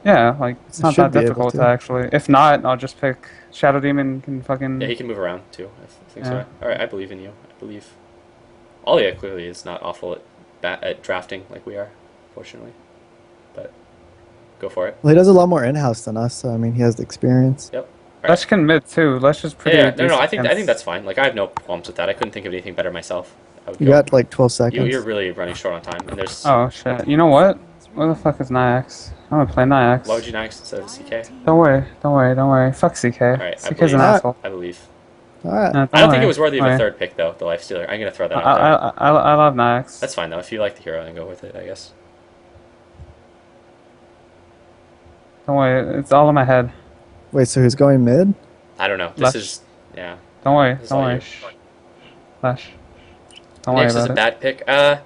Yeah, like it's It not should that be able difficult to. to actually. If not, I'll just pick Shadow Demon. Can fucking. Yeah, he can move around too. I think Yeah. so. All right, I believe in you. I believe. Alia clearly is not awful at drafting like we are, fortunately. But go for it. Well, he does a lot more in-house than us, so I mean, he has the experience. Yep. Lush can mid too. Lush is pretty. Yeah, no, decent I think against- that's fine. Like I have no qualms with that. I couldn't think of anything better myself. I would You go. got like 12 seconds. You're really running short on time, and there's. Oh shit! You know what? Where the fuck is Nyax? I'm gonna play Nyax. Why would you Nyx instead of CK? Don't worry. Fuck CK. Alright, CK's an believe. asshole. I believe. Alright. No, I don't think worry. it was worthy of a Don't worry. third pick though. The Life Stealer. I'm gonna throw that out there. I love Nyax. That's fine though. If you like the hero, then go with it. I guess. Don't worry. It's all in my head. Wait, so who's going mid? I don't know. This Lush. is yeah. Don't worry. This is Don't all worry. you. Flash. Don't worry Nyx is about a it. bad pick.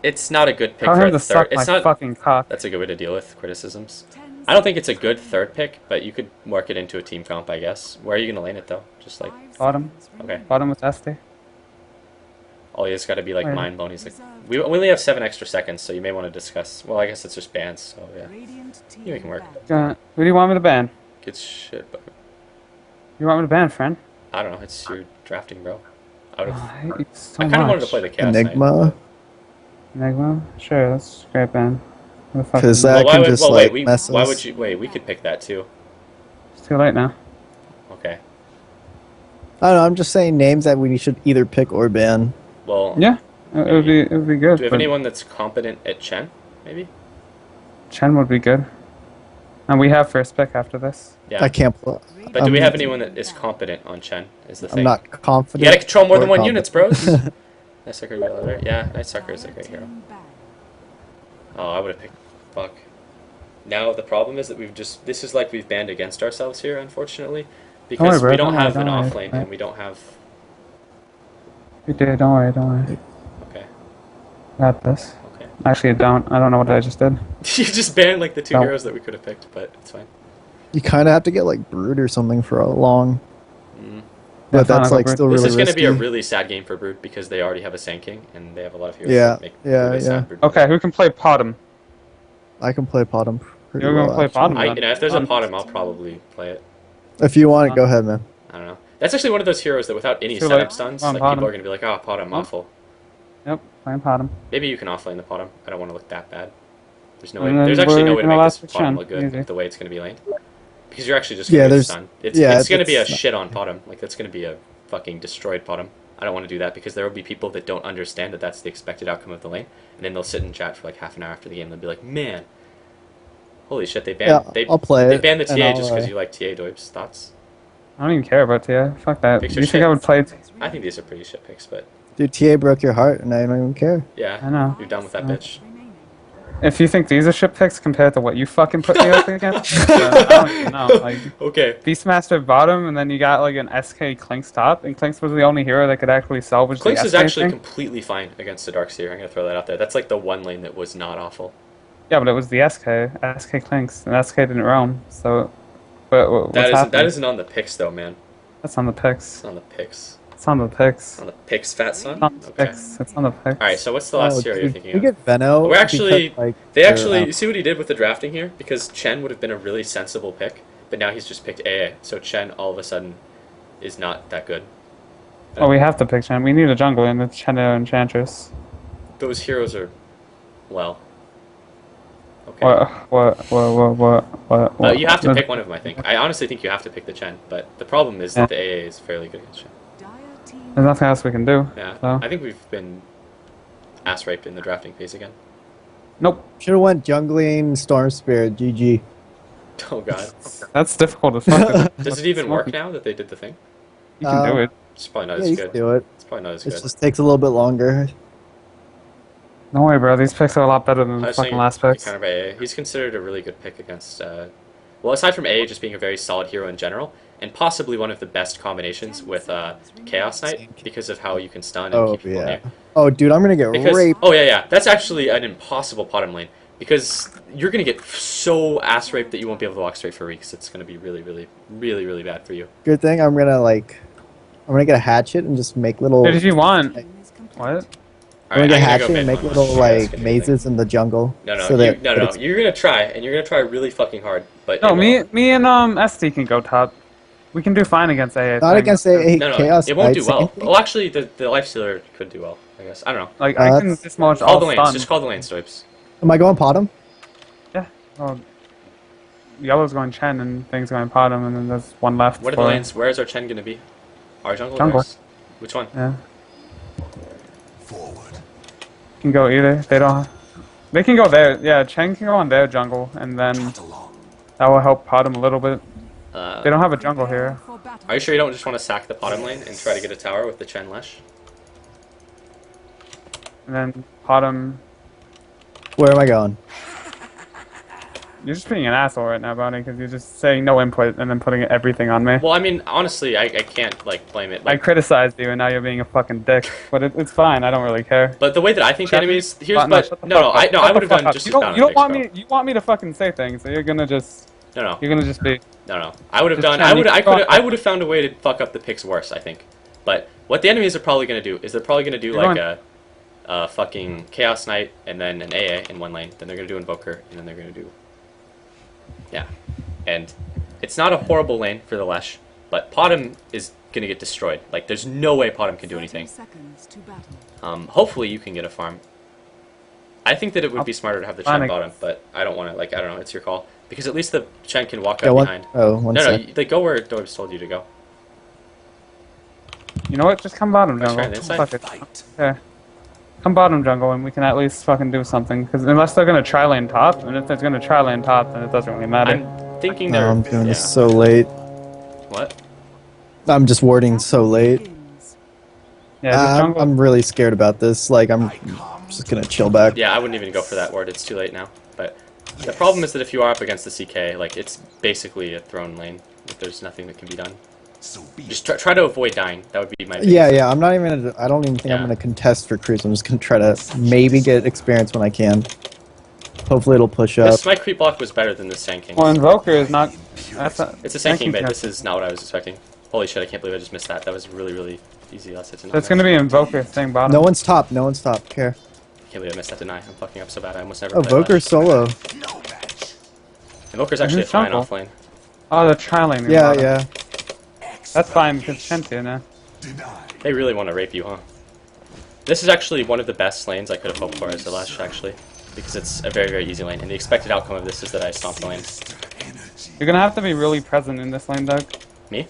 It's not a good pick Tell for him a to third. suck It's my not. fucking cock. That's a good way to deal with criticisms. I don't think it's a good third pick, but you could work it into a team comp, I guess. Where are you gonna lane it though? Just like Bottom. okay. Bottom with Esty. Oh, he's got to be like Wait. mind blown. He's like, we only have 7 extra seconds, so you may want to discuss. Well, I guess it's just bans, so yeah, Radiant team you can work. ban. Who do you want me to ban? Good shit, but You want me to ban, friend? I don't know. It's your drafting, bro. I would Oh, I have. hate you so I much. kind of wanted to play the Chaos Knight. Enigma? Enigma? Sure, that's a great ban. Who the fuck 'Cause is- that- Well, why can would, just, well, like, wait, mess why us. would you? Wait, we could pick that too. It's too late now. Okay. I don't know, I'm just saying names that we should either pick or ban. Well, Yeah. It would be good. Do we have but anyone that's competent at Chen? Maybe. Chen would be good. And we have first pick after this. Yeah. I can't play. But do we have anyone that is competent on Chen? Is the thing. I'm not confident. You gotta control more than or one units, bros. competent. Night Sucker Reloader. Yeah, Night Sucker is a great hero. Oh, I would have picked. Fuck. Now the problem is that this is like we've banned against ourselves here, unfortunately, because bro, we don't have an don't worry. off lane and we don't have. You did. Don't worry. Don't worry. Okay. Got this. Okay. Actually, I don't know what I just did. You just banned like the two No. heroes that we could have picked, but it's fine. You kind of have to get like Brood or something for a long. Mm. But Yeah, that's fine, like Brood. still This really is going to be a risky. really sad game for Brood because they already have a Sand King and they have a lot of heroes Yeah, that make yeah, really yeah. sad Brood. Okay, who can play Potom? I can play Potom pretty You're well. gonna play actually. Potom? If there's a Potom, I'll probably play it. If you want it, go ahead, man. I don't know. That's actually one of those heroes that without any Too setup late. stuns, Come like on, people Potom. are going to be like, oh, Potom, awful. Yep, playing Potom. Maybe you can offlane the Potom. I don't want to look that bad. There's no way. And then There's actually no we're way to gonna make this last Potom Chen. look good, Easy. like, the way it's going to be laned. Because you're actually just Yeah, going to there's- stun. It's yeah, going to be a it's not- shit on Potom. Like, that's going to be a fucking destroyed Potom. I don't want to do that because there will be people that don't understand that that's the expected outcome of the lane, and then they'll sit in chat for like half an hour after the game and they'll be like, man, holy shit, they banned, Yeah, I'll play they it, banned the and TA I'll, just because you like TA Doib's thoughts. I don't even care about Tia. Fuck that. Picks You are think shit. I would play? I think these are pretty shit picks, but Dude, TA broke your heart, and I don't even care. yeah, I know. you're done with that bitch. If you think these are ship picks compared to what you fucking put me up against, I don't even know. Like Okay. Beastmaster bottom, and then you got like an SK Clinks top, and Clinks was the only hero that could actually salvage Clinks the is SK actually thing. completely fine against the Darkseer. I'm gonna throw that out there. That's like the one lane that was not awful. Yeah, but it was the SK Clinks, and SK didn't roam. So, but what's That happening? isn't on the picks though, man. That's on the picks. It's on the picks. It's on the picks. On the picks, fat son. It's on the Okay. picks. It's on the picks. All right. So what's the last hero you're dude, thinking we of? get Veno. We're actually because, like, they they're, actually you see what he did with the drafting here because Chen would have been a really sensible pick, but now he's just picked AA. So Chen all of a sudden is not that good. Oh, we have to pick Chen. We need a jungler and the Chendo Enchantress. Those heroes are, well. Okay. What? You have to pick one of them, I think. I honestly think you have to pick the Chen, but the problem is that the AA is fairly good against Chen. There's nothing else we can do. Yeah, So. I think we've been ass raped in the drafting phase again. Nope. Should have went jungling Storm Spirit. GG. Oh god. That's difficult as fuck. Does it even work now that they did the thing? You can do it. It's probably not Yeah, as you good. can do it. It's probably not as It good. just takes a little bit longer. Don't worry, bro. These picks are a lot better than I the was fucking saying last you picks. counter by AA. He's considered a really good pick against. Well, aside from AA just being a very solid hero in general, and possibly one of the best combinations with Chaos Knight because of how you can stun and Oh keep people yeah. near. Oh dude, I'm gonna get Because raped. oh yeah, that's actually an impossible bottom lane because you're gonna get so ass raped that you won't be able to walk straight for weeks. It's gonna be really, really, really, really bad for you. Good thing I'm gonna get a hatchet and just make little. Dude, if you want. What? I'm gonna get I'm hatchet go and mid make one. little That's like gonna be the mazes in the jungle. No, no, so that no. it's- You're gonna try, and you're gonna try really fucking hard. But No, it won't. me and ST can go top. We can do fine against AA. Not against a No, chaos. it won't do Knight, well. same thing. Well, actually, the Lifestealer could do well. I guess I don't know. Like I can that's- dislodge Call all the lanes. stun. Just call the lanes, Doibs. Am I going Potom? Yeah. Well, yellow's going Chen and thing's going Potom, and then there's one left. What are for the lanes? Where is our Chen gonna be? Our jungle. or Jungle. ours? Which one? Yeah. Forward. Can go either. They don't. They can go there. Yeah, Chen can go on their jungle, and then Along. that will help Potom a little bit. They don't have a jungle here. Are you sure you don't just want to sack the bottom lane and try to get a tower with the Chen Lesh? And then Potom. Where am I going? You're just being an asshole right now, Bonnie, because you're just saying no input and then putting everything on me. Well, I mean, honestly, I can't like blame it. I Like, criticized you, and now you're being a fucking dick. But it's fine. I don't really care. but the way that I think the enemies here's Shut but the no, fuck up. I Shut would the have fuck done up. just You as don't, bad on you don't picks, want bro. me. You want me to fucking say things, so you're gonna just. No, You're gonna just be. no. I would have Just done. trying to keep I would have found a way to fuck up the picks worse. I think. But what the enemies are probably gonna do is they're probably gonna do You're like going- a fucking Chaos Knight and then an AA in one lane. Then they're gonna do Invoker and then they're gonna do. Yeah, and it's not a horrible lane for the Lesh, but Potom is gonna get destroyed. Like there's no way Potom can do anything. Hopefully you can get a farm. I think that it would be smarter to have the Chen Fine. bottom, but I don't want to. Like I don't know. It's your call because at least the Chen can walk Yeah, up one, behind. one No, sec. they go where Doibs told you to go. You know what? Just come bottom That's jungle. right, inside. Fuck it. Fight. Yeah. Come bottom jungle and we can at least fucking do something. Because unless they're gonna try lane top, and if they're gonna try lane top, then it doesn't really matter. I'm thinking No, they're. I'm doing yeah. this so late. What? I'm just warding so late. Yeah, just jungle. I'm really scared about this. Like, I'm just gonna chill back. Yeah, I wouldn't even go for that ward. It's too late now. But the problem is that if you are up against the CK, like it's basically a thrown lane. If there's nothing that can be done. Just try to avoid dying. That would be my. Yeah. I'm not even gonna. I don't even think I'm Yeah. gonna contest for creeps. I'm just gonna try to maybe get experience when I can. Hopefully, it'll push up. This my creep block was better than this Sand King. Well, Invoker is not. It's a Sand King bait. This is not what I was expecting. Holy shit! I can't believe I just missed that. That was really easy. Last hit. That's gonna be Invoker staying bottom. No one's top. No one's top. Care. I can't believe I missed that deny. I'm fucking up so bad. I almost never. Oh, play Voker Lash. solo. Invoker's actually Who's fine jungle? off lane. Oh, the tri lane. Yeah, yeah. That's fine because Shen's here now. They really want to rape you, huh? This is actually one of the best lanes I could have hoped for as the Lash, actually. Because it's a very easy lane. And the expected outcome of this is that I stomp the lane. You're gonna have to be really present in this lane, Doug. Me?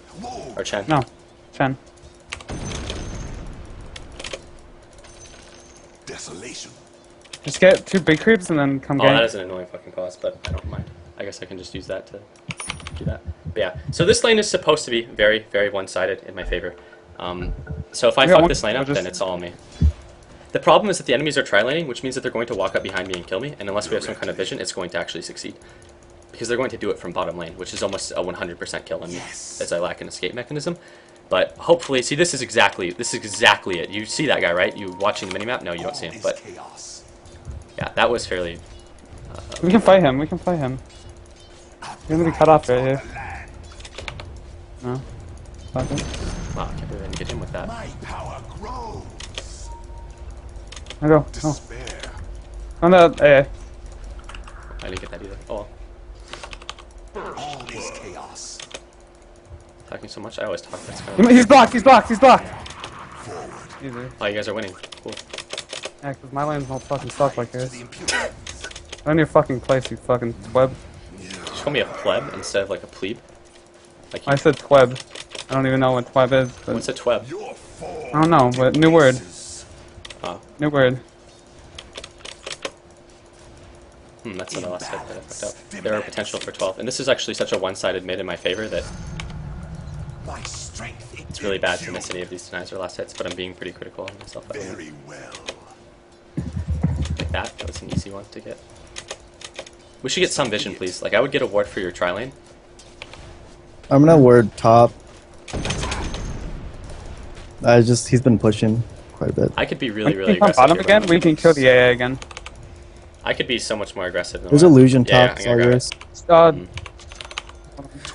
Or Chen? No, Chen. Desolation. Just get 2 big creeps and then come Oh, gank. that is an annoying fucking cost, but I don't mind. I guess I can just use that to do that. But yeah, so this lane is supposed to be very one-sided in my favor. So if I Yeah, fuck one- this lane up, just- then it's all on me. The problem is that the enemies are tri-laning, which means that they're going to walk up behind me and kill me, and unless we have some kind of vision, it's going to actually succeed. Because they're going to do it from bottom lane, which is almost a 100% kill on me, as I lack an escape mechanism. But hopefully, see, this is exactly it. You see that guy, right? You watching the minimap? No, you don't see him, but yeah, that was fairly... We can fight him. We can fight him. He's gonna be cut off right here. No. Fuck it. Wow, I can't believe I didn't get him with that. My power grows. I go. Oh. Despair. On the AA. I didn't get that either. Oh, All is chaos. talking so much. I always talk. That's kind of... He's blocked. He's blocked. He's blocked. Easy. Oh, you guys are winning. Cool. Yeah, because my lanes won't fucking suck like this. On your fucking place, you fucking tweb. Just call me a pleb instead of like a plebe. Like I said tweb. I don't even know what tweb is. But what's a tweb? I don't know, but new word. Oh, New word. that's the last hit that I fucked up. There are potential for 12, and this is actually such a one-sided mid in my favor that My strength. it's really bad to miss any of these denies or last hits. But I'm being pretty critical on myself. Very well. Like that. That was an easy one to get. We should get some vision, please. Like I would get a ward for your tri lane. I'm gonna ward top. He's been pushing quite a bit. I could be When really we come aggressive. bottom here, again, but we can kill the AA again. I could be so much more aggressive. Than There's what I- illusion Yeah, top. I'm It's gonna all grab yours.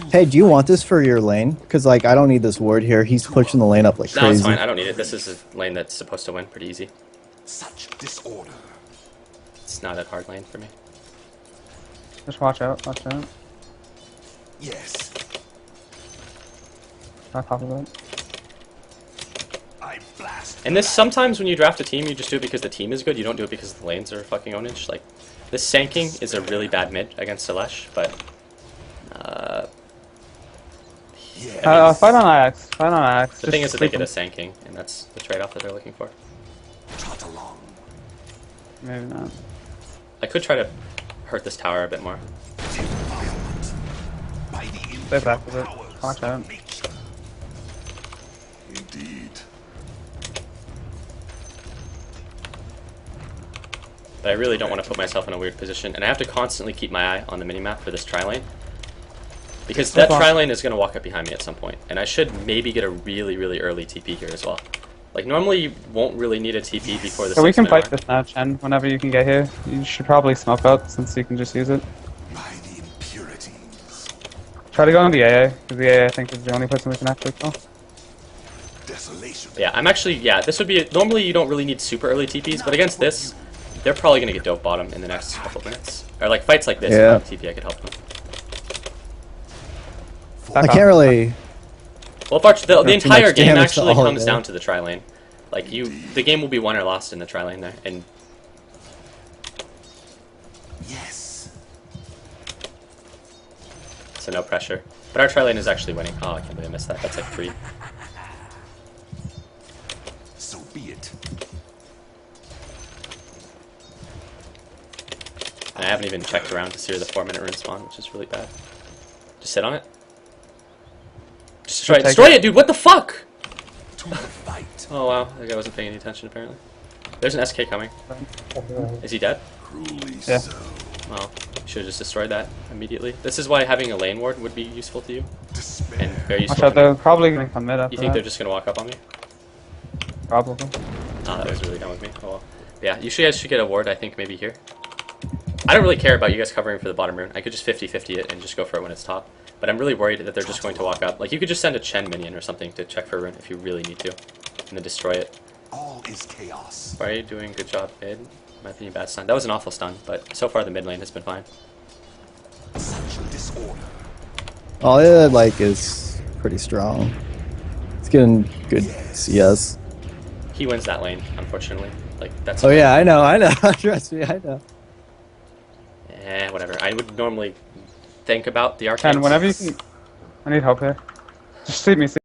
it. Hey, do you want this for your lane? Because like I don't need this ward here. He's pushing the lane up like No, it's crazy. fine. I don't need it. This is a lane that's supposed to win pretty easy. Such disorder. It's not a hard lane for me. Just watch out. Watch out. Yes. On top of it. I blast. And this, sometimes when you draft a team, you just do it because the team is good. You don't do it because the lanes are fucking ownage. Like, this Sand King is a really bad mid against Selesh, but... Fight on Axe. Fight on Axe. The thing is that they get a Sand King, and that's the trade-off that they're looking for. Trot along. Maybe not. I could try to hurt this tower a bit more. Defilement. By the Stay back with it. powers Watch out. of nature. Indeed. But I really don't want to put myself in a weird position, and I have to constantly keep my eye on the minimap for this tri-lane. Because that tri-lane is going to walk up behind me at some point, and I should maybe get a really early TP here as well. Like, normally you won't really need a TP before the So we can 6-minute fight mark. this now, Chen. Whenever you can get here, you should probably smoke out since you can just use it. By the impurities. Try to go on the AA, because the AA I think is the only person we can actually kill. Desolation. Yeah, I'm actually, yeah, this would be, normally you don't really need super early TPs, but against this, they're probably going to get dope bottom in the next couple minutes. Or like fights like this, Yeah. if I have TP I could help them. I can't really. Well, the too entire much game damage actually to all comes of down it. to the tri-lane. Like, the game will be won or lost in the tri-lane there, and Yes. so no pressure. But our tri-lane is actually winning. Oh, I can't believe I missed that. That's like free. So be it. And I haven't even checked around to see where the 4-minute rune spawn, which is really bad. Just sit on it. Just destroy it. Destroy it, dude! What the fuck? Oh wow, that guy wasn't paying any attention apparently. There's an SK coming. Is he dead? Yeah. Well, you should have just destroyed that immediately. This is why having a lane ward would be useful to you. And very Watch useful out, to me. they're probably gonna come mid after You think that. they're just gonna walk up on me? Probably. Oh, that was really dumb with me. Oh well. Yeah, you guys should get a ward, I think, maybe here. I don't really care about you guys covering for the bottom rune. I could just 50-50 it and just go for it when it's top. But I'm really worried that they're just going to walk up. Like, you could just send a Chen minion or something to check for a rune if you really need to. And then destroy it. All is chaos. Why are you doing good job, mid? In my opinion, bad stun. That was an awful stun, but so far the mid lane has been fine. Such disorder. All it like is pretty strong. It's getting good CS. He wins that lane, unfortunately. Like, that's... Oh yeah, I know. Trust me, I know. Whatever. I would normally think about the arcane. And whenever you can... I need help here. Just sleep me.